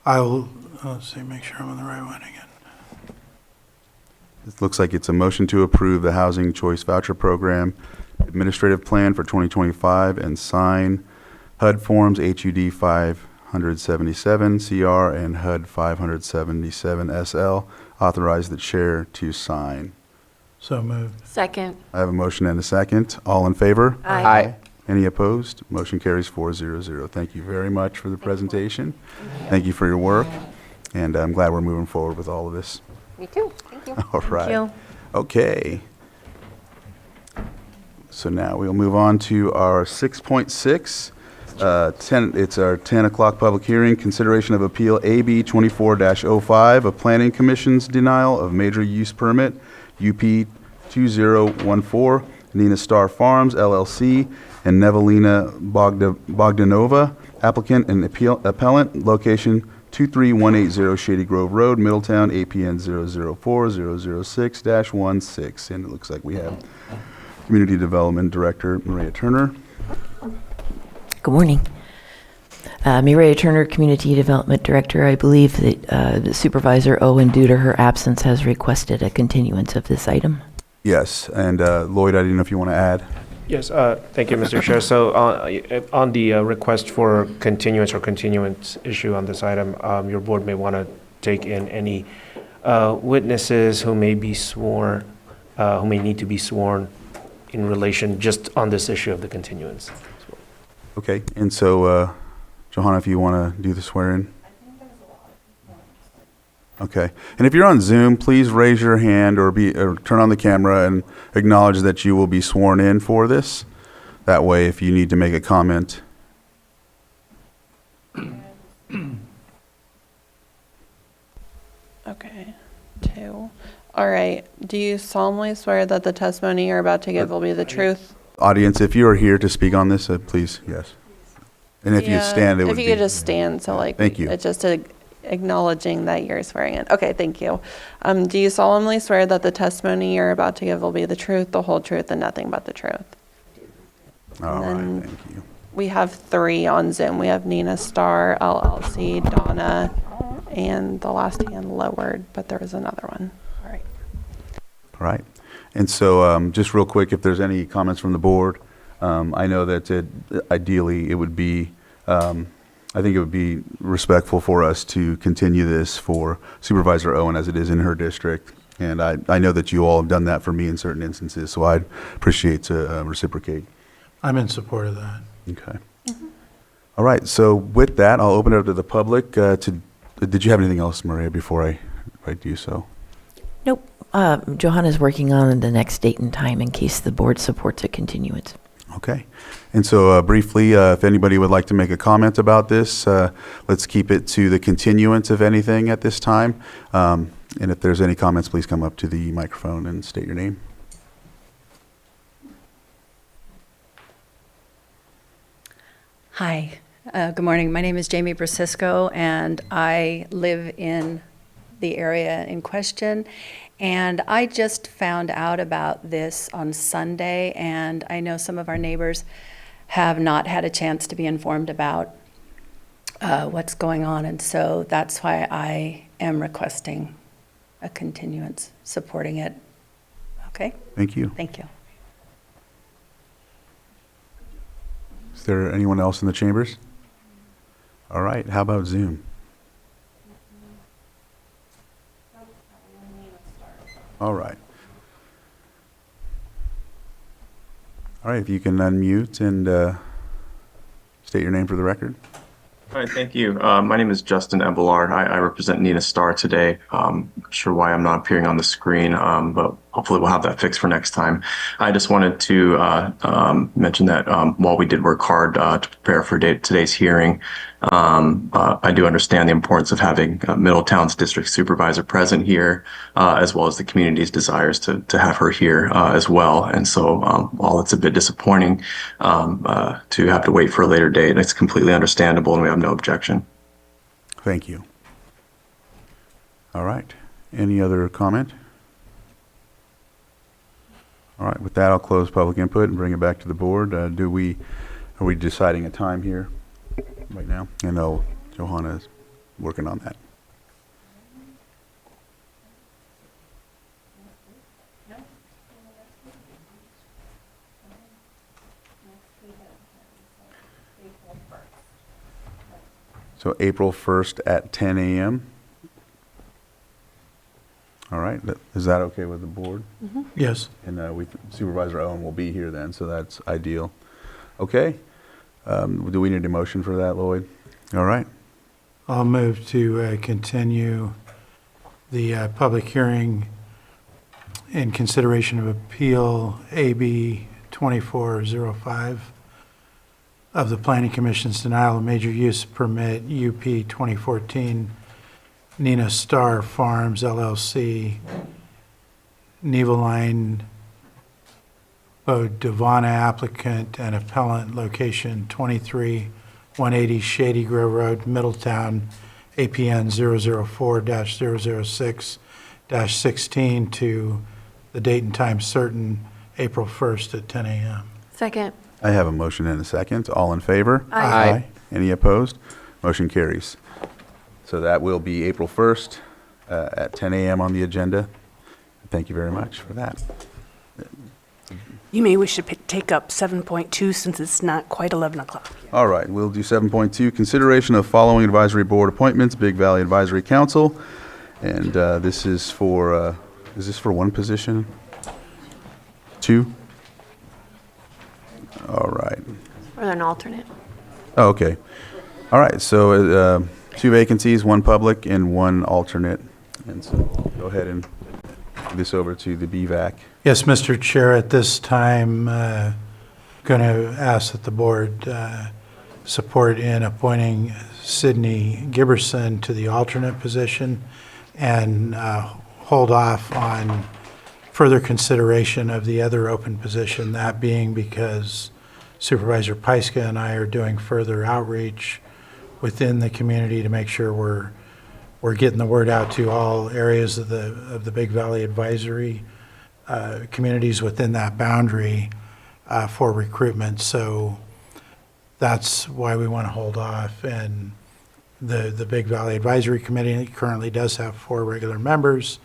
I'll, let's see, make sure I'm on the right one again. It looks like it's a motion to approve the Housing Choice Voucher Program Administrative Plan for 2025 and sign HUD Forms HUD 577 CR and HUD 577 SL. Authorize the chair to sign. So moved. Second. I have a motion and a second. All in favor? Aye. Aye. Any opposed? Motion carries 4-0-0. Thank you very much for the presentation. Thank you for your work, and I'm glad we're moving forward with all of this. Me too. Thank you. All right. you. Okay. So now we'll move on to our 6.6. It's our 10 o'clock public hearing, consideration of appeal AB 24-05, a planning commission's denial of major use permit, UP 2014, Nina Star Farms LLC, and Nevelina Bogdanova, applicant and appellant, location 23180 Shady Grove Road, Middletown, APN 004-006-16. And it looks like we have Community Development Director Maria Turner. Good morning. Maria Turner, Community Development Director. I believe that Supervisor Owen, due to her absence, has requested a continuance of this item. Yes, and Lloyd, I didn't know if you want to add. Yes, thank you, Mr. Chair. So on the request for continuance or continuance issue on this item, your board may want to take in any witnesses who may be sworn, who may need to be sworn in relation just on this issue of the continuance. Okay, and so, Johanna, if you want to do the swearing. Okay, and if you're on Zoom, please raise your hand or turn on the camera and acknowledge that you will be sworn in for this. That way, if you need to make a comment. Okay, 2. All right. Do you solemnly swear that the testimony you're about to give will be the truth? Audience, if you are here to speak on this, please, yes. And if you stand, it would be. If you could just stand, so like. Thank you. It's just acknowledging that you're swearing in. Okay, thank you. Do you solemnly swear that the testimony you're about to give will be the truth, the whole truth, and nothing but the truth? All right, thank you. We have 3 on Zoom. We have Nina Star, LLC, Donna, and the last hand lowered, but there was another one. All right. All right. And so just real quick, if there's any comments from the board, I know that ideally it would be, I think it would be respectful for us to continue this for Supervisor Owen as it is in her district. And I know that you all have done that for me in certain instances, so I'd appreciate to reciprocate. I'm in support of that. Okay. All right. So with that, I'll open it up to the public. Did you have anything else, Maria, before I do so? Nope. Johanna's working on the next date and time in case the board supports a continuance. Okay. And so briefly, if anybody would like to make a comment about this, let's keep it to the continuance, if anything, at this time. And if there's any comments, please come up to the microphone and state your name. Hi, good morning. My name is Jamie Brasisco, and I live in the area in question. And I just found out about this on Sunday, and I know some of our neighbors have not had a chance to be informed about what's going on. And so that's why I am requesting a continuance, supporting it. Okay? Thank you. Thank you. Is there anyone else in the chambers? All right. How about Zoom? All right. All right. If you can unmute and state your name for the record. All right, thank you. My name is Justin Ebelard. I represent Nina Star today. Not sure why I'm not appearing on the screen, but hopefully we'll have that fixed for next time. I just wanted to mention that while we did work hard to prepare for today's hearing, I do understand the importance of having Middletown's district supervisor present here, as well as the community's desires to have her here as well. And so while it's a bit disappointing to have to wait for a later date, it's completely understandable and we have no objection. Thank you. All right. Any other comment? All right. With that, I'll close public input and bring it back to the board. Are we deciding a time here right now? I know Johanna is working on that. So April 1st at 10 a.m. All right. Is that okay with the board? Mm-hmm. Yes. And Supervisor Owen will be here then, so that's ideal. Okay. Do we need a motion for that, Lloyd? All right. I'll move to continue the public hearing in consideration of Appeal AB 2405 of the Planning Commission's denial of major use permit UP 2014 Nina Star Farms LLC, Neveline Devana applicant and appellant, location 23180 Shady Grove Road, Middletown, APN 004-006-16 to the date and time certain, April 1st at 10 a.m. Second. I have a motion and a second. All in favor? Aye. Aye. Any opposed? Motion carries. So that will be April 1st at 10 a.m. on the agenda. Thank you very much for that. You may wish to take up 7.2 since it's not quite 11 o'clock. All right, we'll do 7.2, consideration of following advisory board appointments, Big Valley Advisory Council. And this is for one position? Two? All right. Or an alternate. Oh, okay. All right, so 2 vacancies, 1 public and 1 alternate. And so we'll go ahead and give this over to the BVAC. Yes, Mr. Chair, at this time, going to ask that the board support in appointing Sydney Giberson to the alternate position and hold off on further consideration of the other open position, that being because Supervisor Pyska and I are doing further outreach within the community to make sure we're getting the word out to all areas of the Big Valley Advisory communities within that boundary for recruitment. So that's why we want to hold off. And the Big Valley Advisory Committee currently does have 4 regular members,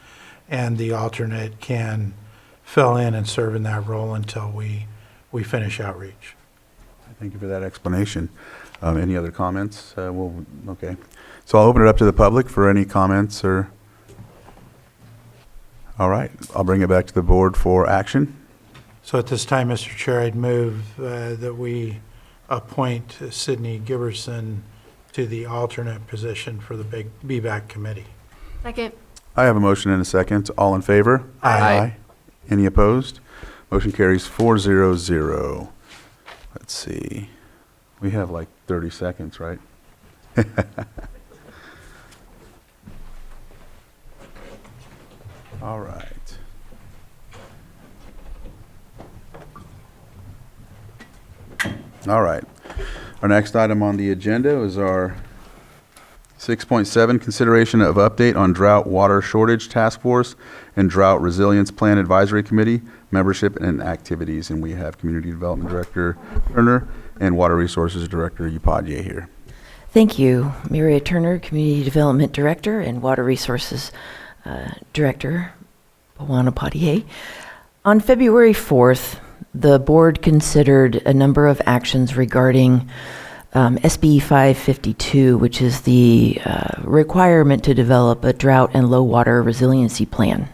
and the alternate can fill in and serve in that role until we finish outreach. Thank you for that explanation. Any other comments? Okay. So I'll open it up to the public for any comments or... All right, I'll bring it back to the board for action. So at this time, Mr. Chair, I'd move that we appoint Sydney Giberson to the alternate position for the Big BVAC committee. Second. I have a motion and a second. All in favor? Aye. Any opposed? Motion carries 4-0-0. Let's see. We have like 30 seconds, right? All right. All right. Our next item on the agenda is our 6.7, consideration of update on drought water shortage task force and drought resilience plan advisory committee membership and activities. And we have Community Development Director Turner and Water Resources Director Upadhyay here. Thank you. Mireya Turner, Community Development Director and Water Resources Director Upadhyay. On February 4th, the board considered a number of actions regarding SB 552, which is the requirement to develop a drought and low water resiliency plan.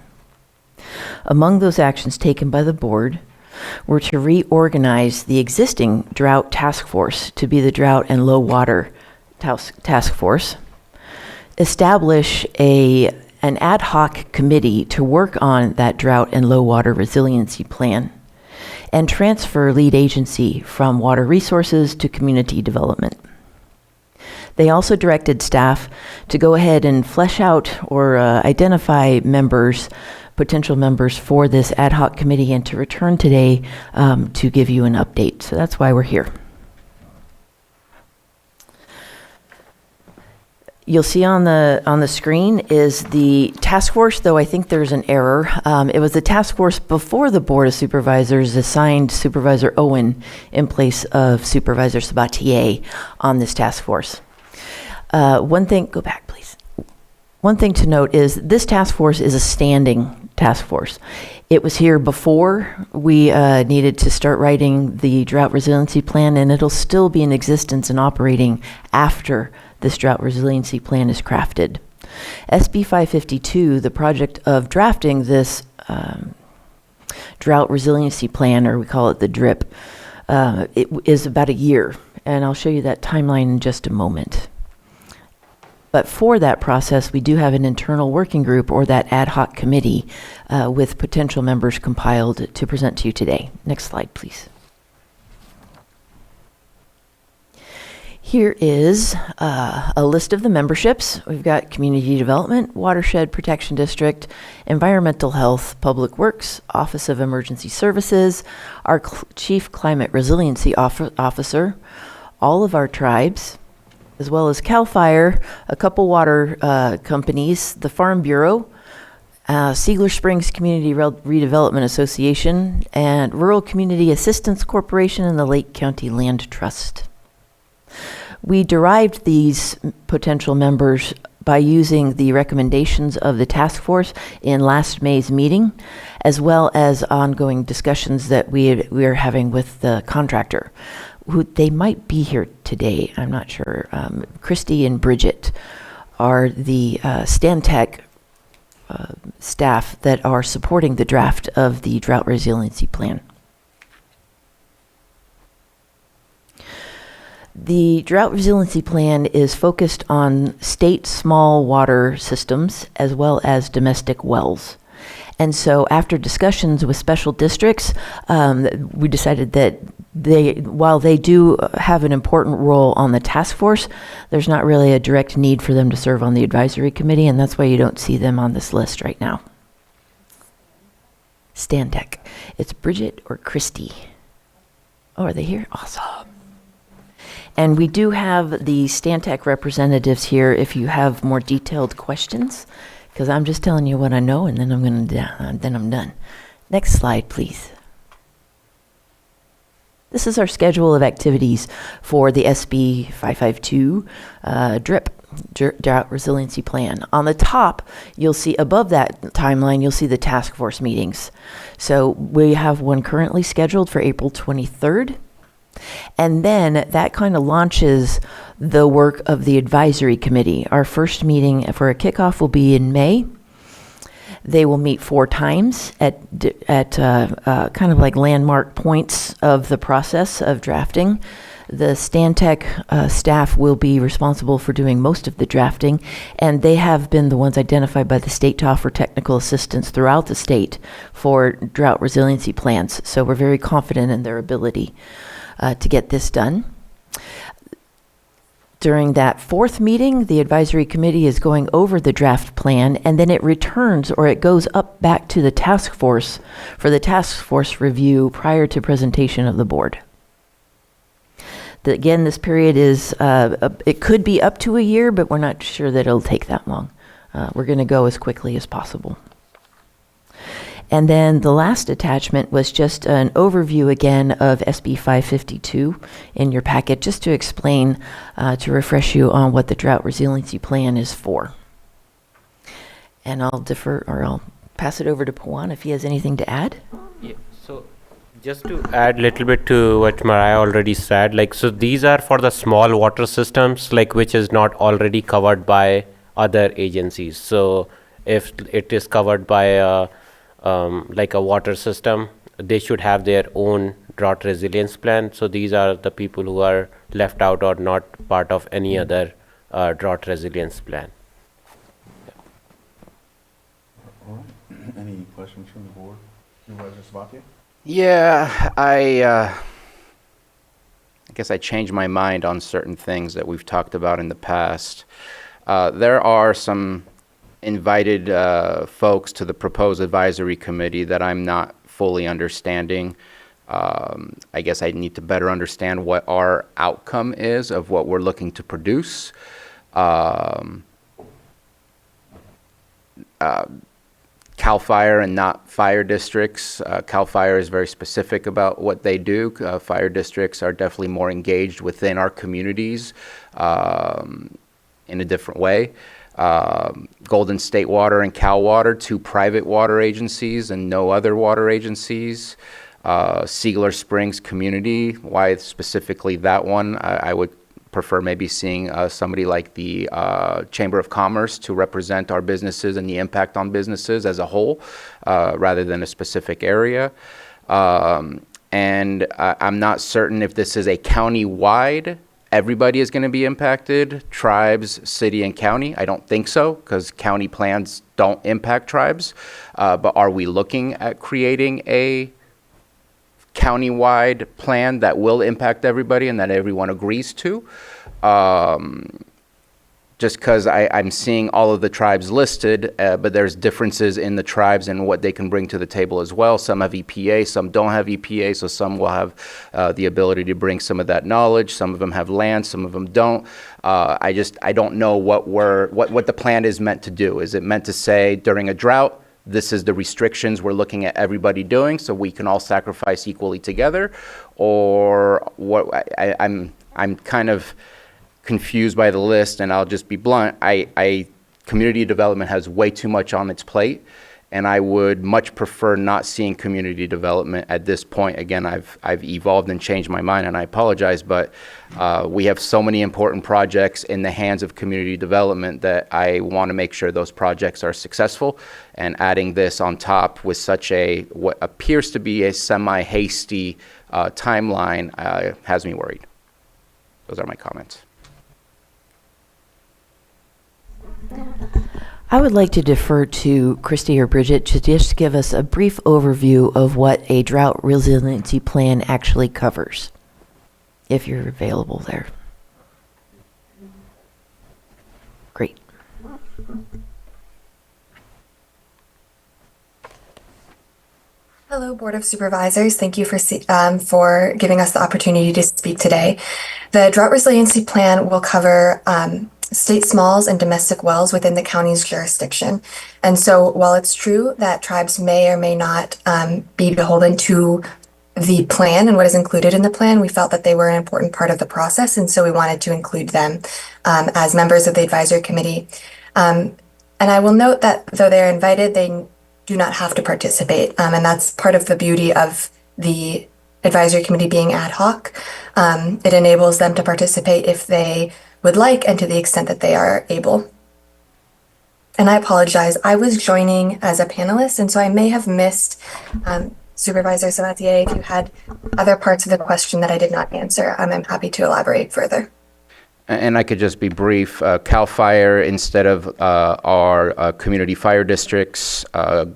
Among those actions taken by the board were to reorganize the existing drought task force to be the drought and low water task force, establish an ad hoc committee to work on that drought and low water resiliency plan, and transfer lead agency from water resources to community development. They also directed staff to go ahead and flesh out or identify potential members for this ad hoc committee, and to return today to give you an update. So that's why we're here. You'll see on the screen is the task force, though I think there's an error. It was the task force before the Board of Supervisors assigned Supervisor Owen in place of Supervisor Sabatier on this task force. Go back, please. One thing to note is this task force is a standing task force. It was here before we needed to start writing the drought resiliency plan, and it'll still be in existence and operating after this drought resiliency plan is crafted. SB 552, the project of drafting this drought resiliency plan, or we call it the DRIP, it is about a year, and I'll show you that timeline in just a moment. But for that process, we do have an internal working group, or that ad hoc committee, with potential members compiled to present to you today. Next slide, please. Here is a list of the memberships. We've got Community Development, Watershed Protection District, Environmental Health, Public Works, Office of Emergency Services, our Chief Climate Resiliency Officer, all of our tribes, as well as CAL FIRE, a couple water companies, the Farm Bureau, Siegler Springs Community Redevelopment Association, and Rural Community Assistance Corporation, and the Lake County Land Trust. We derived these potential members by using the recommendations of the task force in last May's meeting, as well as ongoing discussions that we are having with the contractor. Who they might be here today, I'm not sure. Christy and Bridget are the Stantec staff that are supporting the draft of the drought resiliency plan. The drought resiliency plan is focused on state small water systems as well as domestic wells. And so after discussions with special districts, we decided that while they do have an important role on the task force, there's not really a direct need for them to serve on the advisory committee, and that's why you don't see them on this list right now. Stantec. It's Bridget or Christy. Oh, are they here? Awesome. And we do have the Stantec representatives here if you have more detailed questions, because I'm just telling you what I know, and then I'm done. Next slide, please. This is our schedule of activities for the SB 552 Drought Resiliency Plan. On the top, you'll see above that timeline, you'll see the task force meetings. So we have one currently scheduled for April 23rd. And then that kind of launches the work of the advisory committee. Our first meeting for a kickoff will be in May. They will meet 4 times at kind of like landmark points of the process of drafting. The Stantec staff will be responsible for doing most of the drafting, and they have been the ones identified by the state to offer technical assistance throughout the state for drought resiliency plans. So we're very confident in their ability to get this done. During that 4th meeting, the advisory committee is going over the draft plan, and then it returns or it goes up back to the task force for the task force review prior to presentation of the board. Again, this period is, it could be up to a year, but we're not sure that it'll take that long. We're going to go as quickly as possible. And then the last attachment was just an overview again of SB 552 in your packet, just to explain, to refresh you on what the drought resiliency plan is for. And I'll pass it over to Pawan if he has anything to add. Yeah, so just to add a little bit to what Mariah already said, so these are for the small water systems, which is not already covered by other agencies. So if it is covered by like a water system, they should have their own drought resilience plan. So these are the people who are left out or not part of any other drought resilience plan. All right. Any questions from the board? Supervisor Sabatier? Yeah, I guess I changed my mind on certain things that we've talked about in the past. There are some invited folks to the proposed advisory committee that I'm not fully understanding. I guess I need to better understand what our outcome is of what we're looking to produce. CAL FIRE and not fire districts. CAL FIRE is very specific about what they do. Fire districts are definitely more engaged within our communities in a different way. Golden State Water and Cal Water, 2 private water agencies and no other water agencies. Siegler Springs Community, why specifically that one? I would prefer maybe seeing somebody like the Chamber of Commerce to represent our businesses and the impact on businesses as a whole, rather than a specific area. And I'm not certain if this is a county-wide, everybody is going to be impacted, tribes, city, and county. I don't think so, because county plans don't impact tribes. But are we looking at creating a countywide plan that will impact everybody and that everyone agrees to. Just because I'm seeing all of the tribes listed, but there's differences in the tribes and what they can bring to the table as well. Some have EPA, some don't have EPA, so some will have the ability to bring some of that knowledge. Some of them have land, some of them don't. I don't know what the plan is meant to do. Is it meant to say during a drought, this is the restrictions we're looking at everybody doing, so we can all sacrifice equally together? Or what? I'm kind of confused by the list, and I'll just be blunt. Community development has way too much on its plate, and I would much prefer not seeing community development at this point. Again, I've evolved and changed my mind, and I apologize, but we have so many important projects in the hands of community development that I want to make sure those projects are successful, and adding this on top with such what appears to be a semi-hasty timeline has me worried. Those are my comments. I would like to defer to Christy or Bridget to just give us a brief overview of what a drought resiliency plan actually covers, if you're available there. Great. Hello, Board of Supervisors. Thank you for giving us the opportunity to speak today. The Drought Resiliency Plan will cover state smalls and domestic wells within the county's jurisdiction. And so while it's true that tribes may or may not be beholden to the plan and what is included in the plan, we felt that they were an important part of the process, and so we wanted to include them as members of the advisory committee. And I will note that though they're invited, they do not have to participate, and that's part of the beauty of the advisory committee being ad hoc. It enables them to participate if they would like and to the extent that they are able. And I apologize, I was joining as a panelist, and so I may have missed Supervisor Sabatier if you had other parts of the question that I did not answer. I'm happy to elaborate further. And I could just be brief. CAL FIRE, instead of our community fire districts,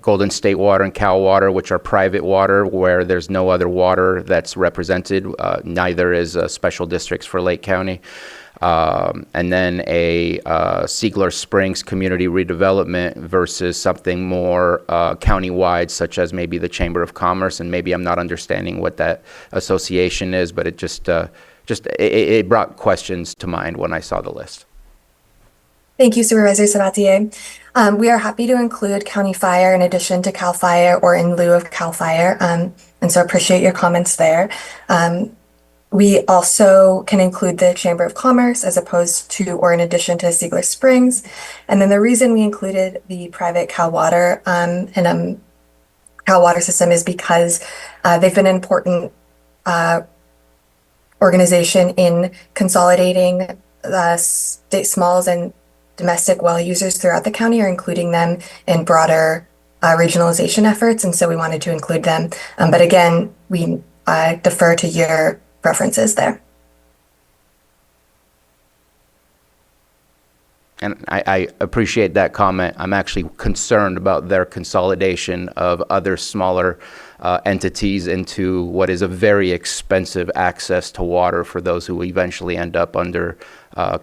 Golden State Water and Cal Water, which are private water where there's no other water that's represented, neither is special districts for Lake County. And then a Siegler Springs community redevelopment versus something more county-wide, such as maybe the Chamber of Commerce. And maybe I'm not understanding what that association is, but it it brought questions to mind when I saw the list. Thank you, Supervisor Sabatier. We are happy to include County Fire in addition to CAL FIRE or in lieu of CAL FIRE, and so appreciate your comments there. We also can include the Chamber of Commerce as opposed to or in addition to Siegler Springs. And then the reason we included the private Cal Water and Cal Water system is because they've been an important organization in consolidating state smalls and domestic well users throughout the county, or including them in broader regionalization efforts. And so we wanted to include them. But again, we defer to your preferences there. And I appreciate that comment. I'm actually concerned about their consolidation of other smaller entities into what is a very expensive access to water for those who eventually end up under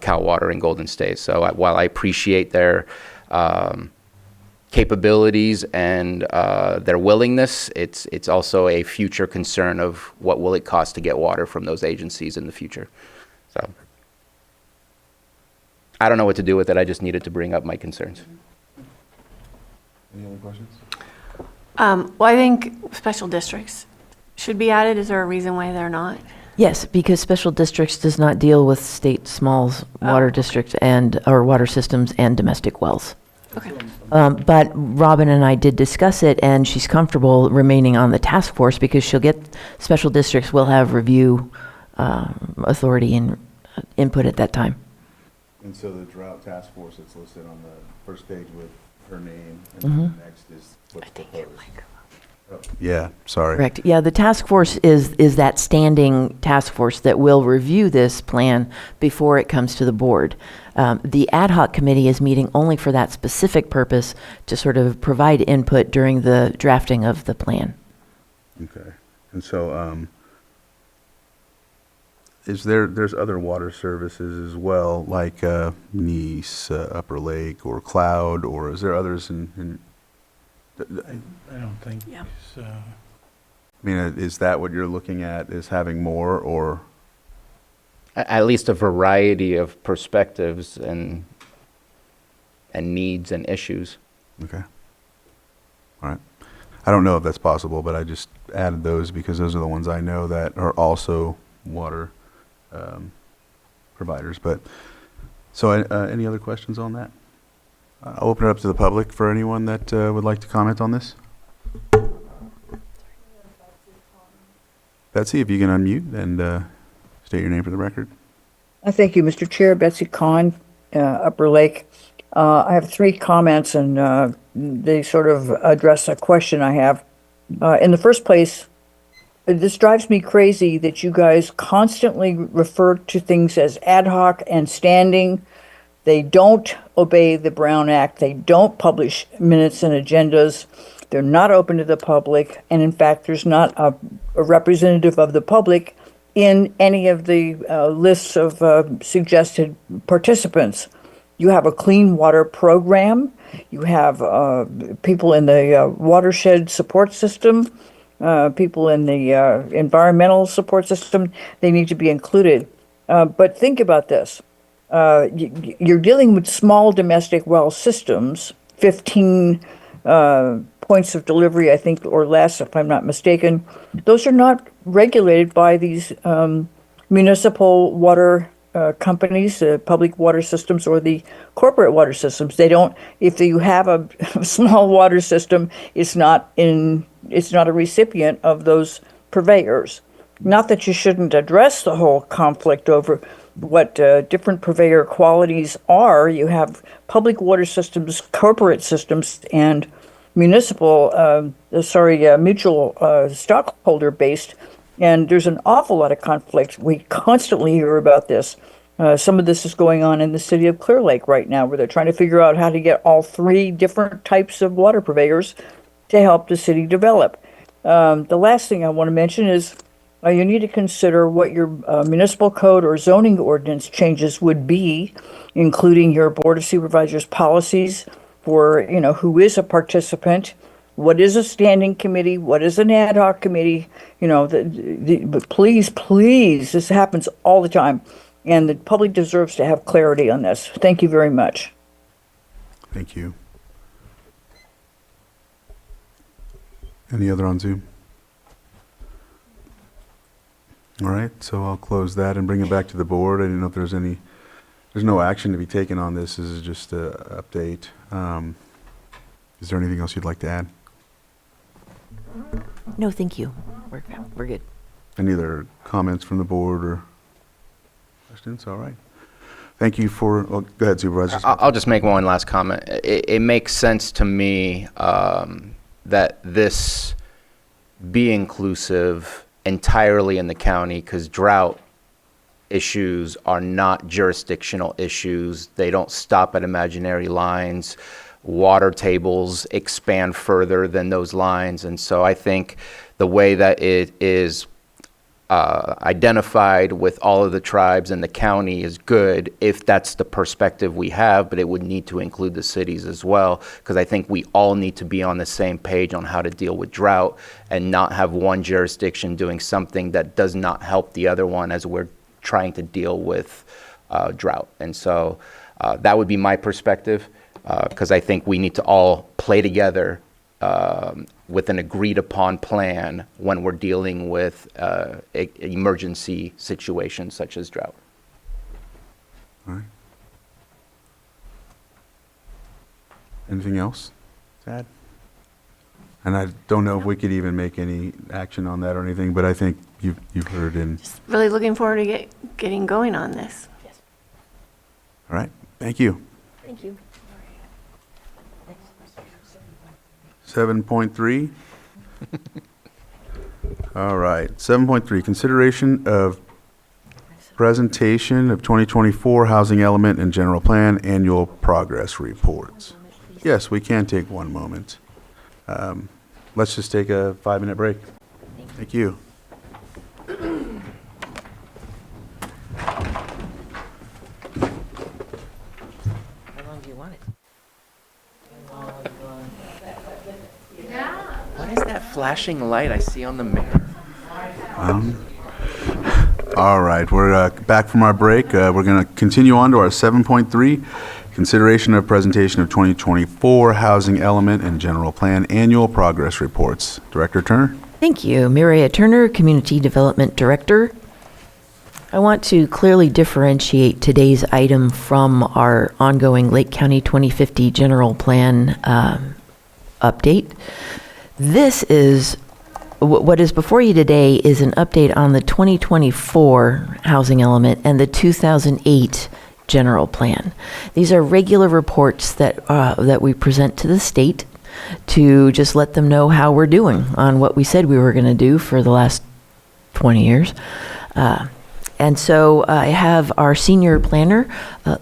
Cal Water in Golden State. So while I appreciate their capabilities and their willingness, it's also a future concern of what will it cost to get water from those agencies in the future. So I don't know what to do with it. I just needed to bring up my concerns. Any other questions? Well, I think special districts should be added. Is there a reason why they're not? Yes, because special districts does not deal with state smalls, water districts or water systems and domestic wells. Okay. But Robin and I did discuss it, and she's comfortable remaining on the task force because she'll get, special districts will have review authority and input at that time. And so the drought task force that's listed on the first page with her name, and Mhm. next is what's proposed. Yeah, sorry. Correct. Yeah, the task force is that standing task force that will review this plan before it comes to the board. The ad hoc committee is meeting only for that specific purpose, to sort of provide input during the drafting of the plan. Okay. And so, there's other water services as well, like Nice, Upper Lake, or Cloud, or is there others in I don't think so. I mean, is that what you're looking at, is having more, or? At least a variety of perspectives and needs and issues. Okay. All right. I don't know if that's possible, but I just added those because those are the ones I know that are also water providers. But so any other questions on that? I'll open it up to the public for anyone that would like to comment on this. Betsy, if you can unmute and state your name for the record. Thank you, Mr. Chair. Betsy Kahn, Upper Lake. I have 3 comments, and they sort of address a question I have. In the first place, this drives me crazy that you guys constantly refer to things as ad hoc and standing. They don't obey the Brown Act. They don't publish minutes and agendas. They're not open to the public. And in fact, there's not a representative of the public in any of the lists of suggested participants. You have a clean water program. You have people in the watershed support system, people in the environmental support system. They need to be included. But think about this. You're dealing with small domestic well systems, 15 points of delivery, I think, or less, if I'm not mistaken. Those are not regulated by these municipal water companies, public water systems, or the corporate water systems. They don't. If you have a small water system, it's not a recipient of those purveyors. Not that you shouldn't address the whole conflict over what different purveyor qualities are. You have public water systems, corporate systems, and municipal, mutual stockholder based. And there's an awful lot of conflict. We constantly hear about this. Some of this is going on in the city of Clear Lake right now, where they're trying to figure out how to get all 3 different types of water purveyors to help the city develop. The last thing I want to mention is you need to consider what your municipal code or zoning ordinance changes would be, including your Board of Supervisors policies for, who is a participant, what is a standing committee, what is an ad hoc committee, but please, this happens all the time, and the public deserves to have clarity on this. Thank you very much. Thank you. Any other on Zoom? All right, so I'll close that and bring it back to the board. I didn't know if there's no action to be taken on this. This is just an update. Is there anything else you'd like to add? No, thank you. We're good. Any other comments from the board or questions? All right. Thank you for, go ahead, Supervisor. I'll just make one last comment. It makes sense to me that this be inclusive entirely in the county, because drought issues are not jurisdictional issues. They don't stop at imaginary lines. Water tables expand further than those lines. And so I think the way that it is identified with all of the tribes in the county is good if that's the perspective we have, but it would need to include the cities as well, because I think we all need to be on the same page on how to deal with drought and not have one jurisdiction doing something that does not help the other one as we're trying to deal with drought. And so that would be my perspective, because I think we need to all play together with an agreed upon plan when we're dealing with emergency situations such as drought. All right. Anything else to add? And I don't know if we could even make any action on that or anything, but I think you've heard in. Really looking forward to getting going on this. Yes. All right. Thank you. Thank you. 7.3. All right. 7.3, consideration of presentation of 2024 housing element and general plan annual progress reports. Yes, we can take one moment. Let's just take a 5-minute break. Thank you. Thank you. How long do you want it? What is that flashing light I see on the mirror? All right, we're back from our break. We're going to continue on to our 7.3, consideration of presentation of 2024 housing element and general plan annual progress reports. Director Turner? Thank you. Mireya Turner, Community Development Director. I want to clearly differentiate today's item from our ongoing Lake County 2050 General Plan update. This is, what is before you today is an update on the 2024 housing element and the 2008 General Plan. These are regular reports that we present to the state to just let them know how we're doing on what we said we were going to do for the last 20 years. And so I have our senior planner,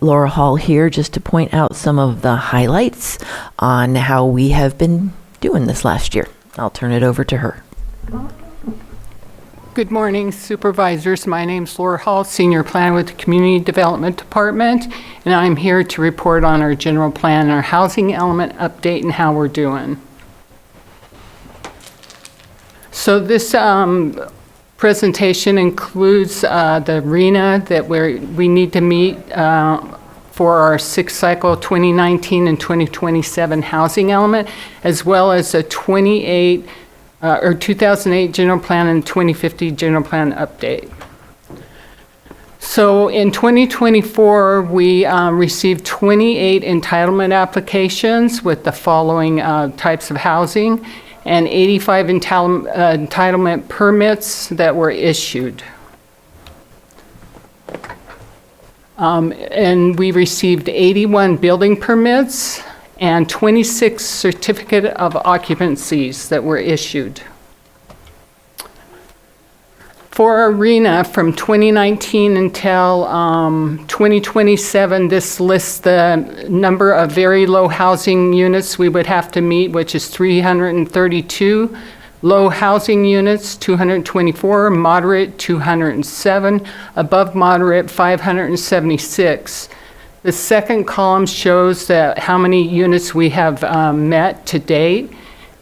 Laura Hall, here just to point out some of the highlights on how we have been doing this last year. I'll turn it over to her. Good morning, supervisors. My name's Laura Hall, senior planner with the Community Development Department, and I'm here to report on our general plan and our housing element update and how we're doing. So this presentation includes the arena that we need to meet for our sixth cycle 2019 and 2027 housing element, as well as a 2008 general plan and 2050 general plan update. So in 2024, we received 28 entitlement applications with the following types of housing and 85 entitlement permits that were issued. And we received 81 building permits and 26 certificate of occupancies that were issued. For our arena from 2019 until 2027, this lists the number of very low housing units we would have to meet, which is 332. Low housing units, 224, moderate, 207, above moderate, 576. The second column shows that how many units we have met to date,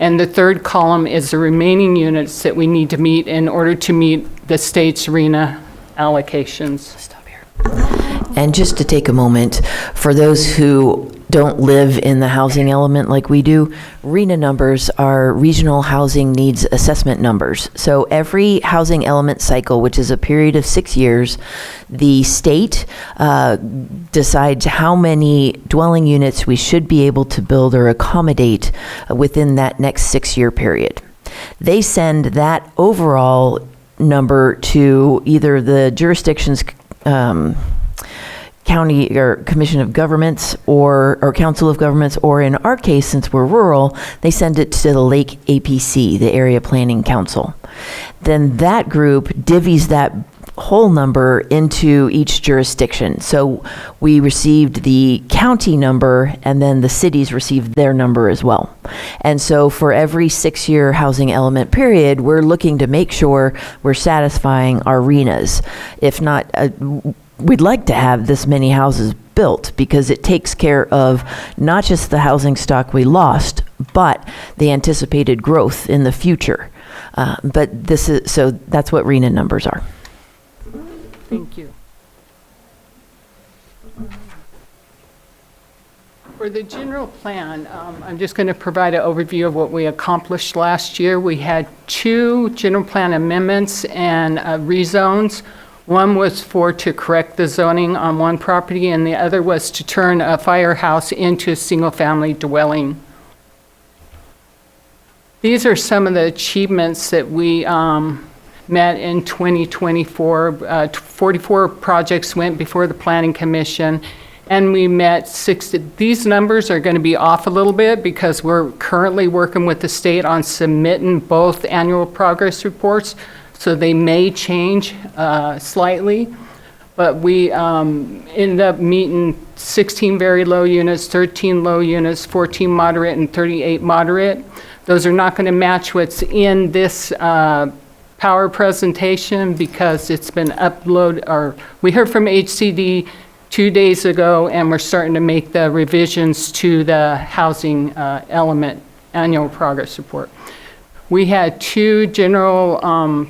and the third column is the remaining units that we need to meet in order to meet the state's arena allocations. And just to take a moment, for those who don't live in the housing element like we do, RHNA numbers are Regional Housing Needs Assessment numbers. So every housing element cycle, which is a period of 6 years, the state decides how many dwelling units we should be able to build or accommodate within that next 6-year period. They send that overall number to either the jurisdiction's county or commission of governments or council of governments, or in our case, since we're rural, they send it to the Lake APC, the Area Planning Council. Then that group divvies that whole number into each jurisdiction. So we received the county number, and then the cities received their number as well. And so for every 6-year housing element period, we're looking to make sure we're satisfying our RHNAs. If not, we'd like to have this many houses built because it takes care of not just the housing stock we lost, but the anticipated growth in the future. But this is, so that's what RHNA numbers are. Thank you. For the general plan, I'm just going to provide an overview of what we accomplished last year. We had 2 general plan amendments and rezones. One was to correct the zoning on one property, and the other was to turn a firehouse into a single-family dwelling. These are some of the achievements that we met in 2024. 44 projects went before the Planning Commission, and we met 60. These numbers are going to be off a little bit because we're currently working with the state on submitting both annual progress reports, so they may change slightly. But we ended up meeting 16 very low units, 13 low units, 14 moderate, and 38 moderate. Those are not going to match what's in this power presentation because it's been uploaded, or we heard from HCD 2 days ago, and we're starting to make the revisions to the housing element annual progress report. We had 2 general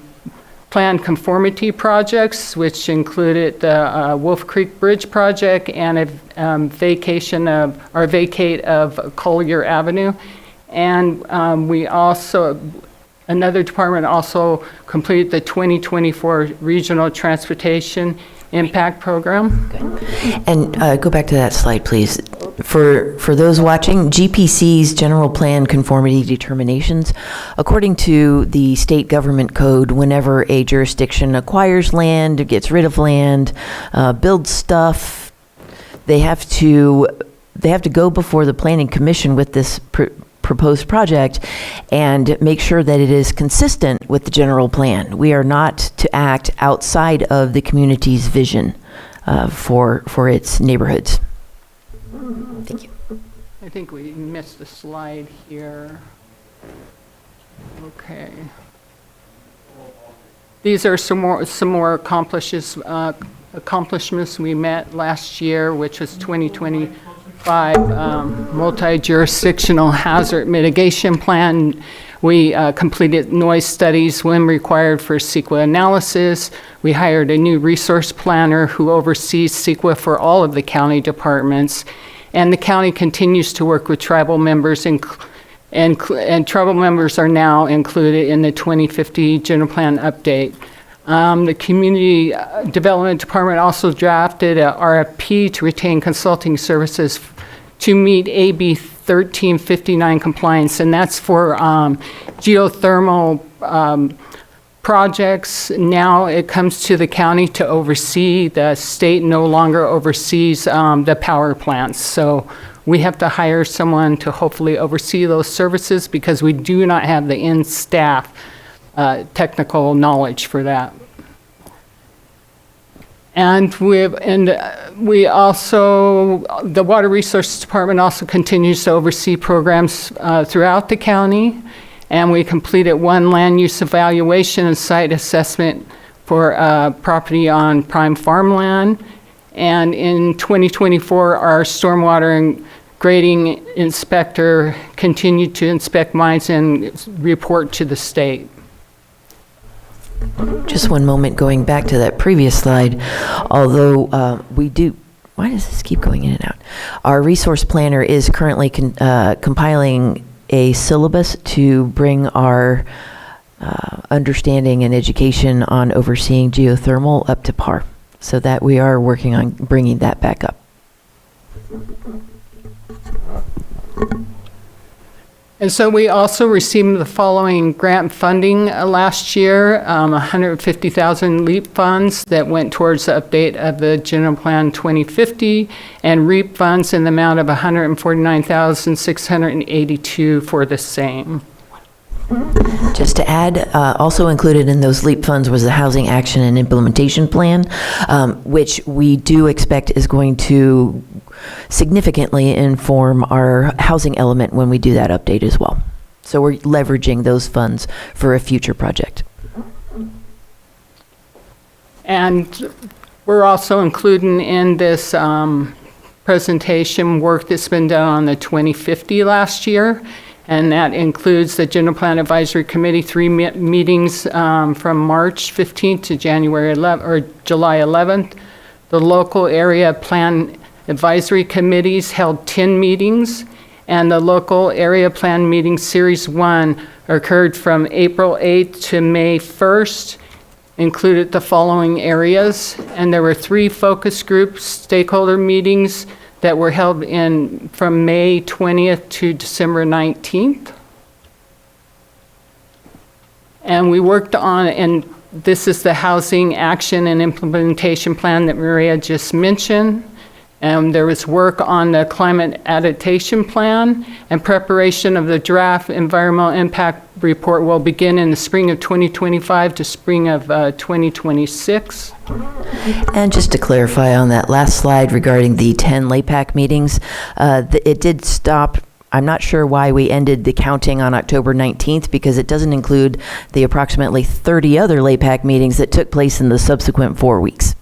plan conformity projects, which included the Wolf Creek Bridge project and a vacate of Collier Avenue. And we also, another department also completed the 2024 Regional Transportation Impact Program. And go back to that slide, please. For those watching, GPC's General Plan Conformity Determinations, according to the state government code, whenever a jurisdiction acquires land, gets rid of land, builds stuff, they have to go before the Planning Commission with this proposed project and make sure that it is consistent with the general plan. We are not to act outside of the community's vision for its neighborhoods. Thank you. I think we missed a slide here. Okay. These are some more accomplishments we met last year, which was 2025 multi-jurisdictional hazard mitigation plan. We completed noise studies when required for CEQA analysis. We hired a new resource planner who oversees CEQA for all of the county departments. And the county continues to work with tribal members, and tribal members are now included in the 2050 General Plan update. The Community Development Department also drafted a RFP to retain consulting services to meet AB 1359 compliance, and that's for geothermal projects. Now it comes to the county to oversee. The state no longer oversees the power plants. So we have to hire someone to hopefully oversee those services because we do not have the in-staff technical knowledge for that. And we also, the Water Resources Department also continues to oversee programs throughout the county. And we completed 1 land use evaluation and site assessment for property on prime farmland. And in 2024, our stormwater and grading inspector continued to inspect mines and report to the state. Just one moment, going back to that previous slide, although we do, why does this keep going in and out? Our resource planner is currently compiling a syllabus to bring our understanding and education on overseeing geothermal up to par, so that we are working on bringing that back up. And so we also received the following grant funding last year, 150,000 LEAP funds that went towards the update of the General Plan 2050, and REAP funds in the amount of 149,682 for the same. Just to add, also included in those LEAP funds was the Housing Action and Implementation Plan, which we do expect is going to significantly inform our housing element when we do that update as well. So we're leveraging those funds for a future project. And we're also including in this presentation work that's been done on the 2050 last year. And that includes the General Plan Advisory Committee, 3 meetings from March 15th to July 11th. The local area plan advisory committees held 10 meetings, and the local area plan meeting series 1 occurred from April 8th to May 1st, included the following areas. And there were 3 focus group stakeholder meetings that were held from May 20th to December 19th. And we worked on, and this is the Housing Action and Implementation Plan that Maria just mentioned. And there was work on the Climate Adaptation Plan, and preparation of the draft Environmental Impact Report will begin in the spring of 2025 to spring of 2026. And just to clarify on that last slide regarding the 10 LAPAC meetings, it did stop I'm not sure why we ended the counting on October 19th because it doesn't include the approximately 30 other LAPAC meetings that took place in the subsequent 4 weeks.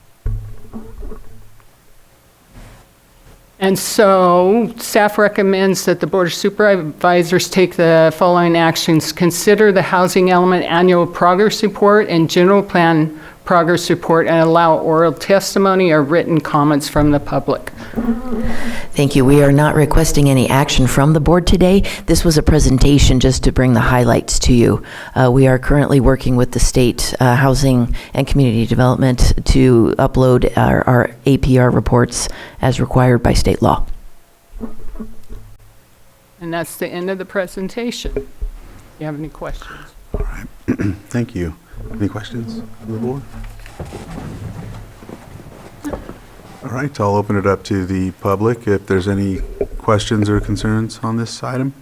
And so staff recommends that the Board of Supervisors take the following actions. Consider the housing element annual progress report and general plan progress report and allow oral testimony or written comments from the public. Thank you. We are not requesting any action from the board today. This was a presentation just to bring the highlights to you. We are currently working with the state housing and community development to upload our APR reports as required by state law. And that's the end of the presentation. Do you have any questions? All right. Thank you. Any questions from the board? All right, I'll open it up to the public if there's any questions or concerns on this item.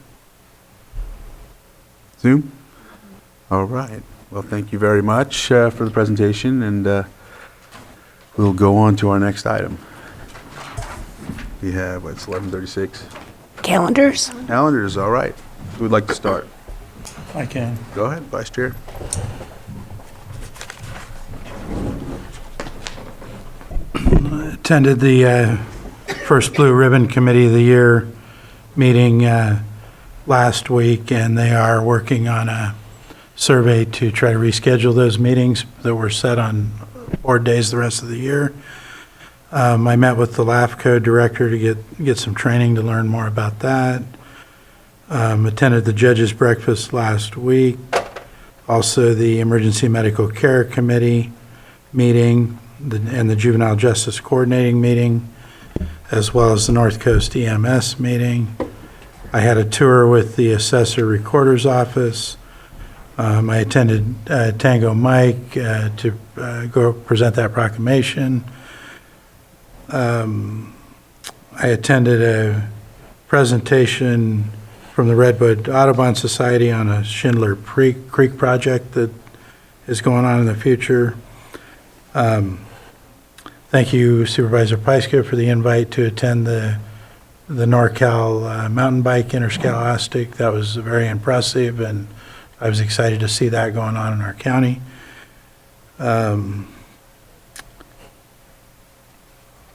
Zoom? All right. Well, thank you very much for the presentation, and we'll go on to our next item. We have, it's 11:36. Calendars. Calendars, all right. Who would like to start? I can. Go ahead, Vice Chair. Attended the first Blue Ribbon Committee of the Year meeting last week, and they are working on a survey to try to reschedule those meetings that were set on board days the rest of the year. I met with the LAFCO director to get some training to learn more about that. Attended the judges' breakfast last week. Also the Emergency Medical Care Committee meeting and the Juvenile Justice Coordinating meeting, as well as the North Coast EMS meeting. I had a tour with the Assessor Recorder's Office. I attended Tango Mike to go present that proclamation. I attended a presentation from the Redwood Audubon Society on a Schindler Creek project that is going on in the future. Thank you, Supervisor Pyska, for the invite to attend the NorCal mountain bike interscholastic. That was very impressive, and I was excited to see that going on in our county.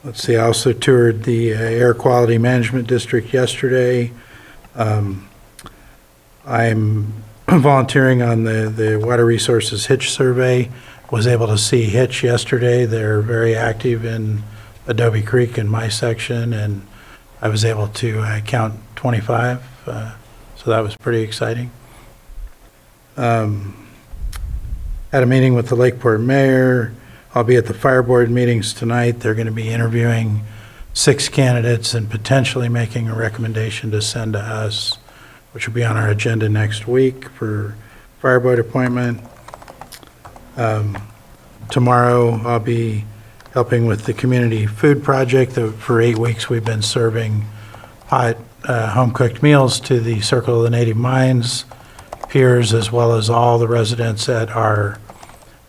Let's see, I also toured the Air Quality Management District yesterday. I'm volunteering on the Water Resources Hitch Survey. Was able to see Hitch yesterday. They're very active in Adobe Creek in my section, and I was able to count 25, so that was pretty exciting. Had a meeting with the Lakeport mayor. I'll be at the fire board meetings tonight. They're going to be interviewing 6 candidates and potentially making a recommendation to send to us, which will be on our agenda next week for fire board appointment. Tomorrow I'll be helping with the community food project. For 8 weeks we've been serving hot home-cooked meals to the Circle of the Native Minds peers, as well as all the residents at our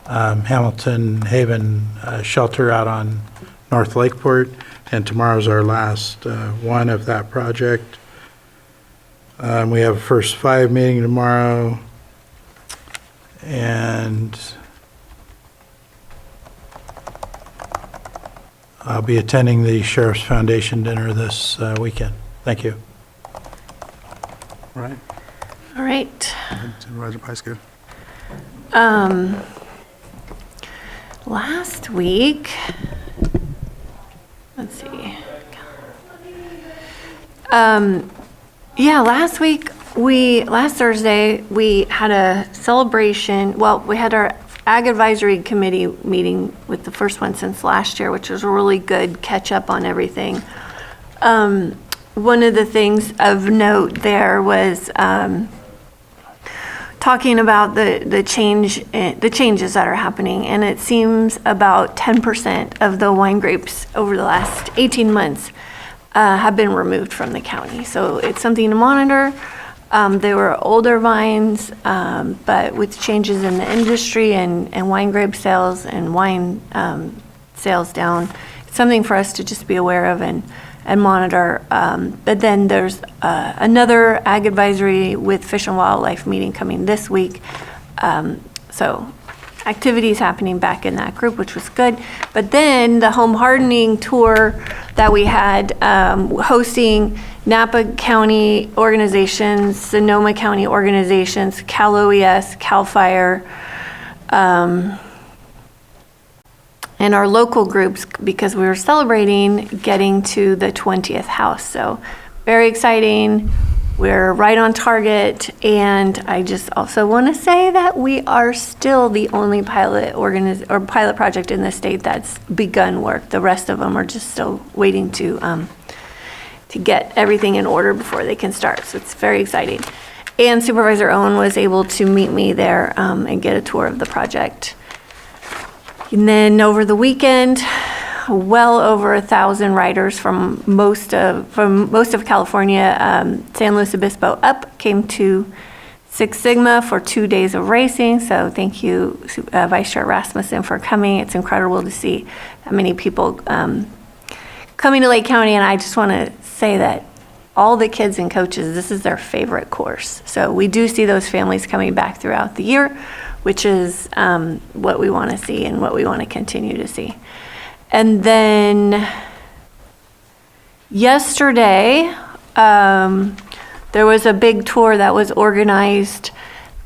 Hamilton Haven shelter out on North Lakeport. And tomorrow's our last one of that project. We have a first 5 meeting tomorrow, and I'll be attending the Sheriff's Foundation dinner this weekend. Thank you. All right. All right. Supervisor Pyska. Last week, let's see. Last Thursday, we had a celebration. Well, we had our Ag Advisory Committee meeting with the first one since last year, which was a really good catch up on everything. One of the things of note there was talking about the changes that are happening, and it seems about 10% of the wine grapes over the last 18 months have been removed from the county. So it's something to monitor. They were older vines, but with changes in the industry and wine grape sales and wine sales down, it's something for us to just be aware of and and monitor. But then there's another ag advisory with Fish and Wildlife meeting coming this week. So activities happening back in that group, which was good. But then the home hardening tour that we had, hosting Napa County organizations, Sonoma County organizations, Cal OES, Cal Fire, and our local groups, because we were celebrating getting to the 20th house. So very exciting. We're right on target. And I just also want to say that we are still the only pilot project in the state that's begun work. The rest of them are just still waiting to get everything in order before they can start. So it's very exciting. And Supervisor Owen was able to meet me there and get a tour of the project. And then over the weekend, well over 1,000 riders from most of California, San Luis Obispo up, came to Six Sigma for 2 days of racing. So thank you, Vice Chair Rasmussen, for coming. It's incredible to see that many people coming to Lake County. And I just want to say that all the kids and coaches, this is their favorite course. So we do see those families coming back throughout the year, which is what we want to see and what we want to continue to see. And then yesterday, there was a big tour that was organized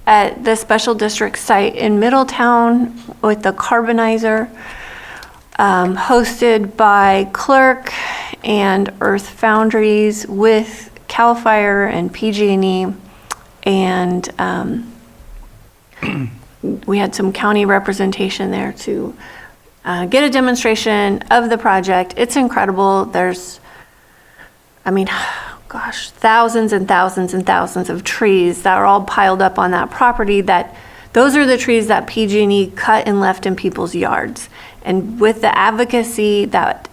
at the special district site in Middletown with the carbonizer, hosted by Clerk and Earth Foundries with CAL FIRE and PG&E, and we had some county representation there to get a demonstration of the project. It's incredible. There's, thousands and thousands and thousands of trees that are all piled up on that property. Those are the trees that PG&E cut and left in people's yards. And with the advocacy that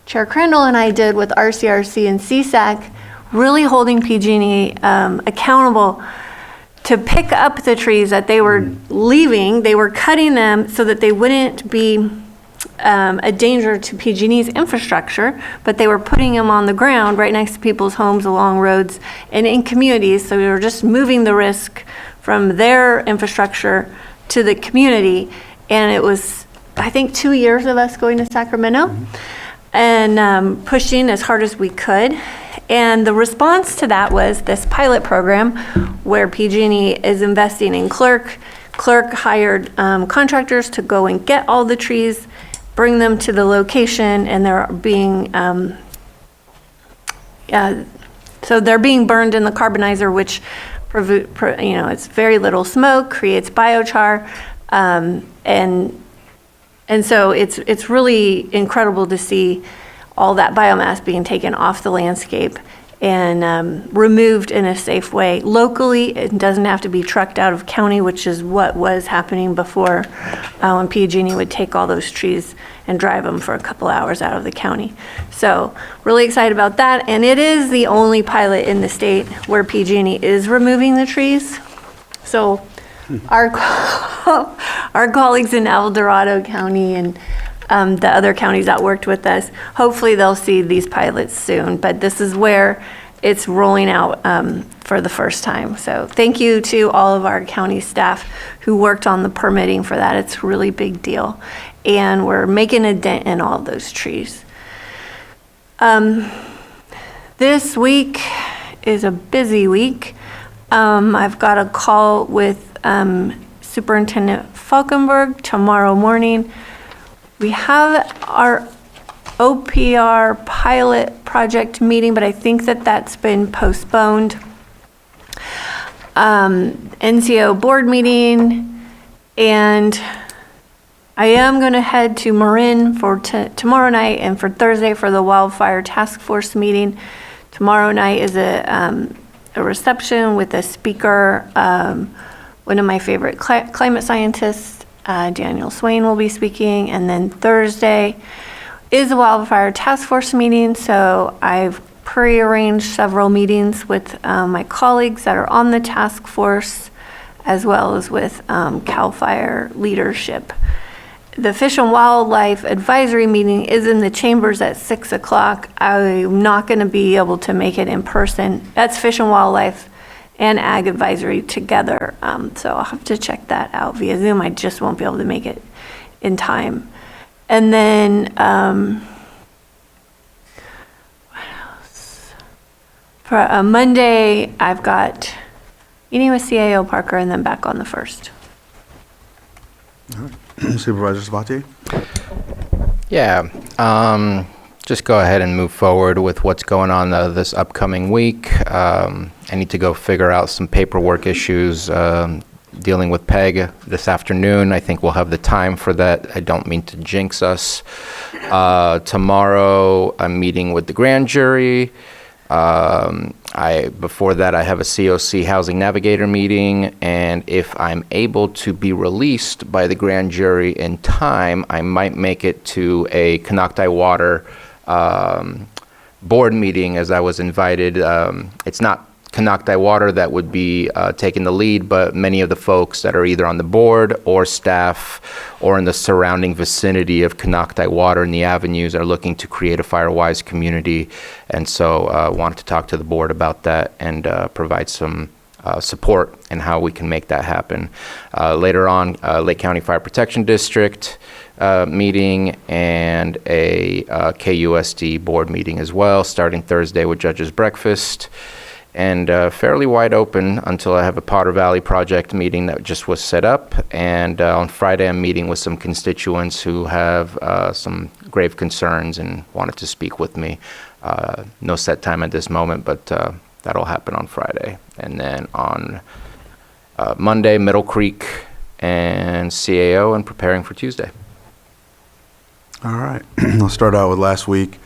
Chair Crandall and I did with RCRC and CSAC, really holding PG&E accountable to pick up the trees that they were leaving. They were cutting them so that they wouldn't be a danger to PG&E's infrastructure, but they were putting them on the ground right next to people's homes, along roads, and in communities. So we were just moving the risk from their infrastructure to the community. And it was, I think, 2 years of us going to Sacramento and pushing as hard as we could. And the response to that was this pilot program where PG&E is investing in Clerk. Clerk hired contractors to go and get all the trees, bring them to the location, and they're being so they're being burned in the carbonizer, which it's very little smoke, creates biochar, and so it's really incredible to see all that biomass being taken off the landscape and removed in a safe way. Locally, it doesn't have to be trucked out of county, which is what was happening before when PG&E would take all those trees and drive them for a couple hours out of the county. So really excited about that. And it is the only pilot in the state where PG&E is removing the trees. So our colleagues in El Dorado County and the other counties that worked with us, hopefully they'll see these pilots soon, but this is where it's rolling out for the first time. So thank you to all of our county staff who worked on the permitting for that. It's a really big deal. And we're making a dent in all those trees. This week is a busy week. I've got a call with Superintendent Falkenberg tomorrow morning. We have our OPR pilot project meeting, but I think that's been postponed. NCO board meeting, and I am going to head to Marin for tomorrow night and for Thursday for the wildfire task force meeting. Tomorrow night is a reception with a speaker, one of my favorite climate scientists, Daniel Swain, will be speaking, and then Thursday is a wildfire task force meeting. So I've pre-arranged several meetings with my colleagues that are on the task force, as well as with CAL FIRE leadership. the Fish and Wildlife Advisory meeting is in the chambers at 6 o'clock. I'm not going to be able to make it in person. That's Fish and Wildlife and Ag Advisory together. So I'll have to check that out via Zoom. I just won't be able to make it in time. And then, what else? For Monday, I've got meeting with CAO Parker and then back on the 1st. All right. Supervisor Sabatier? Yeah, just go ahead and move forward with what's going on this upcoming week. I need to go figure out some paperwork issues dealing with PEG this afternoon. I think we'll have the time for that. I don't mean to jinx us. Tomorrow, I'm meeting with the grand jury. Before that, I have a COC Housing Navigator meeting, and if I'm able to be released by the grand jury in time, I might make it to a Canocti Water board meeting, as I was invited. It's not Canocti Water that would be taking the lead, but many of the folks that are either on the board or staff or in the surrounding vicinity of Canocti Water and the avenues are looking to create a fire-wise community. And so wanted to talk to the board about that and provide some support in how we can make that happen. Later on, Lake County Fire Protection District meeting and a KUSD board meeting as well, starting Thursday with Judges Breakfast. And fairly wide open until I have a Potter Valley project meeting that just was set up. And on Friday, I'm meeting with some constituents who have some grave concerns and wanted to speak with me. No set time at this moment, but that'll happen on Friday. And then on Monday, Middle Creek and CAO, and preparing for Tuesday. All right. I'll start out with last week.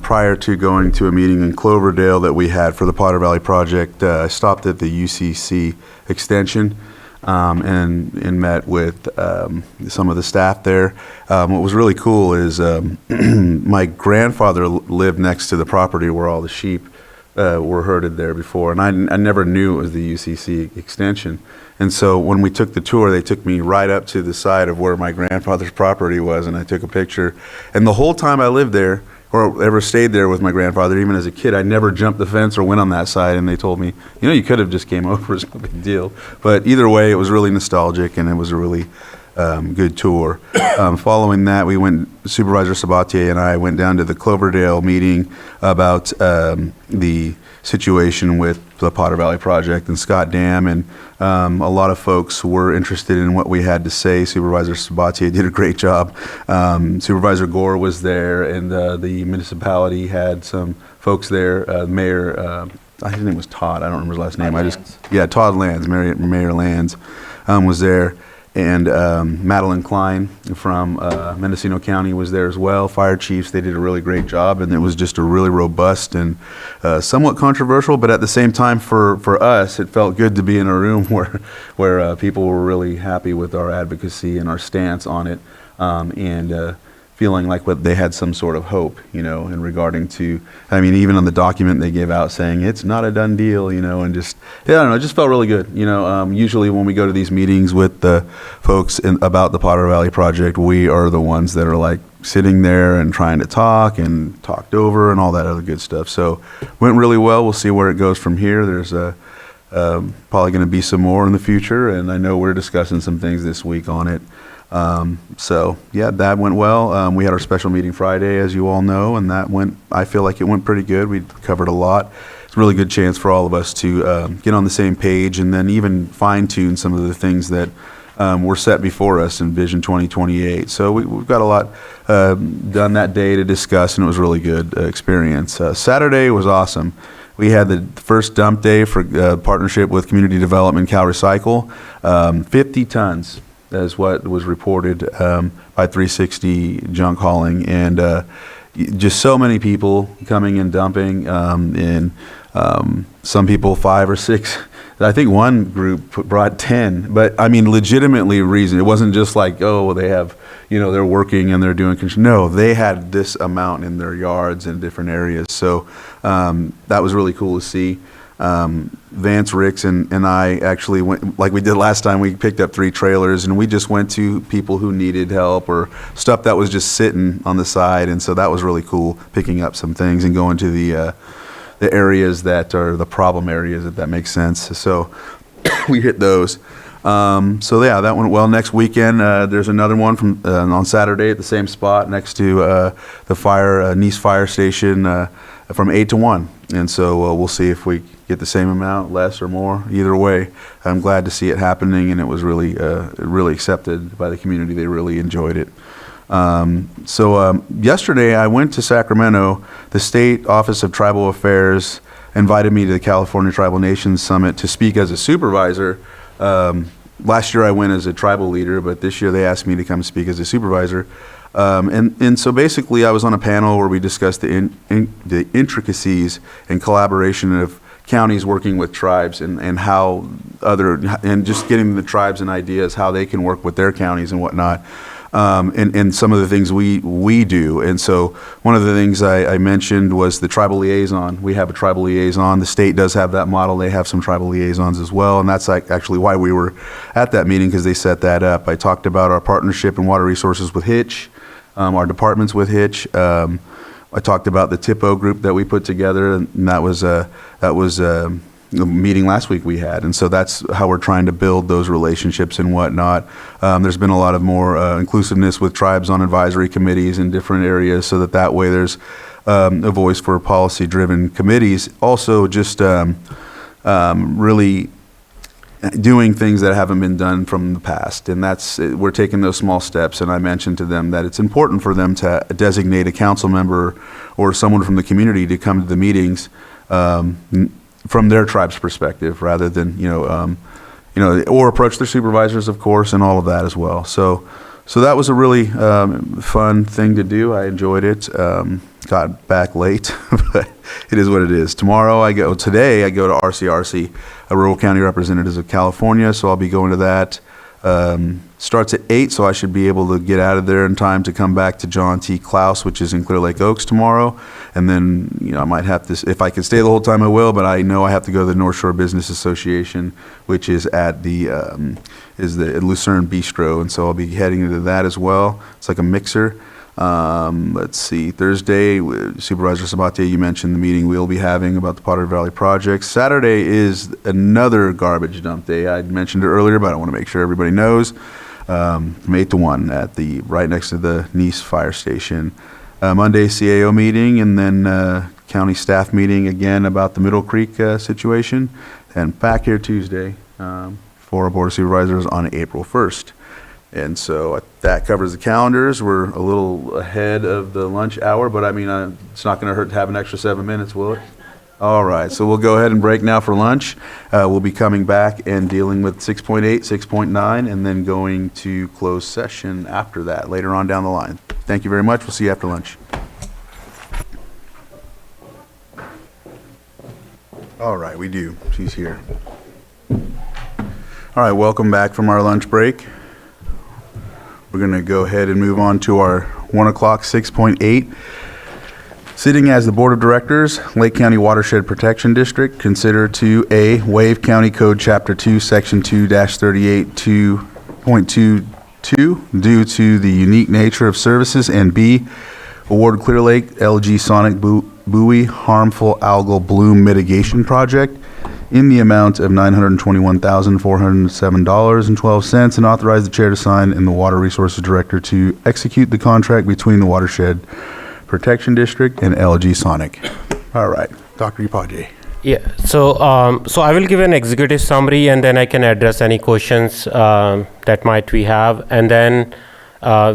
Prior to going to a meeting in Cloverdale that we had for the Potter Valley project, I stopped at the UCC extension and met with some of the staff there. What was really cool is my grandfather lived next to the property where all the sheep were herded there before, and I never knew it was the UCC extension. And so when we took the tour, they took me right up to the side of where my grandfather's property was, and I took a picture. And the whole time I lived there, or ever stayed there with my grandfather, even as a kid, I never jumped the fence or went on that side. And they told me, you could have just came over, it's no big deal. But either way, it was really nostalgic, and it was a really good tour. Following that, Supervisor Sabatier and I went down to the Cloverdale meeting about the situation with the Potter Valley project and Scott Dam, and a lot of folks were interested in what we had to say. Supervisor Sabatier did a great job. Supervisor Gore was there, and the municipality had some folks there. Mayor, his name was Todd. I don't remember his last name. Todd Lands, Mayor Lands was there. And Madeline Klein from Mendocino County was there as well. Fire chiefs, they did a really great job, and it was just a really robust and somewhat controversial, but at the same time for us, it felt good to be in a room where people were really happy with our advocacy and our stance on it, and feeling like they had some sort of hope, in regarding to, even on the document they gave out saying it's not a done deal, and just, I don't know, it just felt really good. Usually when we go to these meetings with the folks about the Potter Valley project, we are the ones that are like sitting there and trying to talk and talked over and all that other good stuff. So went really well. We'll see where it goes from here. There's probably going to be some more in the future, and I know we're discussing some things this week on it. That went well. We had our special meeting Friday, as you all know, and I feel like it went pretty good. We covered a lot. It's a really good chance for all of us to get on the same page and then even fine tune some of the things that were set before us in Vision 2028. So we've got a lot done that day to discuss, and it was a really good experience. Saturday was awesome. We had the first dump day for partnership with Community Development Cal Recycle, 50 tons. Is what was reported by 360 Junk Hauling, and just so many people coming and dumping, and some people 5 or 6. I think one group brought 10, but legitimately reason. It wasn't just like, oh, they have, they're working and they're doing. No, they had this amount in their yards in different areas. So that was really cool to see. Vance, Ricks, and I actually went, like we did last time, we picked up 3 trailers and we just went to people who needed help or stuff that was just sitting on the side. And so that was really cool, picking up some things and going to the areas that are the problem areas, if that makes sense. So we hit those. So yeah, that went well. Next weekend, there's another one from on Saturday at the same spot next to the Nice Fire Station from 8 to 1. And so we'll see if we get the same amount, less or more. Either way, I'm glad to see it happening, and it was really really accepted by the community. They really enjoyed it. Yesterday I went to Sacramento. The State Office of Tribal Affairs invited me to the California Tribal Nations Summit to speak as a supervisor. Last year I went as a tribal leader, but this year they asked me to come speak as a supervisor. And so basically I was on a panel where we discussed the intricacies and collaboration of counties working with tribes and how and just getting the tribes and ideas how they can work with their counties and whatnot. And some of the things we do. And so one of the things I mentioned was the tribal liaison. We have a tribal liaison. The state does have that model. They have some tribal liaisons as well. And that's actually why we were at that meeting, because they set that up. I talked about our partnership in water resources with Hitch, our departments with Hitch. I talked about the TIPO group that we put together, and that was the meeting last week we had. And so that's how we're trying to build those relationships and whatnot. There's been a lot of more inclusiveness with tribes on advisory committees in different areas, so that way there's a voice for policy-driven committees. Also just really doing things that haven't been done from the past. And we're taking those small steps, and I mentioned to them that it's important for them to designate a council member or someone from the community to come to the meetings from their tribe's perspective, rather than or approach their supervisors, of course, and all of that as well. So that was a really fun thing to do. I enjoyed it. Got back late, but it is what it is. Today I go to RCRC, Rural County Representatives of California, so I'll be going to that. Starts at 8, so I should be able to get out of there in time to come back to John T. Klaus, which is in Clear Lake Oaks tomorrow. And then, I might have to, if I can stay the whole time I will, but I know I have to go to the North Shore Business Association, which is at the Lucerne Bistro. And so I'll be heading to that as well. It's like a mixer. Let's see, Thursday, Supervisor Sabatier, you mentioned the meeting we'll be having about the Potter Valley project. Saturday is another garbage dump day. I mentioned it earlier, but I want to make sure everybody knows. From 8 to 1 at right next to the Nice Fire Station. Monday, CAO meeting, and then county staff meeting again about the Middle Creek situation. And back here Tuesday for our Board of Supervisors on April 1st. And so that covers the calendars. We're a little ahead of the lunch hour, but I mean, it's not going to hurt to have an extra 7 minutes, will it? All right, so we'll go ahead and break now for lunch. We'll be coming back and dealing with 6.8, 6.9, and then going to closed session after that, later on down the line. Thank you very much. We'll see you after lunch. All right, we do. She's here. All right, welcome back from our lunch break. We're going to go ahead and move on to our 1 o'clock, 6.8. Sitting as the Board of Directors, Lake County Watershed Protection District, consider to A, waive County Code Chapter 2, Section 2-38.22 due to the unique nature of services, and B, award Clear Lake LG Sonic Buoy Harmful Algal Bloom Mitigation Project in the amount of $921,407.12 and authorize the chair to sign and the Water Resources Director to execute the contract between the Watershed Protection District and LG Sonic. All right, Dr. Upadhyay. Yeah, so I will give an executive summary, and then I can address any questions that might we have. And then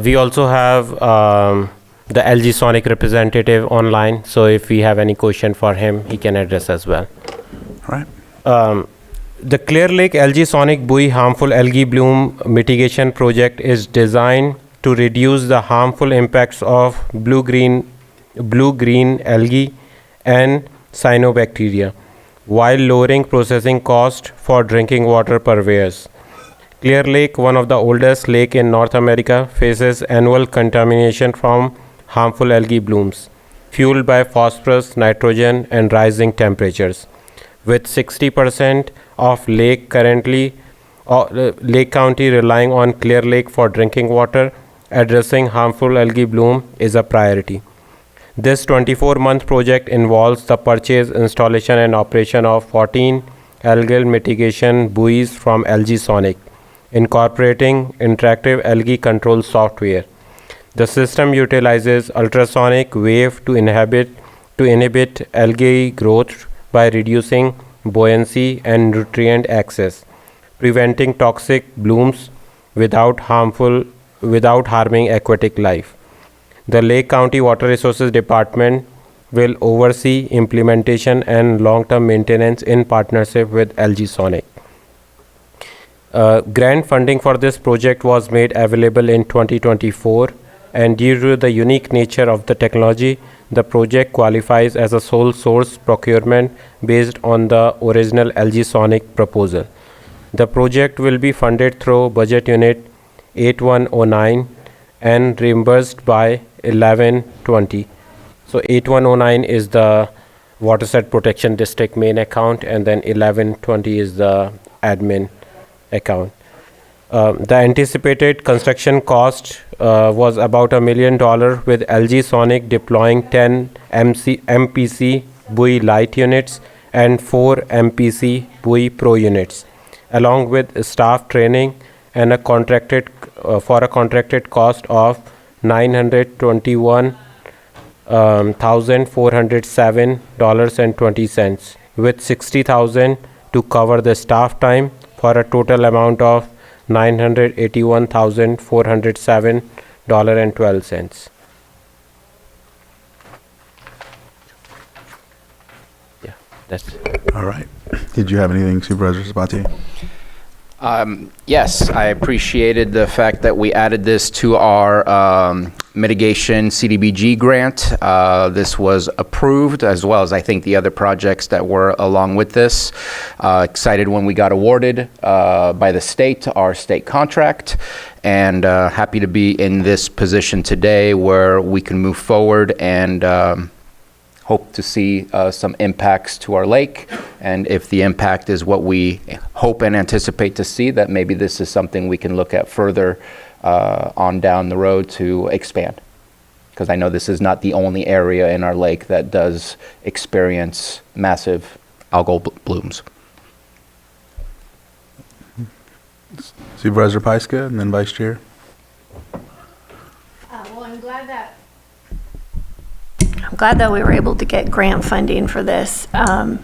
we also have the LG Sonic representative online, so if we have any question for him, he can address as well. All right. The Clear Lake LG Sonic Buoy Harmful Algae Bloom Mitigation Project is designed to reduce the harmful impacts of blue-green algae and cyanobacteria, while lowering processing cost for drinking water purveyors. Clear Lake, one of the oldest lake in North America, faces annual contamination from harmful algae blooms, fueled by phosphorus, nitrogen, and rising temperatures. with 60% of Lake County relying on Clear Lake for drinking water. Addressing harmful algae bloom is a priority. This 24-month project involves the purchase, installation, and operation of 14 algal mitigation buoys from LG Sonic, incorporating interactive algae control software. The system utilizes ultrasonic wave to inhibit algae growth by reducing buoyancy and nutrient access, preventing toxic blooms without harming aquatic life. The Lake County Water Resources Department will oversee implementation and long-term maintenance in partnership with LG Sonic. Grant funding for this project was made available in 2024, and due to the unique nature of the technology, the project qualifies as a sole source procurement based on the original LG Sonic proposal. The project will be funded through Budget Unit 8109 and reimbursed by 1120. So 8109 is the Watershed Protection District main account, and then 1120 is the admin account. The anticipated construction cost was about $1 million, with LG Sonic deploying 10 MPC buoy light units and 4 MPC buoy pro units, along with staff training and a contracted cost of $921,407.20, with $60,000 to cover the staff time, for a total amount of $981,407.12. Yeah, that's it. All right. Did you have anything, Supervisor Sabatier? Yes, I appreciated the fact that we added this to our mitigation CDBG grant. This was approved, as well as I think the other projects that were along with this. Excited when we got awarded by the state, our state contract, and happy to be in this position today where we can move forward and hope to see some impacts to our lake. And if the impact is what we hope and anticipate to see, that maybe this is something we can look at further on down the road to expand. Because I know this is not the only area in our lake that does experience massive algal blooms. Supervisor Pyska, and then Vice Chair. Well, I'm glad that we were able to get grant funding for this. I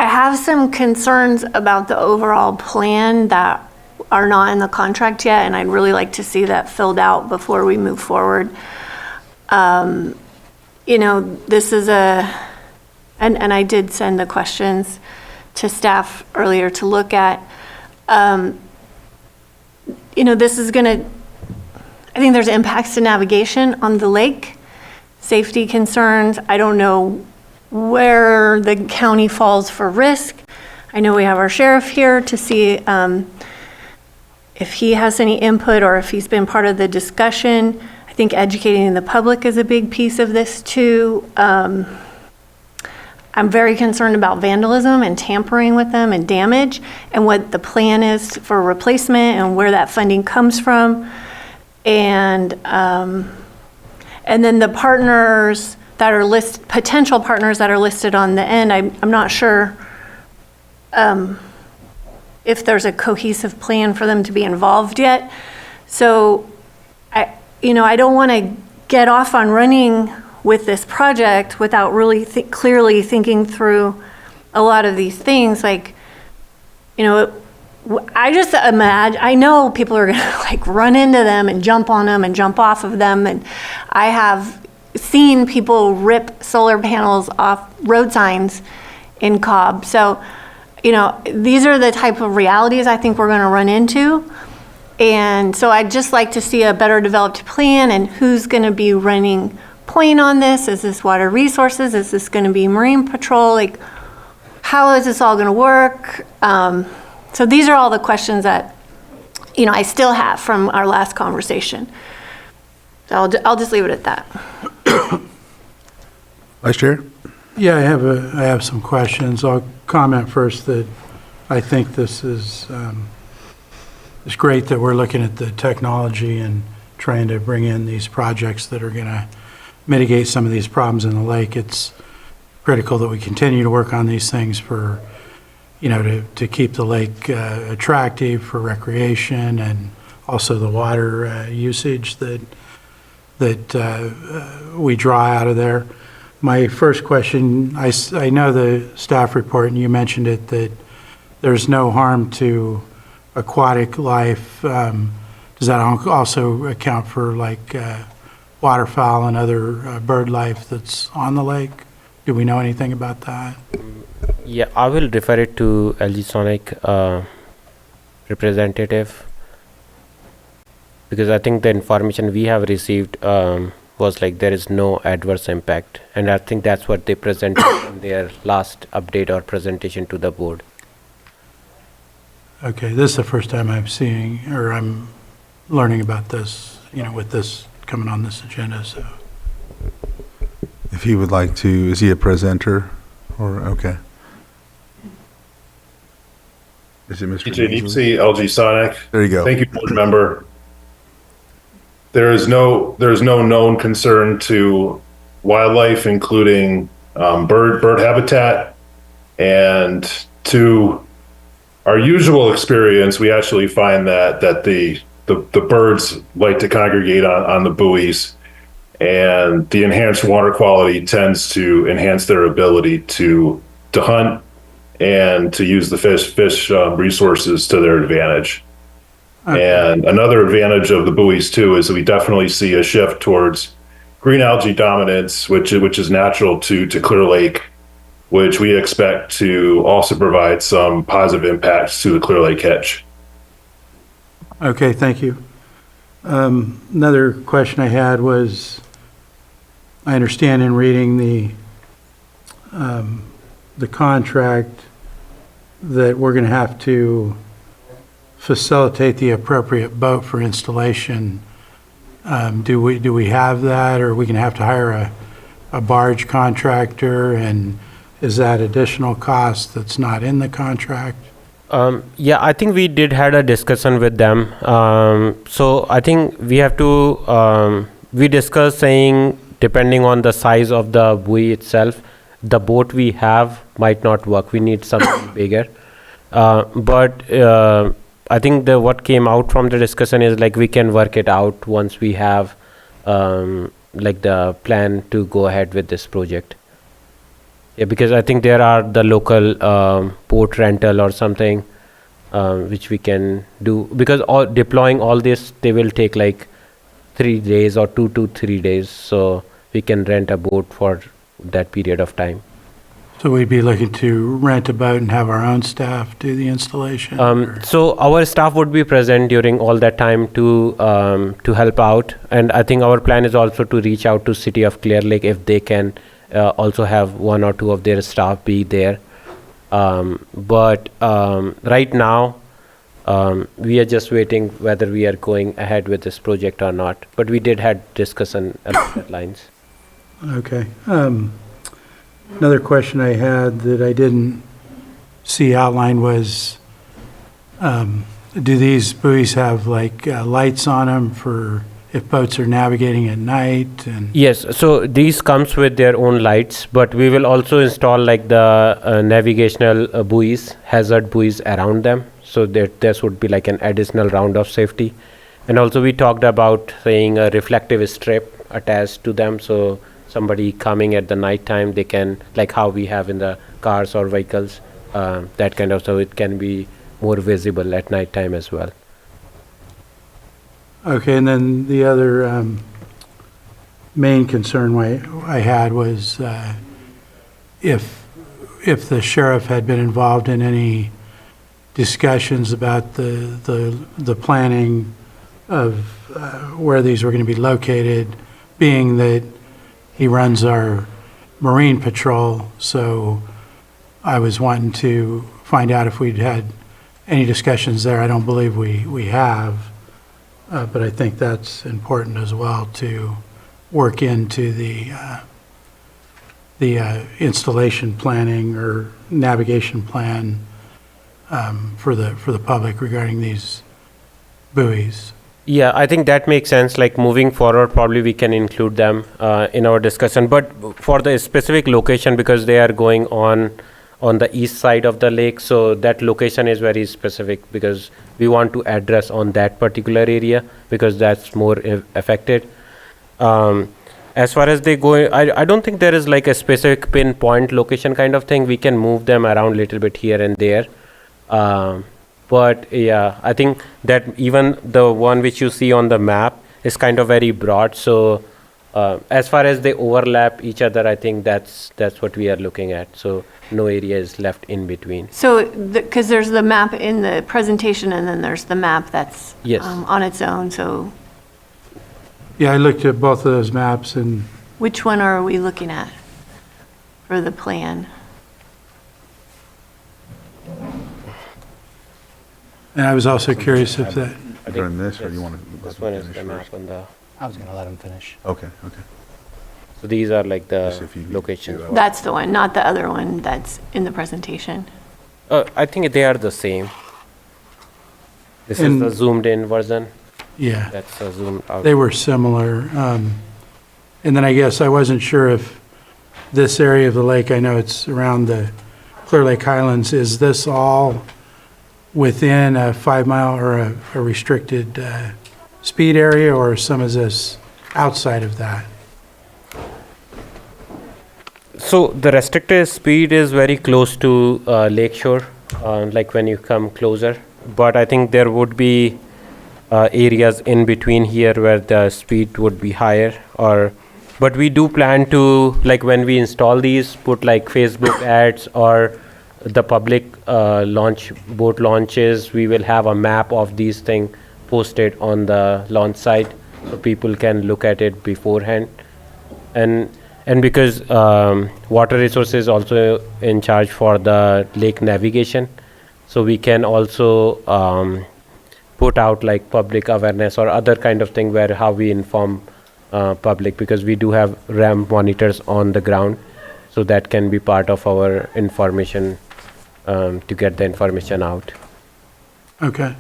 have some concerns about the overall plan that are not in the contract yet, and I'd really like to see that filled out before we move forward. This is and I did send the questions to staff earlier to look at. This is I think there's impacts to navigation on the lake, safety concerns. I don't know where the county falls for risk. I know we have our sheriff here to see if he has any input or if he's been part of the discussion. I think educating the public is a big piece of this too. I'm very concerned about vandalism and tampering with them and damage, and what the plan is for replacement and where that funding comes from. And then the partners that are potential partners that are listed on the end, I'm not sure if there's a cohesive plan for them to be involved yet. So I don't want to get off on running with this project without really clearly thinking through a lot of these things. I just imagine, I know people are gonna run into them and jump on them and jump off of them. And I have seen people rip solar panels off road signs in Cobb. So, these are the type of realities I think we're gonna run into. And so I'd just like to see a better developed plan, and who's gonna be running point on this. Is this Water Resources? Is this gonna be Marine Patrol? How is this all gonna work? So these are all the questions that, I still have from our last conversation. So I'll just leave it at that. Vice Chair? Yeah, I have some questions. I'll comment first that I think this is, it's great that we're looking at the technology and trying to bring in these projects that are going to mitigate some of these problems in the lake. It's critical that we continue to work on these things for, to keep the lake attractive for recreation and also the water usage that we draw out of there. My first question, I know the staff report, and you mentioned it, that there's no harm to aquatic life. Does that also account for like waterfowl and other bird life that's on the lake? Do we know anything about that? Yeah, I will refer it to LG Sonic representative, because I think the information we have received was like there is no adverse impact, and I think that's what they presented in their last update or presentation to the board. Okay, this is the first time I'm learning about this, with this coming on this agenda, so. If he would like to, is he a presenter or, okay. Is it Mr. TJ Deepsea, LG Sonic. There you go. Thank you, board member. There is no known concern to wildlife, including bird habitat, and to our usual experience, we actually find that the birds like to congregate on the buoys, and the enhanced water quality tends to enhance their ability to hunt and to use the fish resources to their advantage. Okay. And another advantage of the buoys too is that we definitely see a shift towards green algae dominance, which is natural to Clear Lake, which we expect to also provide some positive impacts to the Clear Lake catch. Okay, thank you. Another question I had was, I understand in reading the contract that we're going to have to facilitate the appropriate boat for installation. Do we have that, or are we going to have to hire a barge contractor, and is that additional cost that's not in the contract? Yeah, I think we did had a discussion with them. So I think we have to, we discussed saying, depending on the size of the buoy itself, the boat we have might not work. We need something bigger. But I think what came out from the discussion is like we can work it out once we have like the plan to go ahead with this project. Yeah, because I think there are the local boat rental or something which we can do, because deploying all this, they will take like 3 days or 2 to 3 days, so we can rent a boat for that period of time. So we'd be looking to rent a boat and have our own staff do the installation? So our staff would be present during all that time to help out, and I think our plan is also to reach out to City of Clear Lake if they can also have 1 or 2 of their staff be there. But right now we are just waiting whether we are going ahead with this project or not. But we did had discussion along that lines. Okay. Another question I had that I didn't see outlined was, do these buoys have like lights on them for if boats are navigating at night? And yes, so these comes with their own lights, but we will also install like the navigational buoys, hazard buoys around them, so that this would be like an additional round of safety. And also we talked about saying a reflective strip attached to them, so somebody coming at the night time, they can, like how we have in the cars or vehicles, that kind of, so it can be more visible at night time as well. okay, and then the other main concern I had was if the sheriff had been involved in any discussions about the planning of where these were going to be located, being that he runs our marine patrol, so I was wanting to find out if we'd had any discussions there. I don't believe we have, but I think that's important as well to work into installation planning or navigation plan for the public regarding these buoys. Yeah, I think that makes sense. Like moving forward, probably we can include them in our discussion. But for the specific location, because they are going on the east side of the lake, so that location is very specific because we want to address on that particular area because that's more affected. As far as they go, I don't think there is like a specific pinpoint location kind of thing. We can move them around a little bit here and there. But yeah, I think that even the one which you see on the map is kind of very broad. So as far as they overlap each other, I think that's what we are looking at. So no area is left in between. So, because there's the map in the presentation and then there's the map that's Yes. on its own. So Yeah, I looked at both of those maps, and which one are we looking at for the plan? I was also curious if that, During this, or you want to? This one is the map on the. I was going to let him finish. Okay, okay. So these are like Just the if you- locations. That's the one, not the other one that's in the presentation. I think they are the same. This is And- the zoomed in version. yeah, That's a zoomed out. they were similar. And then I guess I wasn't sure if this area of the lake, I know it's around the Clear Lake Highlands, is this all within a 5-mile or a restricted speed area, or some is this outside of that? So the restricted speed is very close to lakeshore, like when you come closer. But I think there would be areas in between here where the speed would be higher. But we do plan to, like when we install these, put like Facebook ads or the public boat launches. We will have a map of these things posted on the launch site so people can look at it beforehand. And because water resources also in charge for the lake navigation, so we can also put out like public awareness or other kind of thing where how we inform public, because we do have ramp monitors on the ground, so that can be part of our information to get the information out. Okay.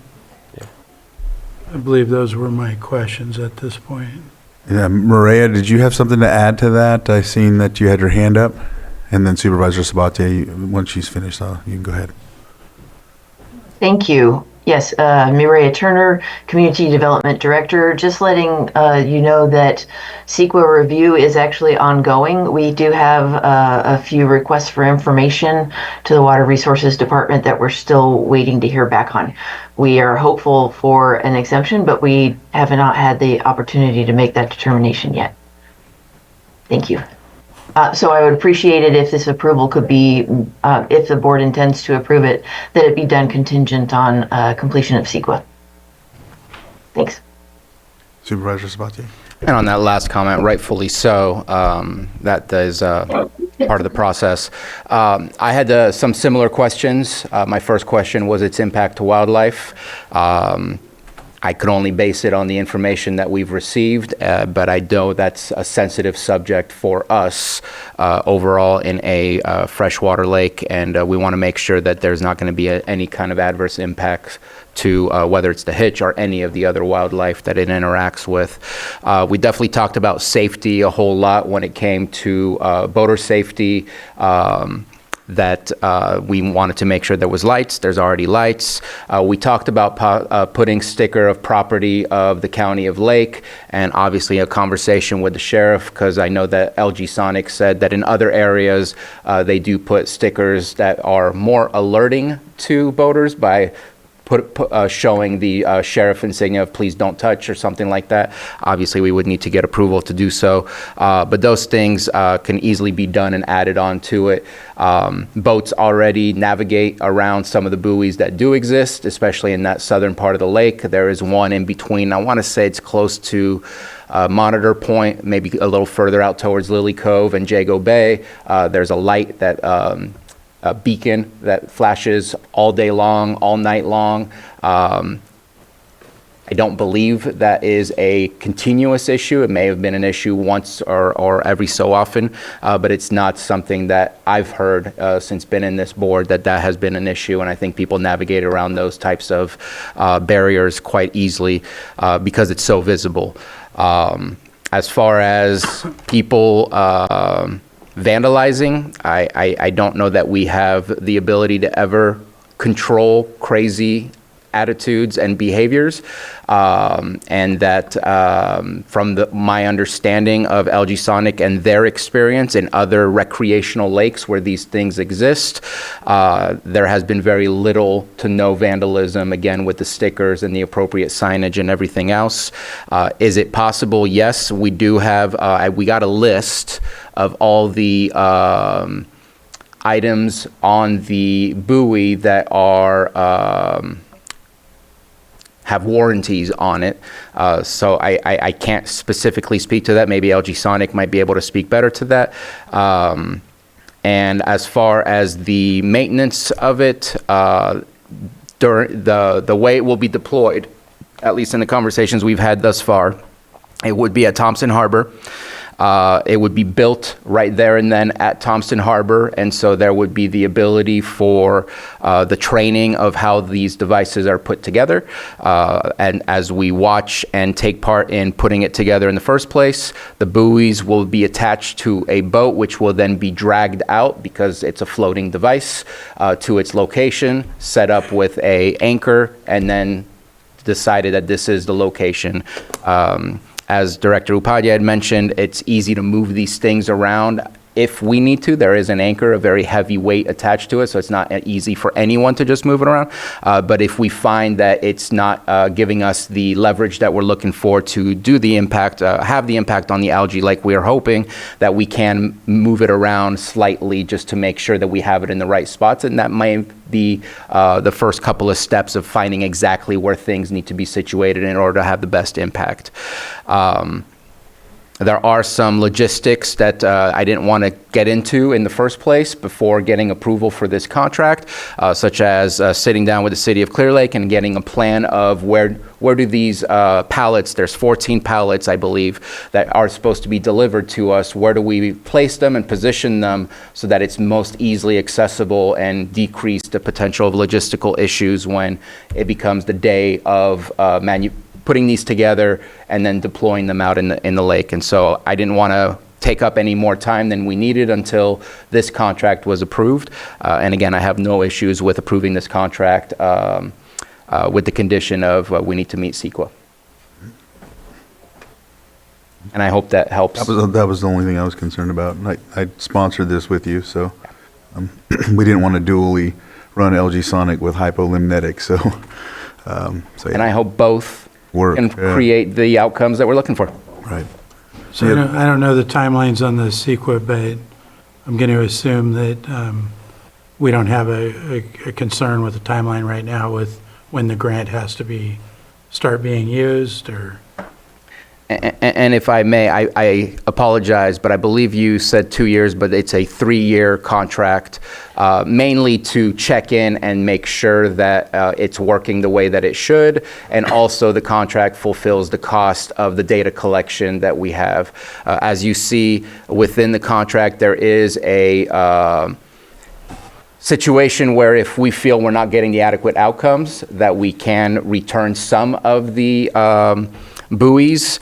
I believe those were my questions at this point. Yeah, Maria, did you have something to add to that? I seen that you had your hand up. And then Supervisor Sabatier, once she's finished, you can go ahead. Thank you. Yes, Mireya Turner, Community Development Director. Just letting you know that CEQA review is actually ongoing. We do have a few requests for information to the Water Resources Department that we're still waiting to hear back on. We are hopeful for an exemption, but we have not had the opportunity to make that determination yet. Thank you. So I would appreciate it if this approval could be, if the board intends to approve it, that it be done contingent on completion of CEQA. Thanks. Supervisor Sabatier? And on that last comment, rightfully so, that is part of the process. I had some similar questions. My first question was its impact to wildlife. I could only base it on the information that we've received, but I know that's a sensitive subject for us overall in a freshwater lake, and we want to make sure that there's not going to be any kind of adverse impacts to whether it's the hitch or any of the other wildlife that it interacts with. We definitely talked about safety a whole lot when it came to boater safety. That we wanted to make sure there was lights. There's already lights. We talked about putting sticker of property of the County of Lake, and obviously a conversation with the sheriff, because I know that LG Sonic said that in other areas they do put stickers that are more alerting to boaters by showing the sheriff insignia of please don't touch or something like that. Obviously, we would need to get approval to do so. But those things can easily be done and added on to it. Boats already navigate around some of the buoys that do exist, especially in that southern part of the lake. There is one in between. I want to say it's close to Monitor Point, maybe a little further out towards Lily Cove and Jago Bay. There's a light that a beacon that flashes all day long, all night long. I don't believe that is a continuous issue. It may have been an issue once or every so often, but it's not something that I've heard since been in this board that has been an issue, and I think people navigate around those types of barriers quite easily because it's so visible. As far as people vandalizing, I don't know that we have the ability to ever control crazy attitudes and behaviors, and that from my understanding of LG Sonic and their experience in other recreational lakes where these things exist, there has been very little to no vandalism, again, with the stickers and the appropriate signage and everything else. Is it possible? Yes, we do have, we got a list of all the items on the buoy that are have warranties on it. So I can't specifically speak to that. Maybe LG Sonic might be able to speak better to that. And as far as the maintenance of it, during the way it will be deployed, at least in the conversations we've had thus far, it would be at Thompson Harbor. It would be built right there and then at Thompson Harbor, and so there would be the ability for the training of how these devices are put together. And as we watch and take part in putting it together in the first place, the buoys will be attached to a boat, which will then be dragged out because it's a floating device to its location, set up with an anchor, and then decided that this is the location. As Director Upadhyay had mentioned, it's easy to move these things around. If we need to, there is an anchor, a very heavy weight attached to it, so it's not easy for anyone to just move it around. But if we find that it's not giving us the leverage that we're looking for to do the impact, have the impact on the algae like we're hoping, that we can move it around slightly just to make sure that we have it in the right spots. And that might be the first couple of steps of finding exactly where things need to be situated in order to have the best impact. There are some logistics that I didn't want to get into in the first place before getting approval for this contract, such as sitting down with the City of Clear Lake and getting a plan of where do these pallets, there's 14 pallets, I believe, that are supposed to be delivered to us, where do we place them and position them so that it's most easily accessible and decrease the potential of logistical issues when it becomes the day of putting these together and then deploying them out in the lake. And so I didn't want to take up any more time than we needed until this contract was approved. And again, I have no issues with approving this contract with the condition of we need to meet CEQA. And I hope that helps. That was the only thing I was concerned about. I sponsored this with you, so we didn't want to dually run LG Sonic with hypolimnetic. So, yeah. And I hope both can create the outcomes that we're looking for. Right. So I don't know the timelines on the CEQA, but I'm going to assume that we don't have a concern with the timeline right now with when the grant has to start being used, or. And if I may, I apologize, but I believe you said 2 years, but it's a 3-year contract, mainly to check in and make sure that it's working the way that it should, and also the contract fulfills the cost of the data collection that we have. As you see within the contract, there is a situation where if we feel we're not getting the adequate outcomes, that we can return some of the buoys,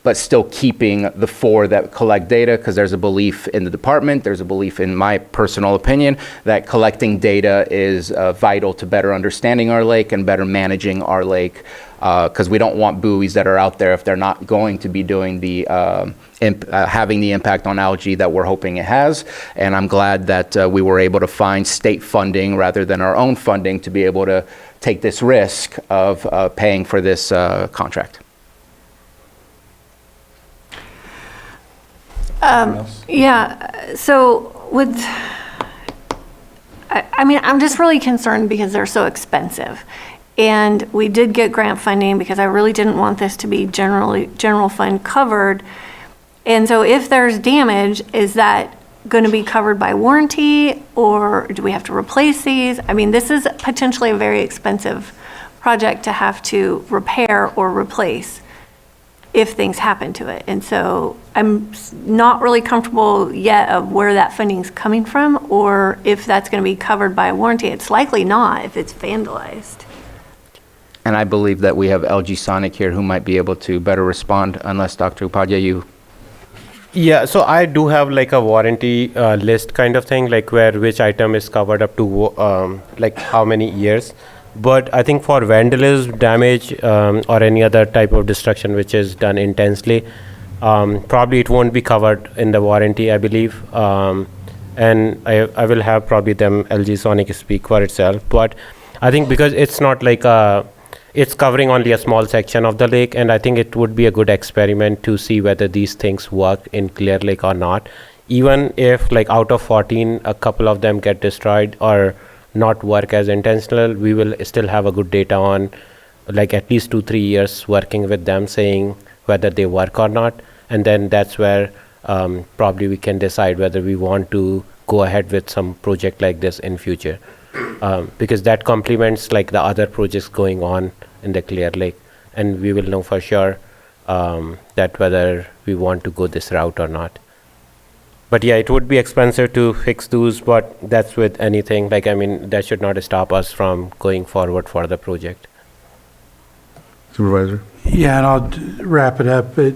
but still keeping the 4 that collect data, because there's a belief in the department, there's a belief in my personal opinion, that collecting data is vital to better understanding our lake and better managing our lake, because we don't want buoys that are out there if they're not going to be doing the having the impact on algae that we're hoping it has. And I'm glad that we were able to find state funding rather than our own funding to be able to take this risk of paying for this contract. Yeah, so I mean, I'm just really concerned because they're so expensive. And we did get grant funding because I really didn't want this to be general fund covered. And so if there's damage, is that going to be covered by warranty, or do we have to replace these? I mean, this is potentially a very expensive project to have to repair or replace if things happen to it. And so I'm not really comfortable yet of where that funding's coming from or if that's going to be covered by a warranty. It's likely not if it's vandalized. And I believe that we have LG Sonic here who might be able to better respond, unless Dr. Upadhyay, you. Yeah, so I do have like a warranty list kind of thing, like where which item is covered up to like how many years. But I think for vandalism, damage, or any other type of destruction which is done intensely, probably it won't be covered in the warranty, I believe. And I will have probably them LG Sonic speak for itself. But I think because it's not like it's covering only a small section of the lake, and I think it would be a good experiment to see whether these things work in Clear Lake or not. Even if like out of 14, a couple of them get destroyed or not work as intentional, we will still have a good data on like at least 2-3 years working with them, saying whether they work or not. And then that's where probably we can decide whether we want to go ahead with some project like this in future. Because that complements like the other projects going on in the Clear Lake, and we will know for sure that whether we want to go this route or not. But yeah, it would be expensive to fix those, but that's with anything. Like, I mean, that should not stop us from going forward for the project. Supervisor? Yeah, and I'll wrap it up, but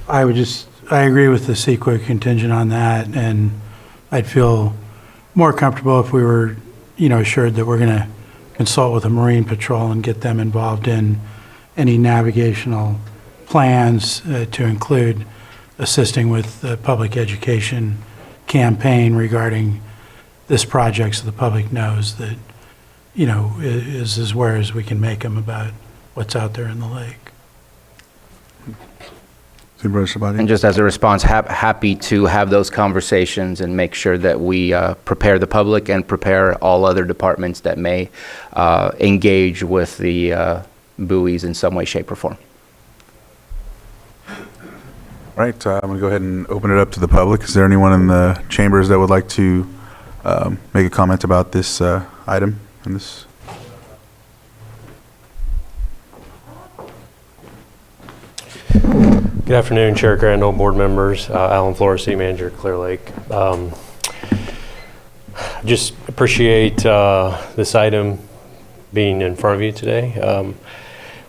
I agree with the CEQA contingent on that, and I'd feel more comfortable if we were, assured that we're going to consult with the Marine Patrol and get them involved in any navigational plans to include assisting with the public education campaign regarding this project, so the public knows that, is as where as we can make them about what's out there in the lake. Supervisor Sabati? And just as a response, happy to have those conversations and make sure that we prepare the public and prepare all other departments that may engage with the buoys in some way, shape, or form. All right, I'm going to go ahead and open it up to the public. Is there anyone in the chambers that would like to make a comment about this item and this? Good afternoon, Chair Crandall, board members, Alan Flores, City Manager, Clear Lake. Just appreciate this item being in front of you today.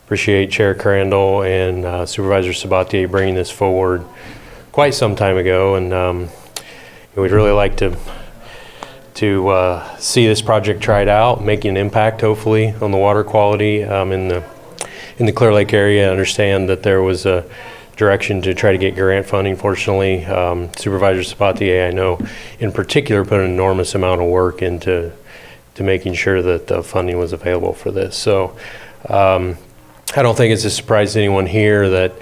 Appreciate Chair Crandall and Supervisor Sabatier bringing this forward quite some time ago, and we'd really like to see this project tried out, making an impact hopefully on the water quality in the Clear Lake area. I understand that there was a direction to try to get grant funding. Fortunately, Supervisor Sabatier, I know in particular, put an enormous amount of work into making sure that the funding was available for this. So I don't think it's a surprise to anyone here that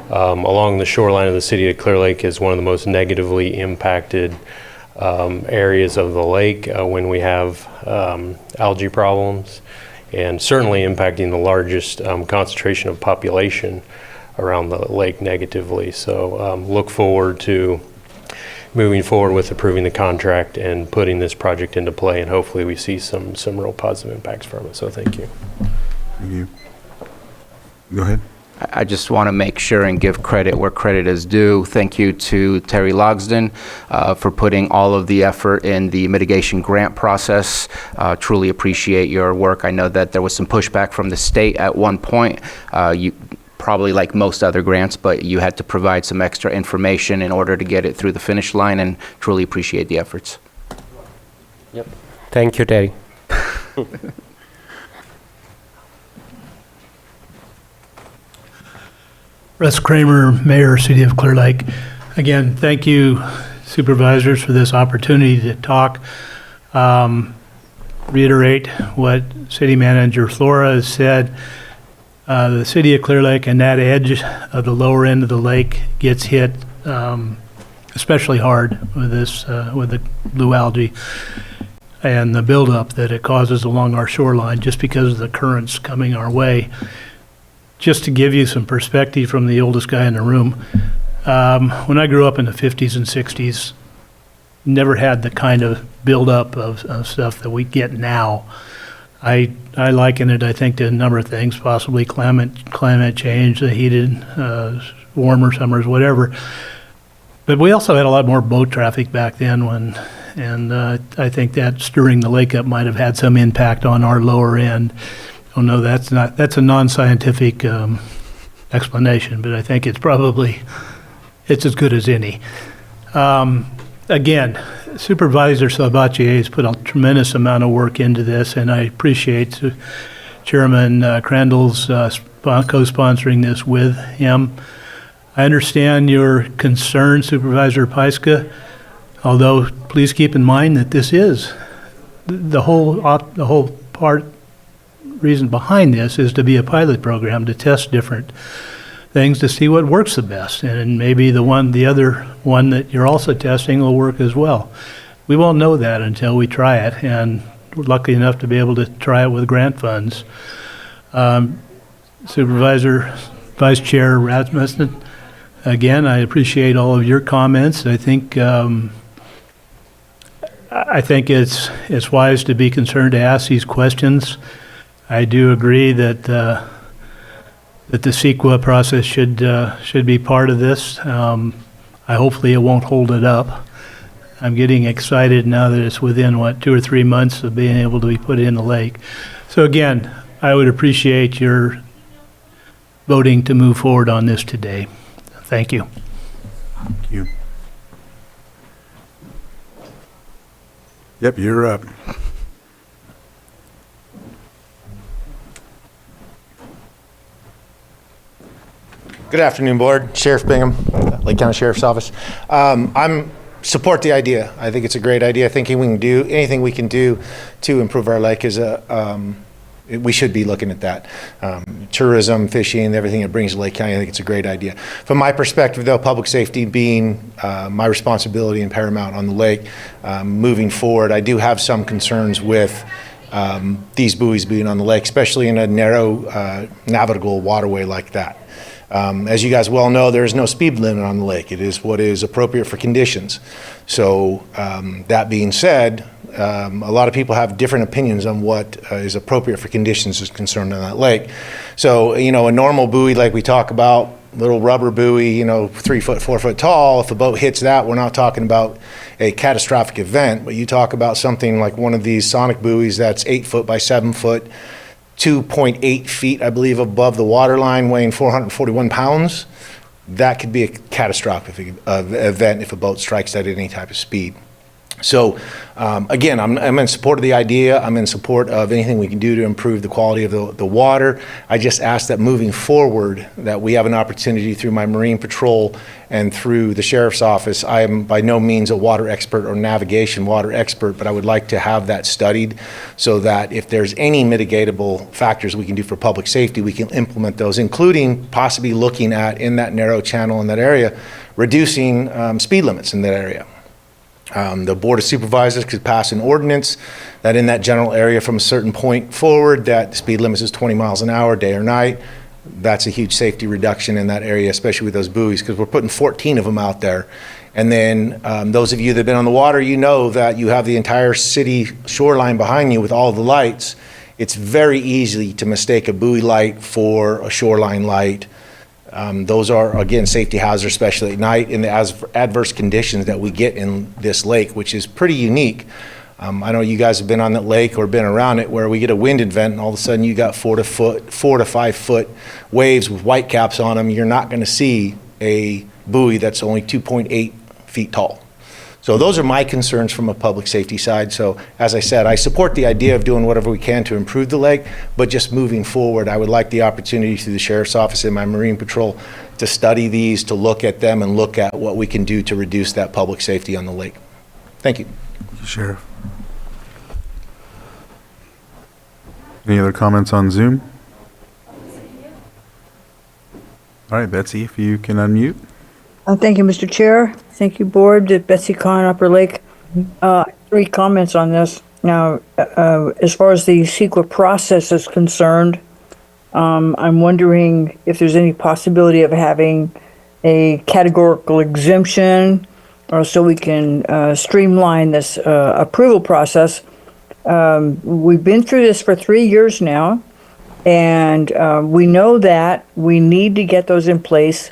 along the shoreline of the city of Clear Lake is one of the most negatively impacted areas of the lake when we have algae problems, and certainly impacting the largest concentration of population around the lake negatively. So look forward to moving forward with approving the contract and putting this project into play, and hopefully we see some real positive impacts from it. So thank you. Thank you. Go ahead. I just want to make sure and give credit where credit is due. Thank you to Terry Logsden for putting all of the effort in the mitigation grant process. Truly appreciate your work. I know that there was some pushback from the state at one point. You probably like most other grants, but you had to provide some extra information in order to get it through the finish line, and truly appreciate the efforts. Yep. Thank you, Terry. Russ Kramer, Mayor, City of Clear Lake. Again, thank you, supervisors, for this opportunity to talk. Reiterate what City Manager Flora said. The City of Clear Lake and that edge of the lower end of the lake gets hit especially hard with this, with the blue algae and the buildup that it causes along our shoreline just because of the currents coming our way. Just to give you some perspective from the oldest guy in the room, when I grew up in the 50s and 60s, never had the kind of buildup of stuff that we get now. I liken it, I think, to a number of things, possibly climate change, the heated, warmer summers, whatever. But we also had a lot more boat traffic back then and I think that stirring the lake up might have had some impact on our lower end. Oh no, that's a non-scientific explanation, but I think it's as good as any. Again, Supervisor Sabatier has put a tremendous amount of work into this, and I appreciate Chairman Crandall's co-sponsoring this with him. I understand your concern, Supervisor Pyska, although please keep in mind that this is the whole reason behind this is to be a pilot program to test different things to see what works the best, and maybe the other one that you're also testing will work as well. We won't know that until we try it, and we're lucky enough to be able to try it with grant funds. Supervisor Vice Chair Rasmussen, again, I appreciate all of your comments. I think it's wise to be concerned to ask these questions. I do agree that the CEQA process should be part of this. Hopefully it won't hold it up. I'm getting excited now that it's within, 2 or 3 months of being able to be put in the lake. So again, I would appreciate your voting to move forward on this today. Thank you. Thank you. Yep, you're up. Good afternoon, Board. Sheriff Bingham, Lake County Sheriff's Office. I'm support the idea. I think it's a great idea. I think anything we can do to improve our lake is we should be looking at that. Tourism, fishing, everything it brings to Lake County, I think it's a great idea. From my perspective, though, public safety being my responsibility and paramount on the lake, moving forward, I do have some concerns with these buoys being on the lake, especially in a narrow navigable waterway like that. As you guys well know, there is no speed limit on the lake. It is what is appropriate for conditions. So that being said, a lot of people have different opinions on what is appropriate for conditions is concerned on that lake. So, a normal buoy like we talk about, little rubber buoy, 3 foot, 4 foot tall, if a boat hits that, we're not talking about a catastrophic event, but you talk about something like one of these sonic buoys that's 8 foot by 7 foot, 2.8 feet, I believe, above the water line, weighing 441 pounds. That could be a catastrophic event if a boat strikes at any type of speed. So, again, I'm in support of the idea. I'm in support of anything we can do to improve the quality of the water. I just ask that moving forward, that we have an opportunity through my Marine Patrol and through the Sheriff's Office. I am by no means a water expert or navigation water expert, but I would like to have that studied so that if there's any mitigatable factors we can do for public safety, we can implement those, including possibly looking at, in that narrow channel in that area, reducing speed limits in that area. The Board of Supervisors could pass an ordinance that in that general area from a certain point forward that the speed limit is 20 miles an hour, day or night. That's a huge safety reduction in that area, especially with those buoys, because we're putting 14 of them out there. And then those of you that have been on the water, you know that you have the entire city shoreline behind you with all the lights. It's very easy to mistake a buoy light for a shoreline light. Those are, again, safety hazards, especially at night, in the adverse conditions that we get in this lake, which is pretty unique. I know you guys have been on that lake or been around it where we get a wind event and all of a sudden you got 4 to 5 foot waves with white caps on them. You're not going to see a buoy that's only 2.8 feet tall. So those are my concerns from a public safety side. So as I said, I support the idea of doing whatever we can to improve the lake, but just moving forward, I would like the opportunity through the Sheriff's Office and my Marine Patrol to study these, to look at them and look at what we can do to reduce that public safety on the lake. Thank you. Thank you, Sheriff. Any other comments on Zoom? All right, Betsy, if you can unmute. Thank you, Mr. Chair. Thank you, Board. Betsy Kahn, Upper Lake. 3 comments on this. Now, as far as the CEQA process is concerned, I'm wondering if there's any possibility of having a categorical exemption, or so we can streamline this approval process. We've been through this for 3 years now, and we know that we need to get those in place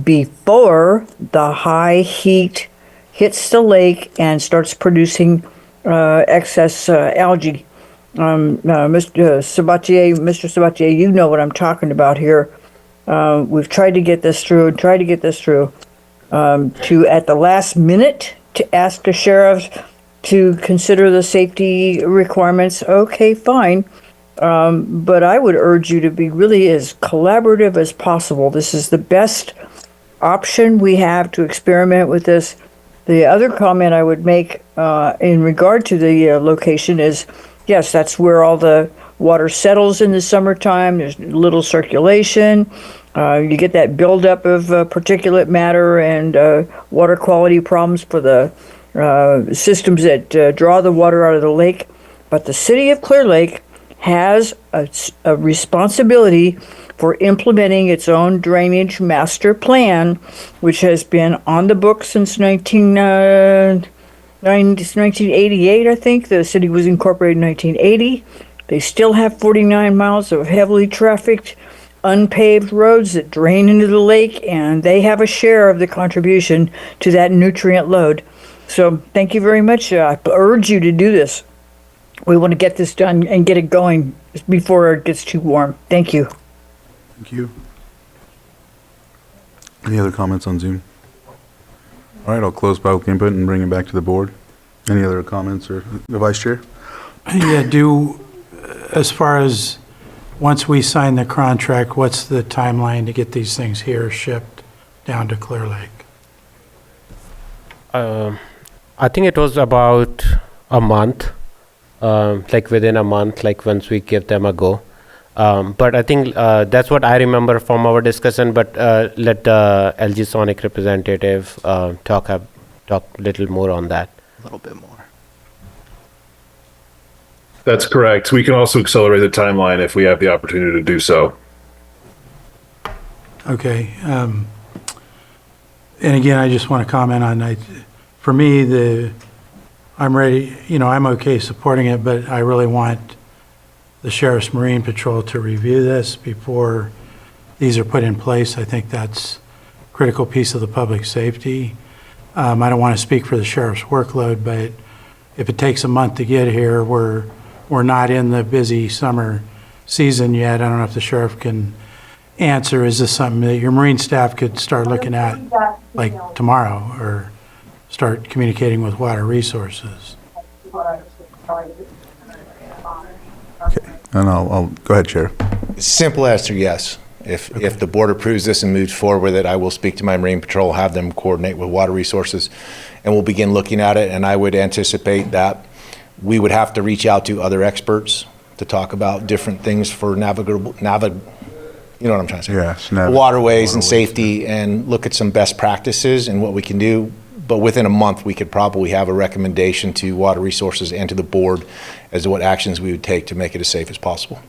before the high heat hits the lake and starts producing excess algae. Mr. Sabatier, you know what I'm talking about here. We've tried to get this through, to at the last minute to ask the sheriff to consider the safety requirements. Okay, fine. But I would urge you to be really as collaborative as possible. This is the best option we have to experiment with this. The other comment I would make in regard to the location is, yes, that's where all the water settles in the summertime. There's little circulation. You get that buildup of particulate matter and water quality problems for the systems that draw the water out of the lake. But the city of Clear Lake has a responsibility for implementing its own drainage master plan, which has been on the books since 1988, I think. The city was incorporated in 1980. They still have 49 miles of heavily trafficked, unpaved roads that drain into the lake, and they have a share of the contribution to that nutrient load. So thank you very much. I urge you to do this. We want to get this done and get it going before it gets too warm. Thank you. Thank you. Any other comments on Zoom? All right, I'll close public input and bring it back to the board. Any other comments, or the Vice Chair? Yeah, as far as once we sign the contract, what's the timeline to get these things here shipped down to Clear Lake? I think it was about a month, like within a month, like once we give them a go. But I think that's what I remember from our discussion, but let the LG Sonic representative talk a little more on that. A little bit more. That's correct. We can also accelerate the timeline if we have the opportunity to do so. Okay. And again, I just want to comment on, for me, I'm ready, I'm okay supporting it, but I really want the Sheriff's Marine Patrol to review this before these are put in place. I think that's a critical piece of the public safety. I don't want to speak for the sheriff's workload, but if it takes a month to get here, we're not in the busy summer season yet. I don't know if the sheriff can answer, is this something that your Marine staff could start looking at like tomorrow, or start communicating with Water Resources? Okay, and I'll go ahead, Chair. Simple answer, yes. If the board approves this and moves forward with it, I will speak to my Marine Patrol, have them coordinate with Water Resources, and we'll begin looking at it. And I would anticipate that we would have to reach out to other experts to talk about different things for you know what I'm trying to say? Yes, waterways and safety, and look at some best practices and what we can do. But within a month, we could probably have a recommendation to Water Resources and to the board as to what actions we would take to make it as safe as possible.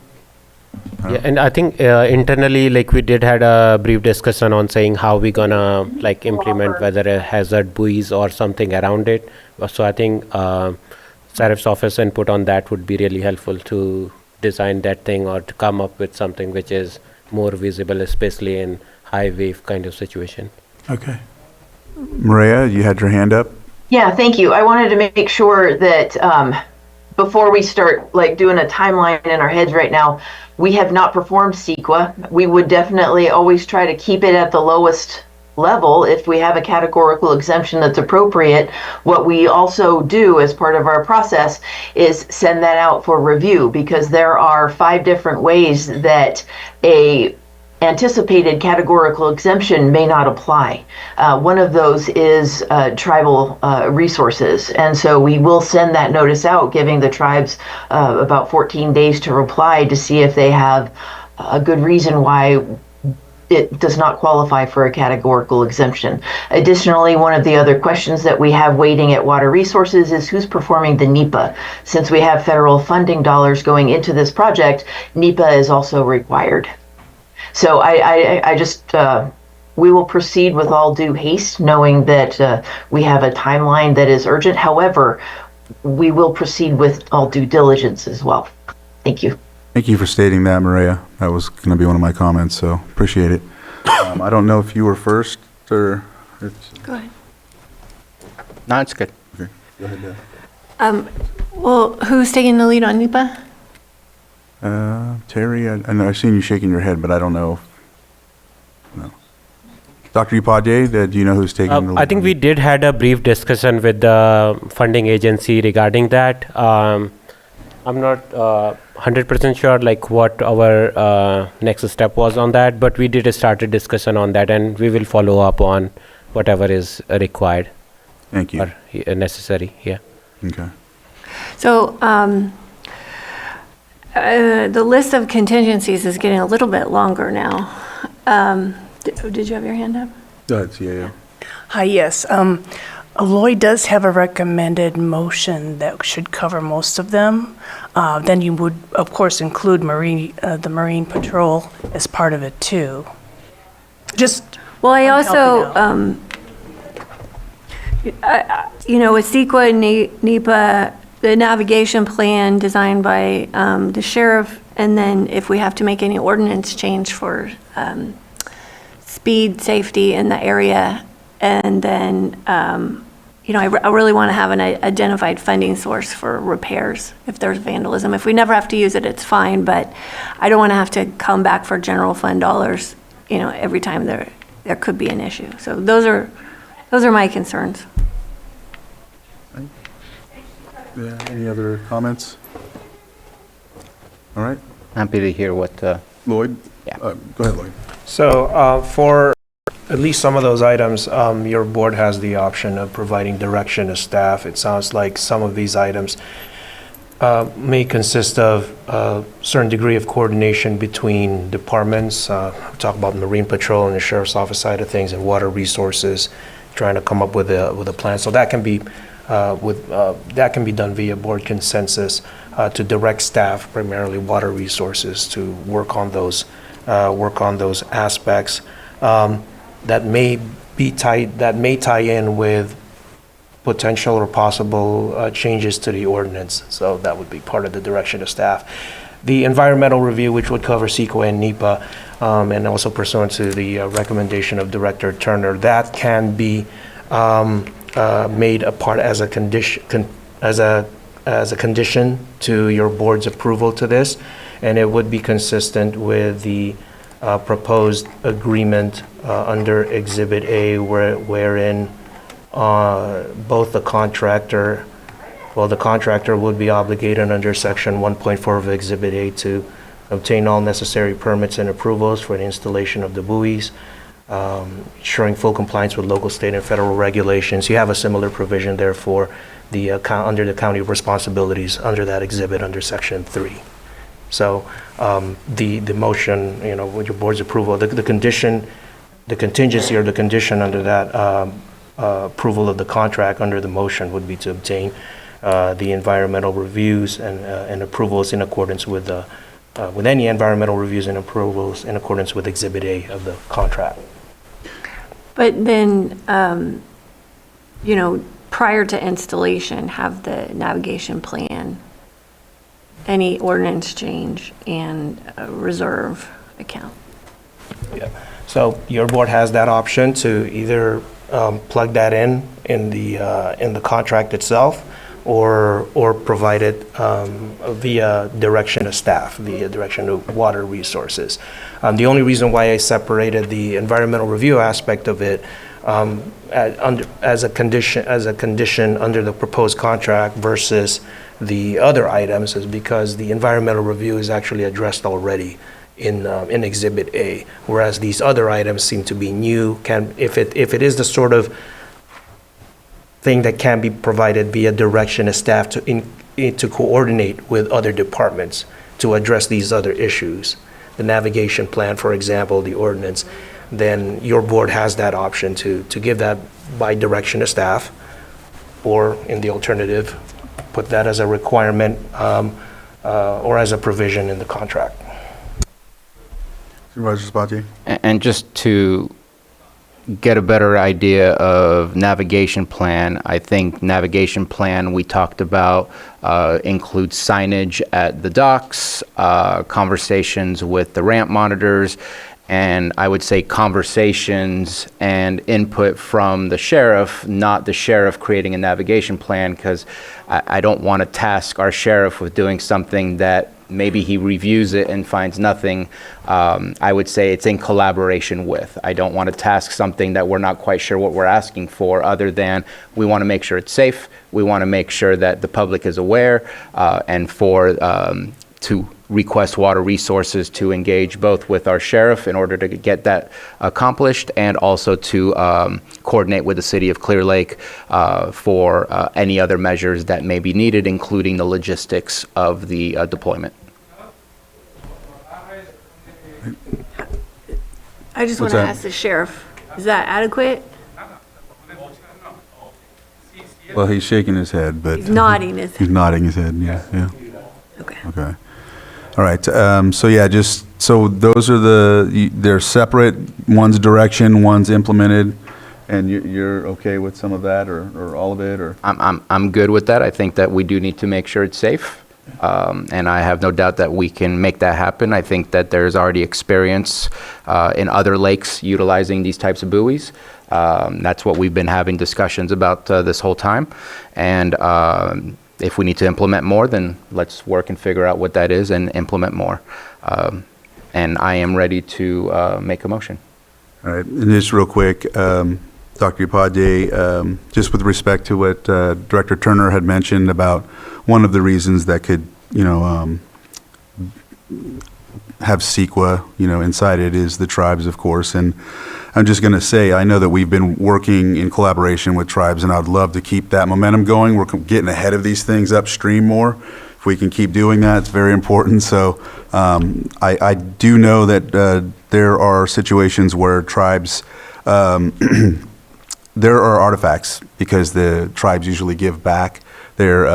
Yeah, and I think internally, like we did had a brief discussion on saying how we gonna like implement whether a hazard buoys or something around it. So I think Sheriff's Office input on that would be really helpful to design that thing or to come up with something which is more visible, especially in high wave kind of situation. Okay. Maria, you had your hand up? Yeah, thank you. I wanted to make sure that before we start doing a timeline in our heads right now, we have not performed CEQA. We would definitely always try to keep it at the lowest level if we have a categorical exemption that's appropriate. What we also do as part of our process is send that out for review, because there are 5 different ways that a anticipated categorical exemption may not apply. One of those is tribal resources, and so we will send that notice out, giving the tribes about 14 days to reply to see if they have a good reason why it does not qualify for a categorical exemption. Additionally, one of the other questions that we have waiting at Water Resources is who's performing the NEPA. Since we have federal funding dollars going into this project, NEPA is also required. So I just, we will proceed with all due haste, knowing that we have a timeline that is urgent. However, we will proceed with all due diligence as well. Thank you. Thank you for stating that, Maria. That was going to be one of my comments, so appreciate it. I don't know if you were first or. Go ahead. No, it's good. Okay, go ahead, Deb. Well, who's taking the lead on NEPA? Terry, I know I've seen you shaking your head, but I don't know. No. Dr. Upadhyay, do you know who's taking the lead? I think we did had a brief discussion with the funding agency regarding that. I'm not 100% sure like what our next step was on that, but we did start a discussion on that, and we will follow up on whatever is required. Thank you. Or necessary, yeah. Okay. So the list of contingencies is getting a little bit longer now. Did you have your hand up? Go ahead, CAO. Hi, yes. Lloyd does have a recommended motion that should cover most of them. Then you would, of course, include the Marine Patrol as part of it too. Well, I also, with CEQA and NEPA, the navigation plan designed by the sheriff, and then if we have to make any ordinance change for speed safety in the area, and then, I really want to have an identified funding source for repairs if there's vandalism. If we never have to use it, it's fine, but I don't want to have to come back for general fund dollars, every time there could be an issue. So those are my concerns. Yeah, any other comments? All right. Happy to hear what. Lloyd? Yeah. Go ahead, Lloyd. So for at least some of those items, your board has the option of providing direction to staff. It sounds like some of these items may consist of a certain degree of coordination between departments. We talk about Marine Patrol and the Sheriff's Office side of things, and Water Resources, trying to come up with a plan. So that can be done via board consensus to direct staff, primarily Water Resources, to work on those aspects that may tie in with potential or possible changes to the ordinance. So that would be part of the direction of staff. The environmental review, which would cover CEQA and NEPA, and also pursuant to the recommendation of Director Turner, that can be made a part as a condition, as a condition to your board's approval to this, and it would be consistent with the proposed agreement under Exhibit A, wherein both the contractor would be obligated under Section 1.4 of Exhibit A to obtain all necessary permits and approvals for the installation of the buoys, ensuring full compliance with local, state, and federal regulations. You have a similar provision there for under the county responsibilities under that exhibit under Section 3. So the motion, with your board's approval, the condition, the contingency or the condition under that approval of the contract under the motion would be to obtain the environmental reviews and approvals in accordance with any environmental reviews and approvals in accordance with Exhibit A of the contract. But then, prior to installation, have the navigation plan, any ordinance change, and a reserve account. Yeah. So your board has that option to either plug that in the contract itself, or provide it via direction of staff, via direction of Water Resources. The only reason why I separated the environmental review aspect of it as a condition under the proposed contract versus the other items is because the environmental review is actually addressed already in Exhibit A, whereas these other items seem to be new. If it is the sort of thing that can be provided via direction of staff to coordinate with other departments to address these other issues, the navigation plan, for example, the ordinance, then your board has that option to give that by direction of staff, or in the alternative, put that as a requirement or as a provision in the contract. Supervisor Upadhyay. And just to get a better idea of navigation plan, I think navigation plan we talked about includes signage at the docks, conversations with the ramp monitors, and I would say conversations and input from the sheriff, not the sheriff creating a navigation plan, because I don't want to task our sheriff with doing something that maybe he reviews it and finds nothing. I would say it's in collaboration with. I don't want to task something that we're not quite sure what we're asking for, other than we want to make sure it's safe, we want to make sure that the public is aware, and to request Water Resources to engage both with our sheriff in order to get that accomplished, and also to coordinate with the city of Clear Lake for any other measures that may be needed, including the logistics of the deployment. I just What's want to that? ask the sheriff, is that adequate? Well, he's shaking his head, but. He's nodding his He's nodding his head, yeah. Okay. Okay. All right, so yeah, so those are they're separate, one's direction, one's implemented, and you're okay with some of that, or all of it, or? I'm good with that. I think that we do need to make sure it's safe, and I have no doubt that we can make that happen. I think that there's already experience in other lakes utilizing these types of buoys. That's what we've been having discussions about this whole time, and if we need to implement more, then let's work and figure out what that is and implement more. And I am ready to make a motion. All right, and just real quick, Dr. Upadhyay, just with respect to what Director Turner had mentioned about one of the reasons that could, have CEQA, inside it is the tribes, of course. And I'm just going to say, I know that we've been working in collaboration with tribes, and I'd love to keep that momentum going. We're getting ahead of these things upstream more. If we can keep doing that, it's very important. So I do know that there are situations where tribes, there are artifacts, because the tribes usually give back their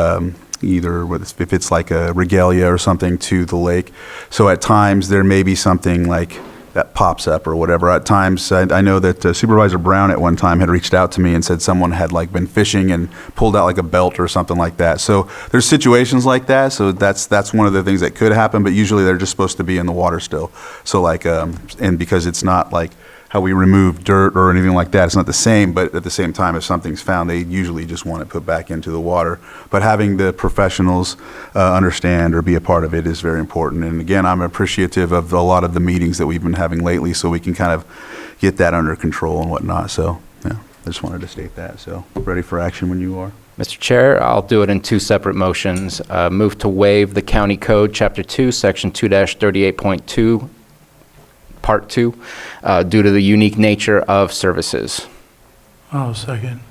either if it's like a regalia or something to the lake. So at times there may be something like that pops up or whatever. At times, I know that Supervisor Brown at one time had reached out to me and said someone had like been fishing and pulled out like a belt or something like that. So there's situations like that. So that's one of the things that could happen, but usually they're just supposed to be in the water still. So like, and because it's not like how we remove dirt or anything like that, it's not the same, but at the same time, if something's found, they usually just want it put back into the water. But having the professionals understand or be a part of it is very important. And again, I'm appreciative of a lot of the meetings that we've been having lately, so we can kind of get that under control and whatnot. So yeah, I just wanted to state that. So ready for action when you are. Mr. Chair, I'll do it in two separate motions. Move to waive the County Code, Chapter 2, Section 2-38.2, Part 2, due to the unique nature of services. Oh, second.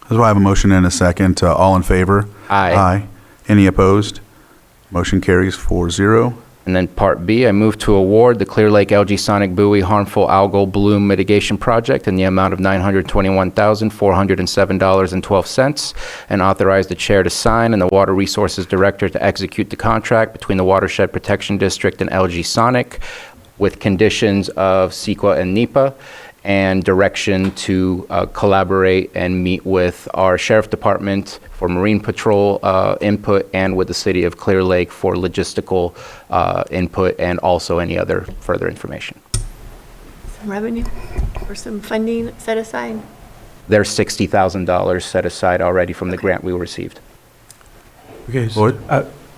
That's why I have a motion and a second. All in favor? Aye. Aye. Any opposed? Motion carries 4-0. And then Part B, I move to award the Clear Lake Algae Sonic Buoy Harmful Algal Bloom Mitigation Project in the amount of $921,407.12, and authorize the chair to sign and the Water Resources Director to execute the contract between the Watershed Protection District and LG Sonic, with conditions of CEQA and NEPA, and direction to collaborate and meet with our Sheriff Department for Marine Patrol input, and with the City of Clear Lake for logistical input, and also any other further information. Some revenue or some funding set aside? There's $60,000 set aside already from the grant we received. Okay, Lloyd?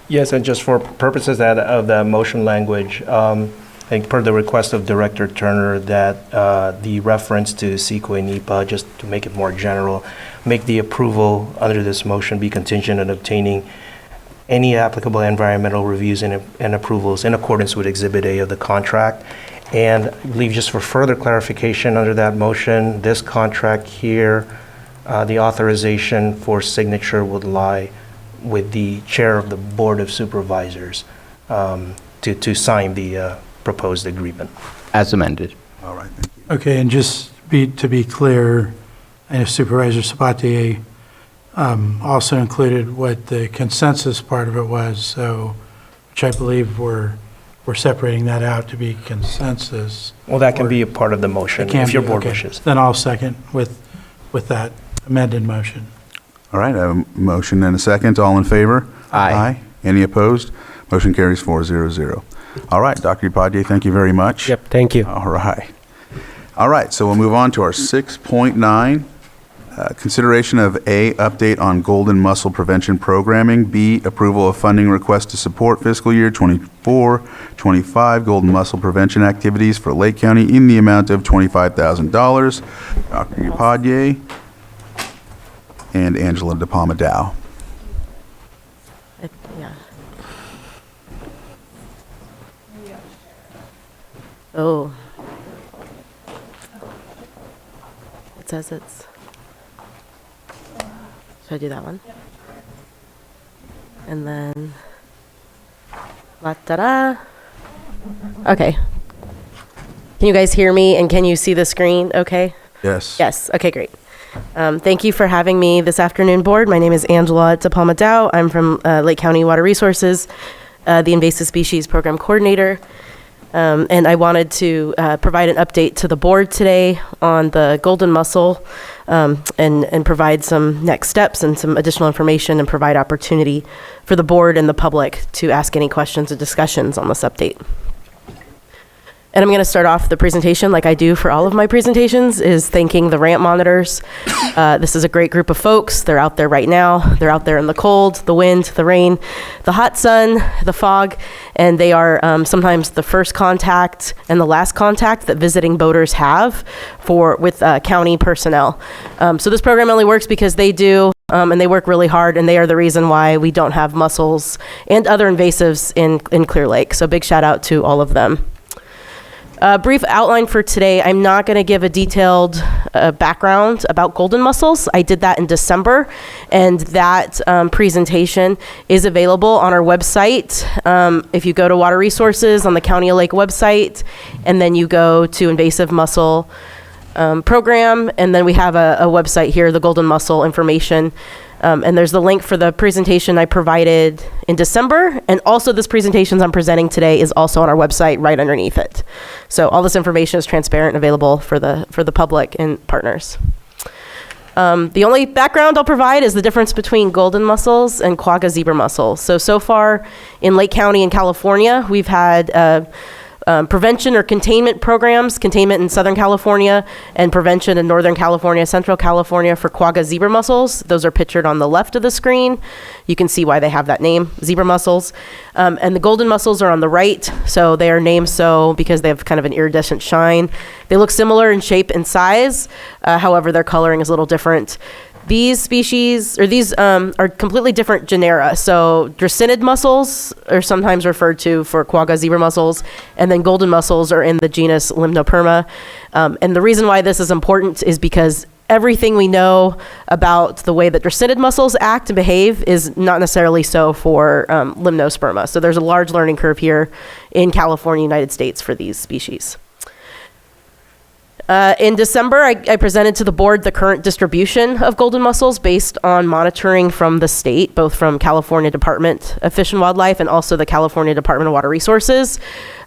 Yes, and just for purposes of the motion language, I think per the request of Director Turner, that the reference to CEQA and NEPA, just to make it more general, make the approval under this motion be contingent on obtaining any applicable environmental reviews and approvals in accordance with Exhibit A of the contract. And I believe, just for further clarification under that motion, this contract here, the authorization for signature would lie with the chair of the Board of Supervisors to sign the proposed agreement. As amended. All right, thank you. Okay, and just to be clear, I know Supervisor Sabatier also included what the consensus part of it was, so, which I believe we're we're separating that out to be consensus. Well, that can be a part of the motion It can if your be, board okay. wishes. Then I'll second with that amended motion. All right, I have a motion and a second. All in favor? Aye. Any opposed? Motion carries 4-0-0. All right, Dr. Upadhyay, thank you very much. Yep, thank you. All right. All right, so we'll move on to our 6.9. Consideration of A, update on golden mussel prevention programming. B, approval of funding request to support fiscal year 24-25 golden mussel prevention activities for Lake County in the amount of $25,000. Dr. Upadhyay and Angela De Palma Dow. Yeah. Oh. It says it's. Should I do that one? And then. La da da. Okay. Can you guys hear me and can you see the screen okay? Yes. Yes. Okay, great. Thank you for having me this afternoon, board. My name is Angela De Palma Dow. I'm from Lake County Water Resources, the Invasive Species Program Coordinator. And I wanted to provide an update to the board today on the golden mussel and provide some next steps and some additional information and provide opportunity for the board and the public to ask any questions or discussions on this update. And I'm going to start off the presentation like I do for all of my presentations, is thanking the ramp monitors. This is a great group of folks. They're out there right now. They're out there in the cold, the wind, the rain, the hot sun, the fog, and they are sometimes the first contact and the last contact that visiting boaters have with county personnel. So this program only works because they do, and they work really hard, and they are the reason why we don't have mussels and other invasives in Clear Lake. So big shout out to all of them. Brief outline for today. I'm not going to give a detailed background about golden mussels. I did that in December, and that presentation is available on our website. If you go to Water Resources on the County of Lake website, and then you go to Invasive Mussel Program, and then we have a website here, the Golden Mussel Information. And there's the link for the presentation I provided in December, and also this presentation I'm presenting today is also on our website right underneath it. So all this information is transparent and available for the public and partners. The only background I'll provide is the difference between golden mussels and quagga zebra mussels. So far in Lake County in California, we've had prevention or containment programs, containment in Southern California and prevention in Northern California, Central California for quagga zebra mussels. Those are pictured on the left of the screen. You can see why they have that name, zebra mussels. And the golden mussels are on the right. So they are named so because they have kind of an iridescent shine. They look similar in shape and size. However, their coloring is a little different. These species, or these are completely different genera. So dracinid mussels are sometimes referred to for quagga zebra mussels, and then golden mussels are in the genus Limnoperma. And the reason why this is important is because everything we know about the way that dracinid mussels act and behave is not necessarily so for Limnosperma. So there's a large learning curve here in California, United States for these species. In December, I presented to the board the current distribution of golden mussels based on monitoring from the state, both from California Department of Fish and Wildlife and also the California Department of Water Resources.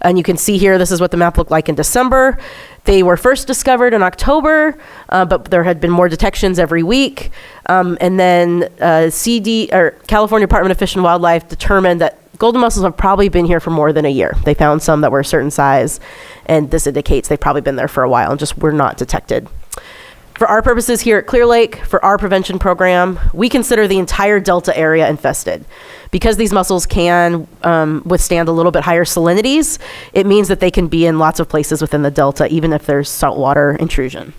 And you can see here, this is what the map looked like in December. They were first discovered in October, but there had been more detections every week. And then California Department of Fish and Wildlife determined that golden mussels have probably been here for more than a year. They found some that were a certain size, and this indicates they've probably been there for a while and just were not detected. For our purposes here at Clear Lake, for our prevention program, we consider the entire delta area infested. Because these mussels can withstand a little bit higher salinities, it means that they can be in lots of places within the delta, even if there's saltwater intrusion.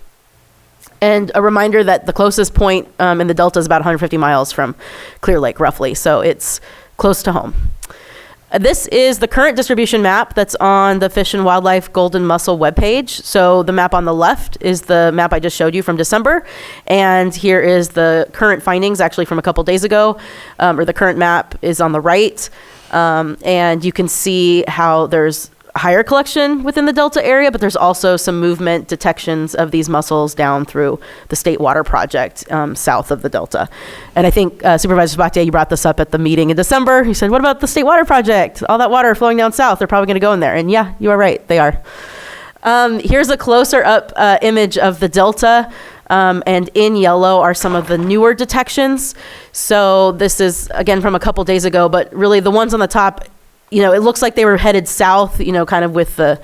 And a reminder that the closest point in the delta is about 150 miles from Clear Lake, roughly, so it's close to home. This is the current distribution map that's on the Fish and Wildlife Golden Mussel webpage. So the map on the left is the map I just showed you from December. And here is the current findings actually from a couple days ago, or the current map is on the right. And you can see how there's higher collection within the Delta area, but there's also some movement detections of these mussels down through the State Water Project south of the Delta. And I think Supervisor Sabatier, you brought this up at the meeting in December. You said, what about the State Water Project? All that water flowing down south, they're probably going to go in there. And yeah, you are right, they are. Here's a closer up image of the Delta. And in yellow are some of the newer detections. So this is, again, from a couple days ago, but really the ones on the top, it looks like they were headed south, kind of with the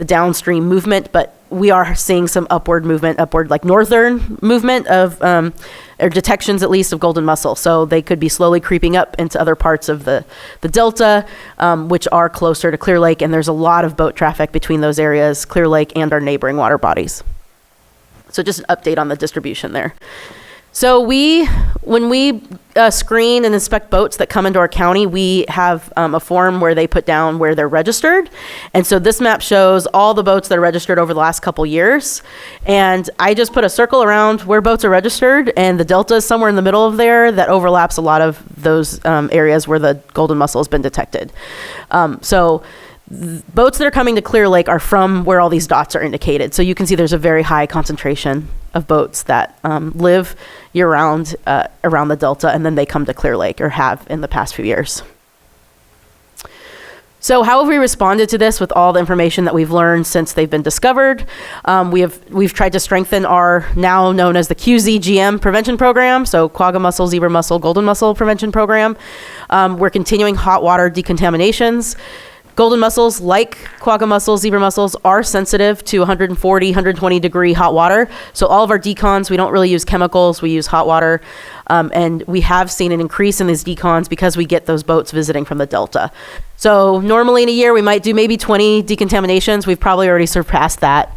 downstream movement, but we are seeing some upward like northern movement of, or detections at least of golden mussel. So they could be slowly creeping up into other parts of the Delta, which are closer to Clear Lake. And there's a lot of boat traffic between those areas, Clear Lake and our neighboring water bodies. So just an update on the distribution there. So when we screen and inspect boats that come into our county, we have a form where they put down where they're registered. And so this map shows all the boats that are registered over the last couple years. And I just put a circle around where boats are registered, and the Delta is somewhere in the middle of there that overlaps a lot of those areas where the golden mussel has been detected. So boats that are coming to Clear Lake are from where all these dots are indicated. So you can see there's a very high concentration of boats that live year-round around the Delta, and then they come to Clear Lake, or have in the past few years. So how have we responded to this with all the information that we've learned since they've been discovered? We've tried to strengthen our now known as the QZGM prevention program, so quagga mussel, zebra mussel, golden mussel prevention program. We're continuing hot water decontaminations. Golden mussels, like quagga mussels, zebra mussels, are sensitive to 140, 120 degree hot water. So all of our decons, we don't really use chemicals, we use hot water. And we have seen an increase in these decons because we get those boats visiting from the Delta. So normally in a year, we might do maybe 20 decontaminations. We've probably already surpassed that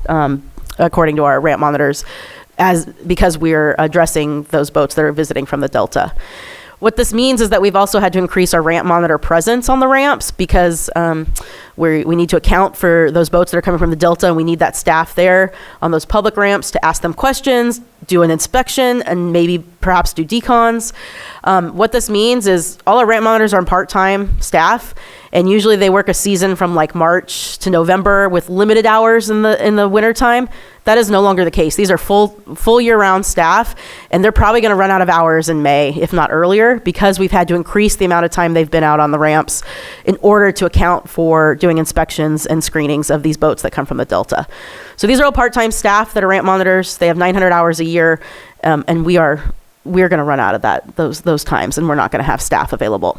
according to our ramp monitors, because we're addressing those boats that are visiting from the Delta. What this means is that we've also had to increase our ramp monitor presence on the ramps, because we need to account for those boats that are coming from the Delta, and we need that staff there on those public ramps to ask them questions, do an inspection, and maybe perhaps do decons. What this means is all our ramp monitors are part-time staff, and usually they work a season from like March to November with limited hours in the wintertime. That is no longer the case. These are full year-round staff, and they're probably going to run out of hours in May, if not earlier, because we've had to increase the amount of time they've been out on the ramps in order to account for doing inspections and screenings of these boats that come from the Delta. So these are all part-time staff that are ramp monitors. They have 900 hours a year, and we're going to run out of those times, and we're not going to have staff available.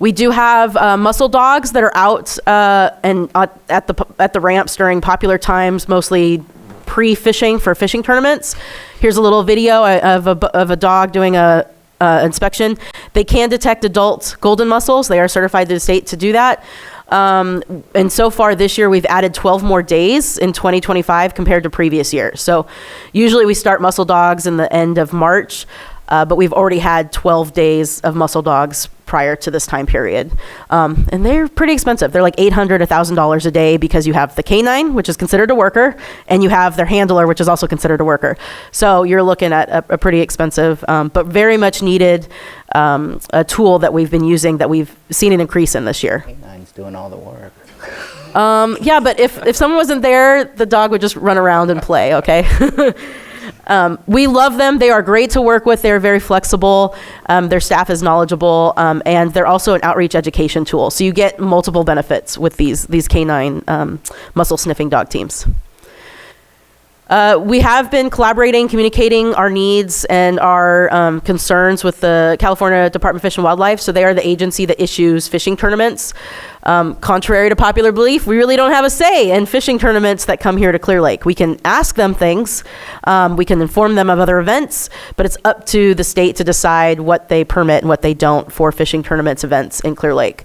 We do have mussel dogs that are out and at the ramps during popular times, mostly pre-fishing for fishing tournaments. Here's a little video of a dog doing a inspection. They can detect adult golden mussels. They are certified to the state to do that. And so far this year, we've added 12 more days in 2025 compared to previous years. So usually we start mussel dogs in the end of March, but we've already had 12 days of mussel dogs prior to this time period. And they're pretty expensive. They're like $800, $1,000 a day, because you have the canine, which is considered a worker, and you have their handler, which is also considered a worker. So you're looking at a pretty expensive, but very much needed a tool that we've been using, that we've seen an increase in this year. Canine's doing all the work. Yeah, but if someone wasn't there, the dog would just run around and play, okay? We love them. They are great to work with. They're very flexible. Their staff is knowledgeable, and they're also an outreach education tool. So you get multiple benefits with these canine mussel sniffing dog teams. We have been collaborating, communicating our needs and our concerns with the California Department of Fish and Wildlife. So they are the agency that issues fishing tournaments. Contrary to popular belief, we really don't have a say in fishing tournaments that come here to Clear Lake. We can ask them things, we can inform them of other events, but it's up to the state to decide what they permit and what they don't for fishing tournaments events in Clear Lake.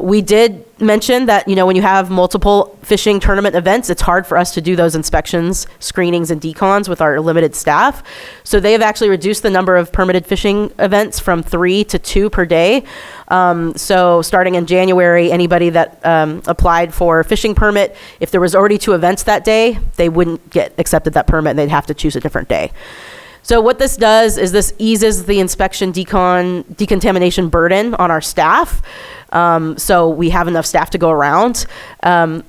We did mention that, when you have multiple fishing tournament events, it's hard for us to do those inspections, screenings, and decons with our limited staff. So they have actually reduced the number of permitted fishing events from 3 to 2 per day. So starting in January, anybody that applied for a fishing permit, if there was already 2 events that day, they wouldn't get accepted that permit, and they'd have to choose a different day. So what this does is this eases the inspection decontamination burden on our staff. So we have enough staff to go around.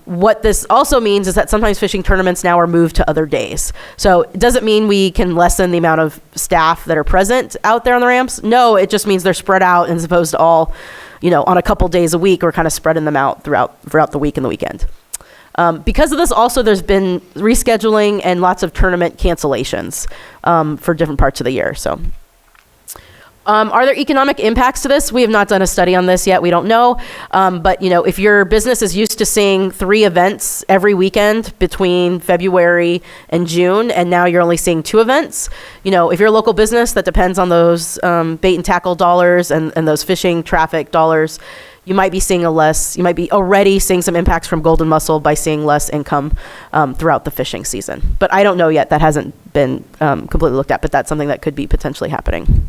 What this also means is that sometimes fishing tournaments now are moved to other days. So it doesn't mean we can lessen the amount of staff that are present out there on the ramps. No, it just means they're spread out as opposed to all, on a couple days a week. We're kind of spreading them out throughout the week and the weekend. Because of this, also, there's been rescheduling and lots of tournament cancellations for different parts of the year. So, are there economic impacts to this? We have not done a study on this yet. We don't know. But, if your business is used to seeing 3 events every weekend between February and June, and now you're only seeing 2 events, if you're a local business that depends on those bait and tackle dollars and those fishing traffic dollars, you might be already seeing some impacts from golden mussel by seeing less income throughout the fishing season. But I don't know yet. That hasn't been completely looked at, but that's something that could be potentially happening.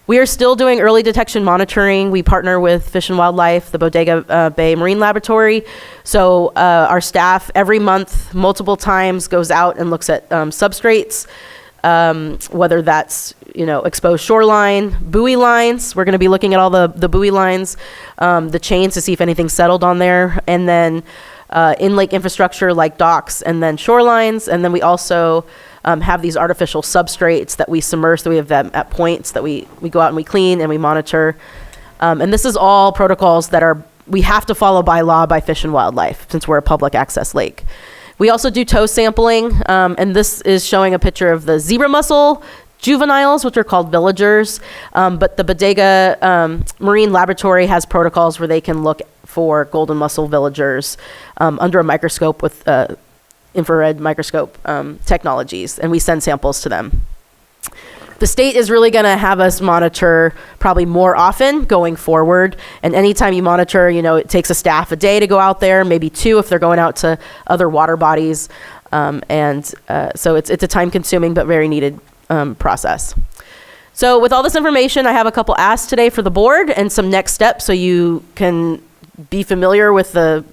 We are still doing early detection monitoring. We partner with Fish and Wildlife, the Bodega Bay Marine Laboratory. So our staff every month, multiple times, goes out and looks at substrates, whether that's exposed shoreline, buoy lines. We're going to be looking at all the buoy lines, the chains to see if anything's settled on there, and then in-lake infrastructure like docks and then shorelines. And then we also have these artificial substrates that we submerge, that we have them at points that we go out and we clean and we monitor. And this is all protocols that we have to follow by law by Fish and Wildlife since we're a public access lake. We also do toe sampling, and this is showing a picture of the zebra mussel juveniles, which are called villagers. But the Bodega Marine Laboratory has protocols where they can look for golden mussel villagers under a microscope with infrared microscope technologies, and we send samples to them. The state is really going to have us monitor probably more often going forward. And anytime you monitor, it takes a staff a day to go out there, maybe 2 if they're going out to other water bodies. So it's a time-consuming but very needed process. So with all this information, I have a couple asks today for the board and some next steps so you can be familiar with the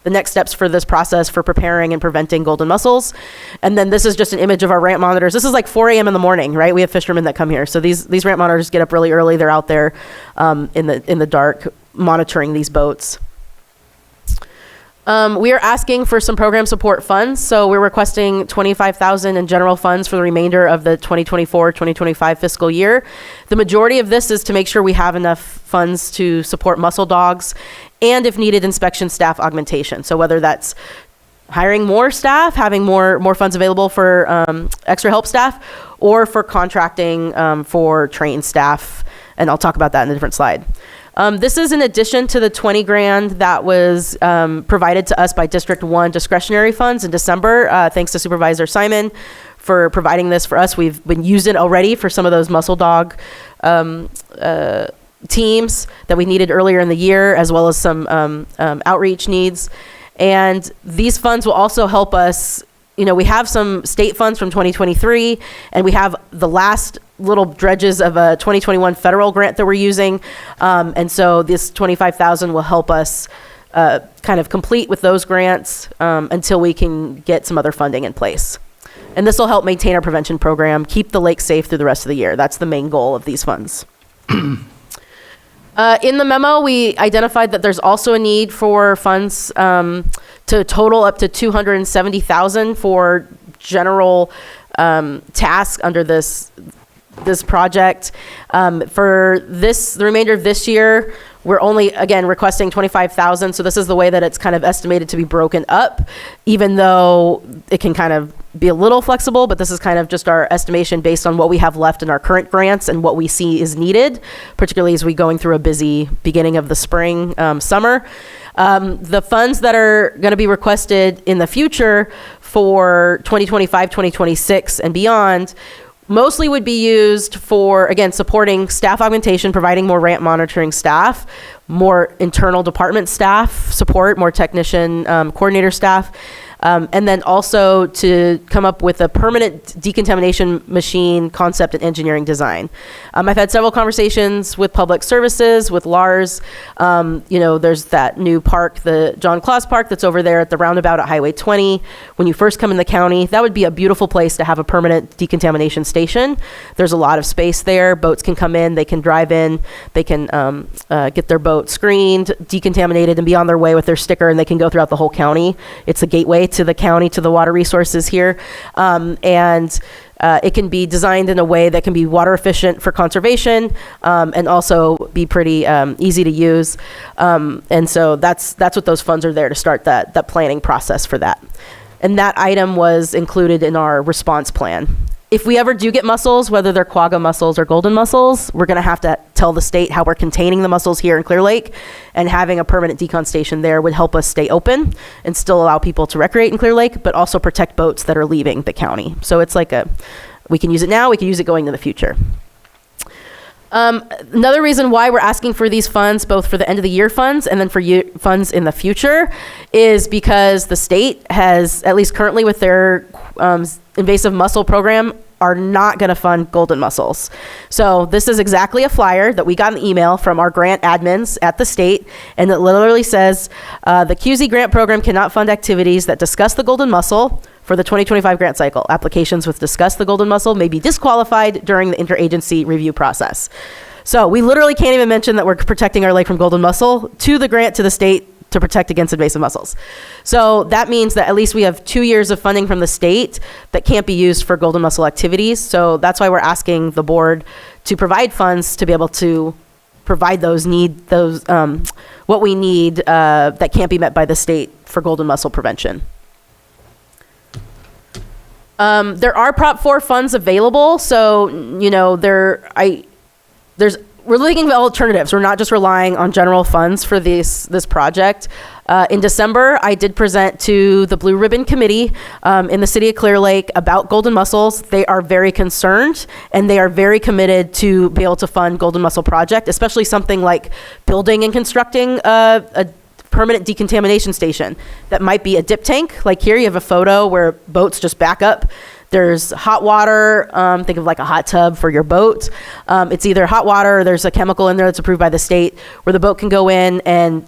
next steps for this process for preparing and preventing golden mussels. And then this is just an image of our ramp monitors. This is like 4 a.m. in the morning, right? We have fishermen that come here. So these ramp monitors get up really early. They're out there in the dark monitoring these boats. We are asking for some program support funds. So we're requesting $25,000 in general funds for the remainder of the 2024-2025 fiscal year. The majority of this is to make sure we have enough funds to support mussel dogs and, if needed, inspection staff augmentation. So whether that's hiring more staff, having more funds available for extra help staff, or for contracting for trained staff. And I'll talk about that in a different slide. This is in addition to the $20,000 that was provided to us by District 1 discretionary funds in December. Thanks to Supervisor Simon for providing this for us. We've been using it already for some of those mussel dog teams that we needed earlier in the year, as well as some outreach needs. And these funds will also help us. We have some state funds from 2023, and we have the last little dredges of a 2021 federal grant that we're using. And so this $25,000 will help us kind of complete with those grants until we can get some other funding in place. And this will help maintain our prevention program, keep the lake safe through the rest of the year. That's the main goal of these funds. In the memo, we identified that there's also a need for funds to total up to $270,000 for general tasks under this project. For the remainder of this year, we're only, again, requesting $25,000. So this is the way that it's kind of estimated to be broken up, even though it can kind of be a little flexible, but this is kind of just our estimation based on what we have left in our current grants and what we see is needed, particularly as we're going through a busy beginning of the spring, summer. The funds that are going to be requested in the future for 2025, 2026 and beyond mostly would be used for, again, supporting staff augmentation, providing more ramp monitoring staff, more internal department staff support, more technician coordinator staff, And then also to come up with a permanent decontamination machine concept and engineering design. I've had several conversations with public services, with Lars. There's that new park, the John Claus Park, that's over there at the roundabout at Highway 20. When you first come in the county, that would be a beautiful place to have a permanent decontamination station. There's a lot of space there. Boats can come in, they can drive in, they can get their boat screened, decontaminated, and be on their way with their sticker, and they can go throughout the whole county. It's a gateway to the county, to the water resources here. It can be designed in a way that can be water efficient for conservation, and also be pretty easy to use. And so that's what those funds are there to start that planning process for that. And that item was included in our response plan. If we ever do get mussels, whether they're quagga mussels or golden mussels, we're going to have to tell the state how we're containing the mussels here in Clear Lake, and having a permanent decon station there would help us stay open and still allow people to recreate in Clear Lake, but also protect boats that are leaving the county. So it's like we can use it now, we can use it going into the future. Another reason why we're asking for these funds, both for the end of the year funds and then for funds in the future, is because the state has, at least currently with their invasive mussel program, are not going to fund golden mussels. So this is exactly a flyer that we got an email from our grant admins at the state, and it literally says, the QZ grant program cannot fund activities that discuss the golden mussel for the 2025 grant cycle. Applications with discuss the golden mussel may be disqualified during the interagency review process. So we literally can't even mention that we're protecting our lake from golden mussel to the grant to the state to protect against invasive mussels. So that means that at least we have 2 years of funding from the state that can't be used for golden mussel activities. So that's why we're asking the board to provide funds to be able to provide what we need that can't be met by the state for golden mussel prevention. There are Prop 4 funds available, so we're looking at alternatives. We're not just relying on general funds for this project. In December, I did present to the Blue Ribbon Committee in the city of Clear Lake about golden mussels. They are very concerned, and they are very committed to be able to fund golden mussel project, especially something like building and constructing a permanent decontamination station. That might be a dip tank. Like here, you have a photo where boats just back up. There's hot water, think of like a hot tub for your boat. It's either hot water or there's a chemical in there that's approved by the state where the boat can go in and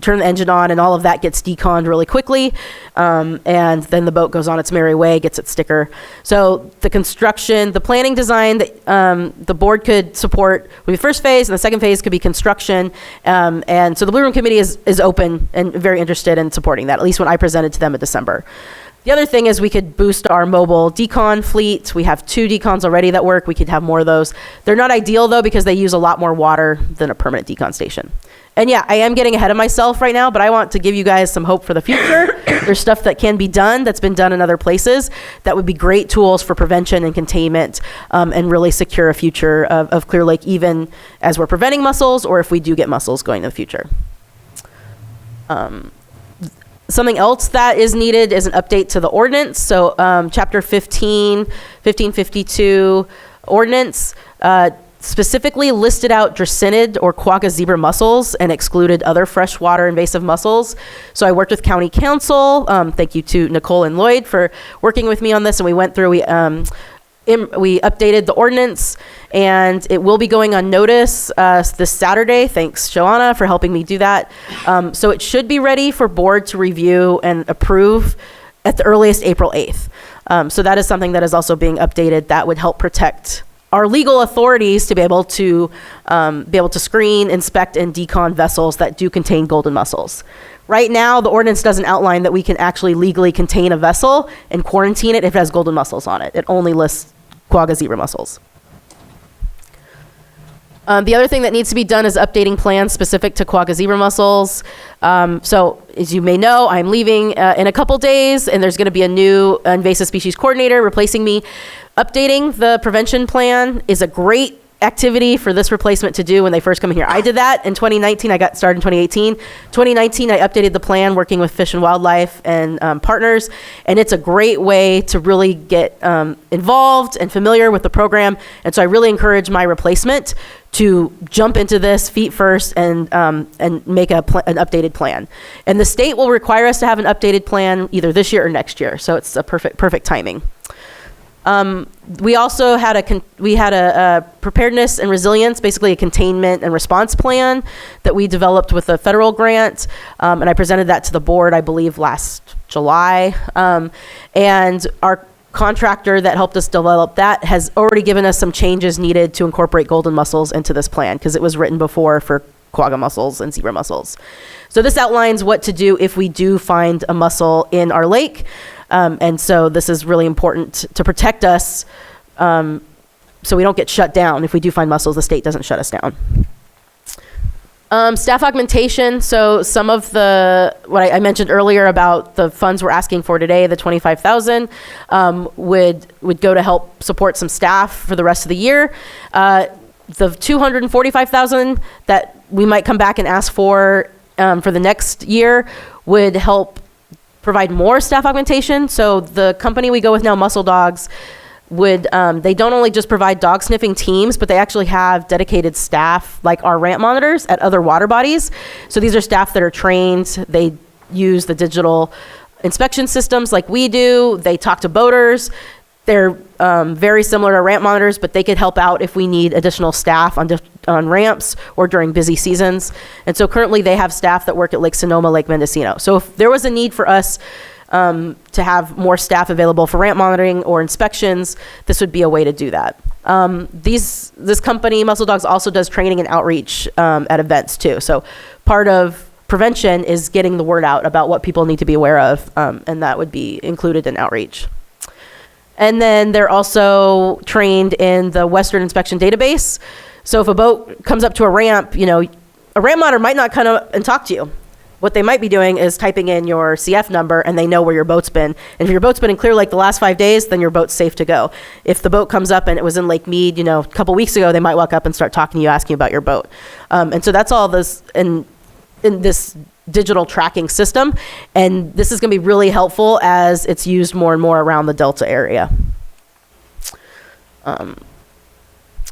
turn the engine on, and all of that gets deconned really quickly. And then the boat goes on its merry way, gets its sticker. So the construction, the planning design that the board could support would be the first phase, and the second phase could be construction. And so the Blue Room Committee is open and very interested in supporting that, at least when I presented to them in December. The other thing is we could boost our mobile decon fleet. We have 2 decons already that work. We could have more of those. They're not ideal though, because they use a lot more water than a permanent decon station. And yeah, I am getting ahead of myself right now, but I want to give you guys some hope for the future. There's stuff that can be done, that's been done in other places, that would be great tools for prevention and containment, and really secure a future of Clear Lake, even as we're preventing mussels or if we do get mussels going in the future. Something else that is needed is an update to the ordinance. So chapter 1552 ordinance specifically listed out dracinid or quagga zebra mussels and excluded other freshwater invasive mussels. So I worked with county council. Thank you to Nicole and Lloyd for working with me on this. And we went through, we updated the ordinance, and it will be going on notice this Saturday. Thanks, Joanna, for helping me do that. So it should be ready for board to review and approve at the earliest April 8th. So that is something that is also being updated that would help protect our legal authorities to be able to screen, inspect, and decon vessels that do contain golden mussels. Right now, the ordinance doesn't outline that we can actually legally contain a vessel and quarantine it if it has golden mussels on it. It only lists quagga zebra mussels. The other thing that needs to be done is updating plans specific to quagga zebra mussels. So as you may know, I'm leaving in a couple days, and there's going to be a new invasive species coordinator replacing me. Updating the prevention plan is a great activity for this replacement to do when they first come in here. I did that in 2019. I got started in 2018. 2019, I updated the plan working with Fish and Wildlife and partners, and it's a great way to really get involved and familiar with the program. And so I really encourage my replacement to jump into this feet first and make an updated plan. And the state will require us to have an updated plan either this year or next year. So it's a perfect timing. We also had a preparedness and resilience, basically a containment and response plan that we developed with a federal grant. And I presented that to the board, I believe, last July. And our contractor that helped us develop that has already given us some changes needed to incorporate golden mussels into this plan, because it was written before for quagga mussels and zebra mussels. So this outlines what to do if we do find a mussel in our lake. And so this is really important to protect us, so we don't get shut down. If we do find mussels, the state doesn't shut us down. Staff augmentation. So some of what I mentioned earlier about the funds we're asking for today, the $25,000, would go to help support some staff for the rest of the year. The $245,000 that we might come back and ask for the next year would help provide more staff augmentation. So the company we go with now, Mussel Dogs, they don't only just provide dog sniffing teams, but they actually have dedicated staff like our ramp monitors at other water bodies. So these are staff that are trained. They use the digital inspection systems like we do. They talk to boaters. They're very similar to ramp monitors, but they could help out if we need additional staff on ramps or during busy seasons. And so currently they have staff that work at Lake Sonoma, Lake Mendocino. So if there was a need for us to have more staff available for ramp monitoring or inspections, this would be a way to do that. This company, Mussel Dogs, also does training and outreach at events too. So part of prevention is getting the word out about what people need to be aware of, and that would be included in outreach. And then they're also trained in the Western Inspection Database. So if a boat comes up to a ramp, a ramp monitor might not come up and talk to you. What they might be doing is typing in your CF number, and they know where your boat's been. And if your boat's been in Clear Lake the last 5 days, then your boat's safe to go. If the boat comes up and it was in Lake Mead, a couple weeks ago, they might walk up and start talking to you, asking about your boat. And so that's all this in this digital tracking system. And this is going to be really helpful as it's used more and more around the Delta area.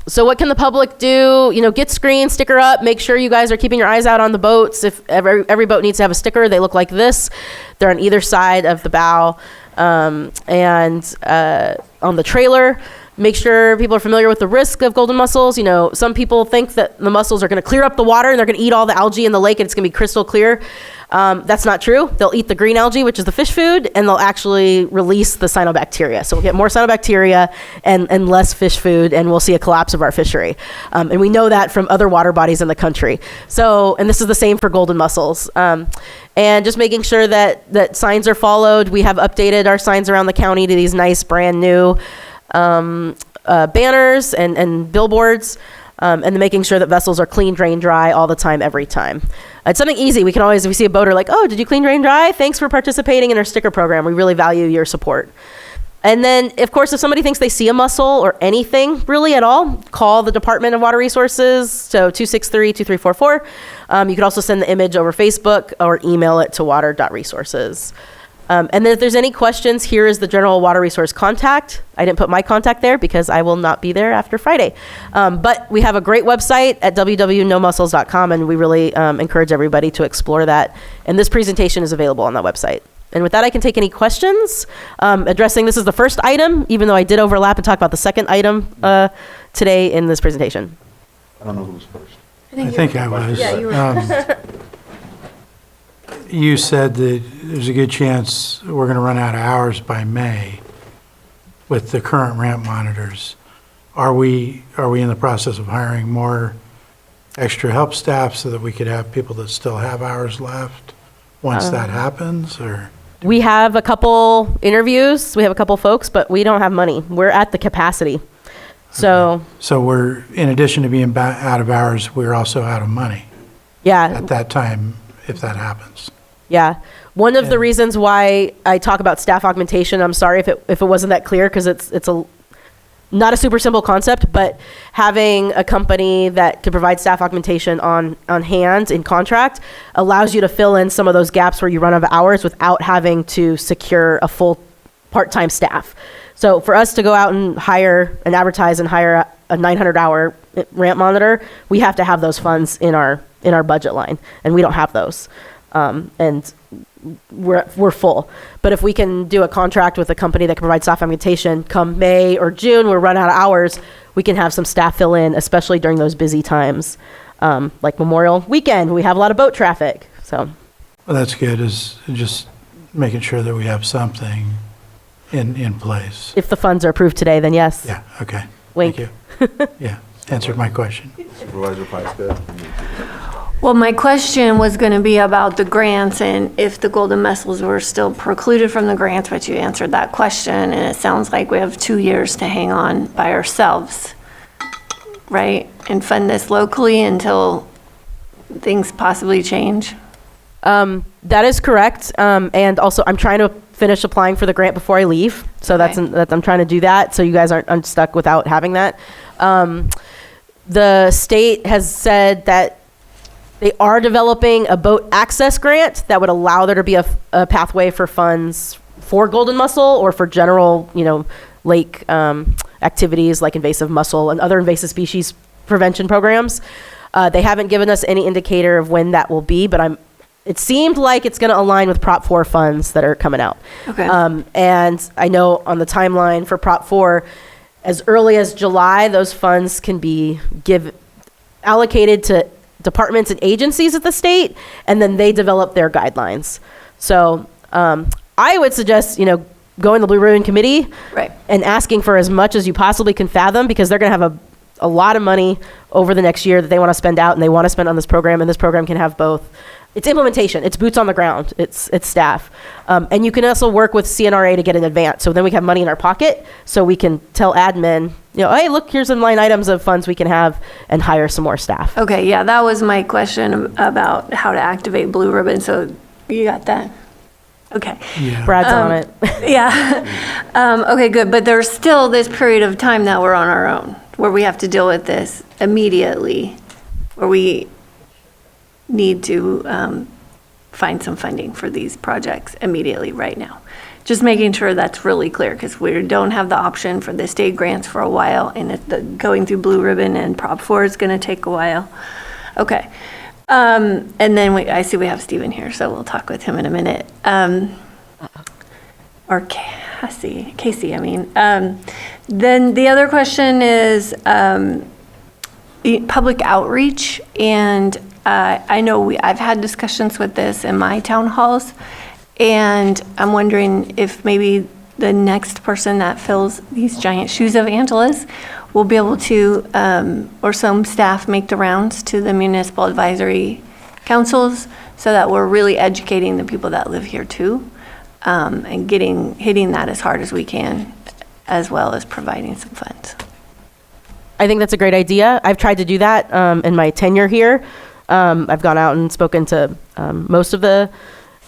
So what can the public do? Get screened, sticker up, make sure you guys are keeping your eyes out on the boats. If every boat needs to have a sticker, they look like this. They're on either side of the bow. And on the trailer, make sure people are familiar with the risk of golden mussels. Some people think that the mussels are going to clear up the water and they're going to eat all the algae in the lake and it's going to be crystal clear. That's not true. They'll eat the green algae, which is the fish food, and they'll actually release the cyanobacteria. So we'll get more cyanobacteria and less fish food, and we'll see a collapse of our fishery. And we know that from other water bodies in the country. And this is the same for golden mussels. And just making sure that signs are followed. We have updated our signs around the county to these nice brand new banners and billboards, and then making sure that vessels are clean, drain, dry all the time, every time. It's something easy. We can always, if we see a boater like, oh, did you clean, drain, dry? Thanks for participating in our sticker program. We really value your support. And then, of course, if somebody thinks they see a mussel or anything really at all, call the Department of Water Resources, so 263-2344. You could also send the image over Facebook or email it to water.resources. And then if there's any questions, here is the General Water Resource contact. I didn't put my contact there because I will not be there after Friday. But we have a great website at www.nomussels.com, and we really encourage everybody to explore that. And this presentation is available on that website. And with that, I can take any questions. Addressing, this is the first item, even though I did overlap and talk about the second item today in this presentation. I don't know who was first. I think I was. Yeah, you were. You said that there's a good chance we're going to run out of hours by May with the current ramp monitors. Are we in the process of hiring more extra help staff so that we could have people that still have hours left once that happens, or? We have a couple interviews. We have a couple folks, but we don't have money. We're at the capacity. So we're, in addition to being out of hours, we're also out of money. Yeah. At that time, if that happens. Yeah. One of the reasons why I talk about staff augmentation, I'm sorry if it wasn't that clear, because it's not a super simple concept, but having a company that can provide staff augmentation on hand in contract allows you to fill in some of those gaps where you run out of hours without having to secure a full part-time staff. So for us to go out and hire and advertise and hire a 900-hour ramp monitor, we have to have those funds in our budget line, and we don't have those. And we're full. But if we can do a contract with a company that can provide staff augmentation come May or June, we're running out of hours, we can have some staff fill in, especially during those busy times, like Memorial Weekend. We have a lot of boat traffic, so. Well, that's good, is just making sure that we have something in place. If the funds are approved today, then yes. Yeah, okay. Wink. Thank you. Yeah, answered my question. Supervisor Pyska. Well, my question was going to be about the grants and if the golden mussels were still precluded from the grants, but you answered that question, and it sounds like we have 2 years to hang on by ourselves, right? And fund this locally until things possibly change? That is correct. And also, I'm trying to finish applying for the grant before I leave. So I'm trying to do that, so you guys aren't unstuck without having that. The state has said that they are developing a boat access grant that would allow there to be a pathway for funds for golden mussel or for general, lake activities like invasive mussel and other invasive species prevention programs. They haven't given us any indicator of when that will be, but it seemed like it's going to align with Prop 4 funds that are coming out. Okay. And I know on the timeline for Prop 4, as early as July, those funds can be allocated to departments and agencies at the state, and then they develop their guidelines. So I would suggest, going to the Blue Ribbon Committee and asking for as much as you possibly can fathom, because they're going to have a lot of money over the next year that they want to spend out, and they want to spend on this program, and this program can have both. It's implementation, it's boots on the ground, it's staff. And you can also work with CNRA to get in advance, so then we have money in our pocket, so we can tell admin, hey, look, here's some line items of funds we can have, and hire some more staff. Okay, yeah, that was my question about how to activate Blue Ribbon, so you got that? Okay. Yeah. Brad's on it. Yeah. Okay, good, but there's still this period of time that we're on our own, where we have to deal with this immediately, where we need to find some funding for these projects immediately right now. Just making sure that's really clear, because we don't have the option for the state grants for a while, and going through Blue Ribbon and Prop 4 is going to take a while. Okay. And then I see we have Stephen here, so we'll talk with him in a minute. Or Casey, I mean. Then the other question is public outreach, and I know I've had discussions with this in my town halls, and I'm wondering if maybe the next person that fills these giant shoes of Angela's will be able to, or some staff, make the rounds to the municipal advisory councils, so that we're really educating the people that live here too, and hitting that as hard as we can, as well as providing some funds. I think that's a great idea. I've tried to do that in my tenure here. I've gone out and spoken to most of the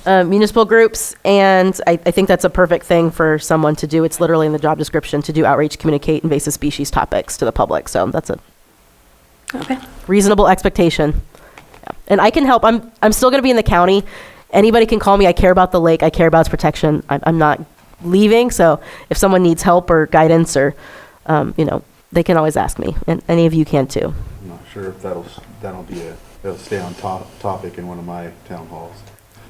municipal groups, and I think that's a perfect thing for someone to do. It's literally in the job description to do outreach, communicate invasive species topics to the public. So that's a reasonable expectation. Yeah. And I can help. I'm still going to be in the county. Anybody can call me. I care about the lake. I care about its protection. I'm not leaving. So if someone needs help or guidance, or they can always ask me, and any of you can too. I'm not sure if that'll stay on topic in one of my town halls.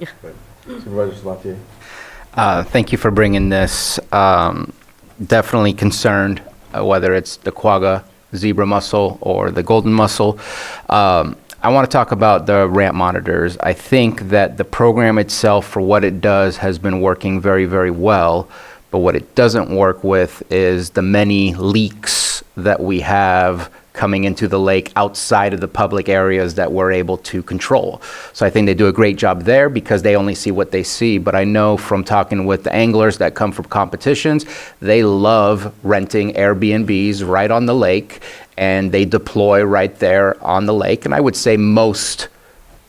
Yeah. But Supervisor Sabatier. Thank you for bringing this. Definitely concerned whether it's the quagga zebra mussel or the golden mussel. I want to talk about the ramp monitors. I think that the program itself, for what it does, has been working very, very well. But what it doesn't work with is the many leaks that we have coming into the lake outside of the public areas that we're able to control. So I think they do a great job there, because they only see what they see. But I know from talking with the anglers that come from competitions, they love renting Airbnbs right on the lake, and they deploy right there on the lake. And I would say most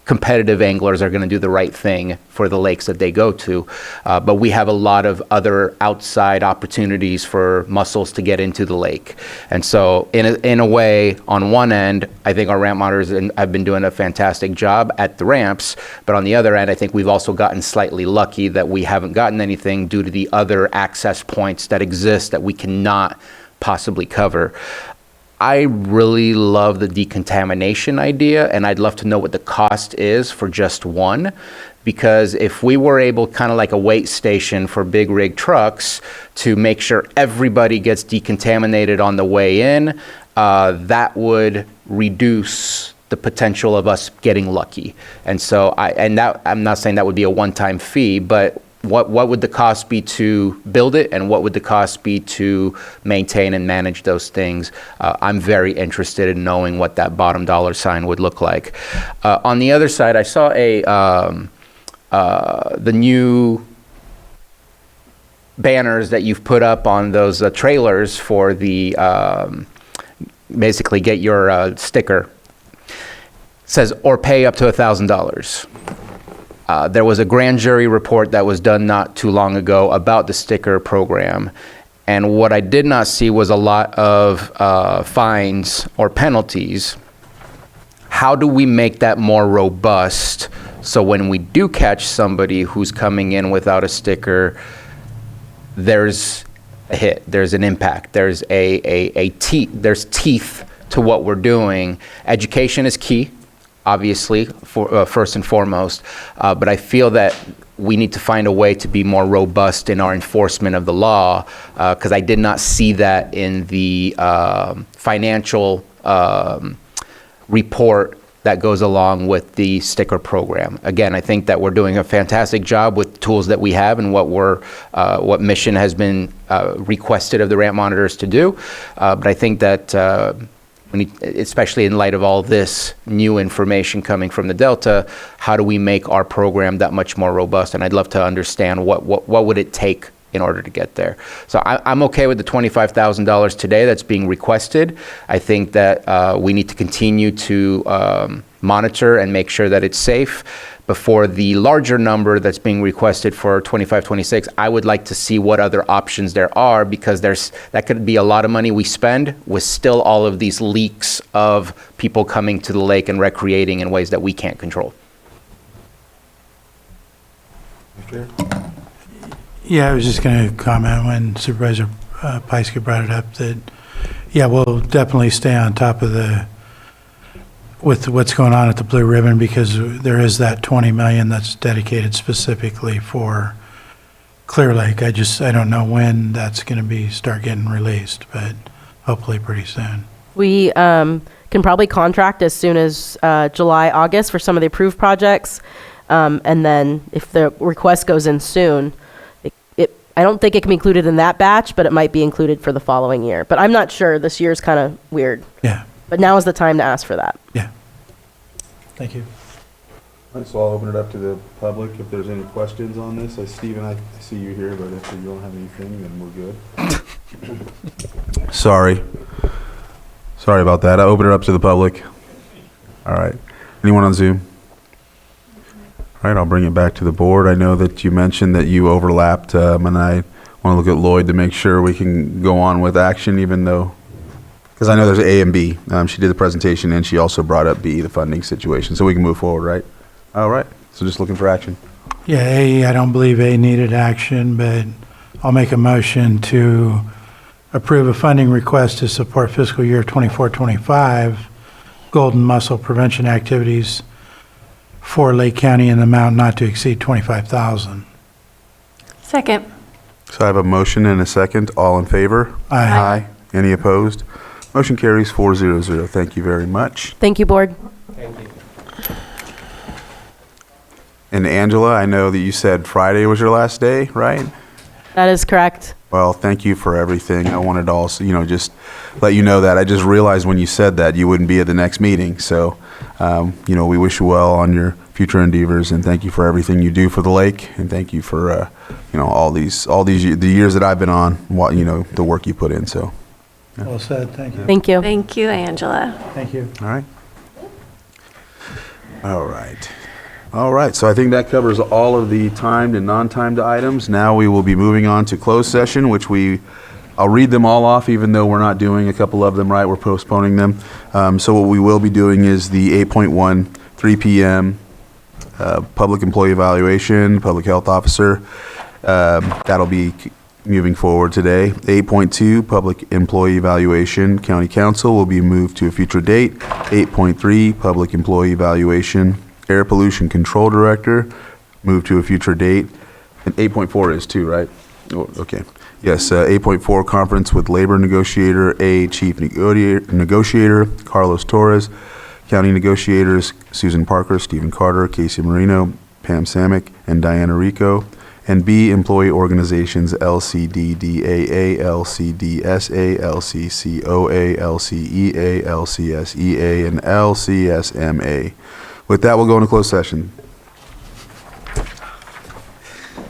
competitive anglers are going to do the right thing for the lakes that they go to. But we have a lot of other outside opportunities for mussels to get into the lake. And so in a way, on one end, I think our ramp monitors have been doing a fantastic job at the ramps. But on the other end, I think we've also gotten slightly lucky that we haven't gotten anything due to the other access points that exist that we cannot possibly cover. I really love the decontamination idea, and I'd love to know what the cost is for just one, because if we were able, kind of like a weight station for big rig trucks, to make sure everybody gets decontaminated on the way in, that would reduce the potential of us getting lucky. And so I'm not saying that would be a one-time fee, but what would the cost be to build it, and what would the cost be to maintain and manage those things? I'm very interested in knowing what that bottom dollar sign would look like. On the other side, I saw the new banners that you've put up on those trailers for the basically get your sticker. It says, or pay up to $1,000. There was a grand jury report that was done not too long ago about the sticker program. And what I did not see was a lot of fines or penalties. How do we make that more robust so when we do catch somebody who's coming in without a sticker, there's a hit, there's an impact, there's there's teeth to what we're doing. Education is key, obviously, first and foremost, but I feel that we need to find a way to be more robust in our enforcement of the law, because I did not see that in the financial report that goes along with the sticker program. Again, I think that we're doing a fantastic job with the tools that we have and what mission has been requested of the ramp monitors to do, but I think that especially in light of all this new information coming from the Delta, how do we make our program that much more robust? And I'd love to understand what would it take in order to get there. So I'm okay with the $25,000 today that's being requested. I think that we need to continue to monitor and make sure that it's safe. Before the larger number that's being requested for 25, 26, I would like to see what other options there are, because that could be a lot of money we spend with still all of these leaks of people coming to the lake and recreating in ways that we can't control. Yeah, I was just going to comment when Supervisor Pyska brought it up that, yeah, we'll definitely stay on top of with what's going on at the Blue Ribbon, because there is that 20 million that's dedicated specifically for Clear Lake. I don't know when that's going to start getting released, but hopefully pretty soon. We can probably contract as soon as July, August for some of the approved projects. And then if the request goes in soon, I don't think it can be included in that batch, but it might be included for the following year. But I'm not sure. This year's kind of weird. Yeah. But now is the time to ask for that. Yeah. Thank you. All right, so I'll open it up to the public if there's any questions on this. Stephen, I see you here, but if you don't have anything, then we're good. Sorry about that. I'll open it up to the public. All right. Anyone on Zoom? All right, I'll bring it back to the board. I know that you mentioned that you overlapped, and I want to look at Lloyd to make sure we can go on with action, even though, because I know there's A and B. She did the presentation, and she also brought up B, the funding situation, so we can move forward, right? All right, so just looking for action. Yeah, A, I don't believe A needed action, but I'll make a motion to approve a funding request to support fiscal year 24-25 golden mussel prevention activities for Lake County in the amount not to exceed $25,000. Second. So I have a motion and a second. All in favor? Aye. Any opposed? Motion carries 4-0-0. Thank you very much. Thank you, board. Thank you. And Angela, I know that you said Friday was your last day, right? That is correct. Well, thank you for everything. I wanted to also, just let you know that. I just realized when you said that you wouldn't be at the next meeting. So, we wish you well on your future endeavors, and thank you for everything you do for the lake, and thank you for, the years that I've been on, the work you put in. So, yeah. Well said. Thank you. Thank you. Thank you, Angela. Thank you. All right. All right, so I think that covers all of the timed and non-timed items. Now we will be moving on to closed session, which I'll read them all off, even though we're not doing a couple of them, right? We're postponing them. So what we will be doing is the 8.1, 3 p.m., public employee evaluation, public health officer. That'll be moving forward today. 8.2, public employee evaluation, county council will be moved to a future date. 8.3, public employee evaluation, air pollution control director, moved to a future date. And 8.4 is too, right? Oh, okay. Yes, 8.4, conference with labor negotiator, chief negotiator, Carlos Torres, county negotiators, Susan Parker, Stephen Carter, Casey Marino, Pam Samick, and Diana Rico. And B, employee organizations, LCDDAA, LCDSA, LCCOA, LCEA, LCSEA, and LCSMA. With that, we'll go into closed session.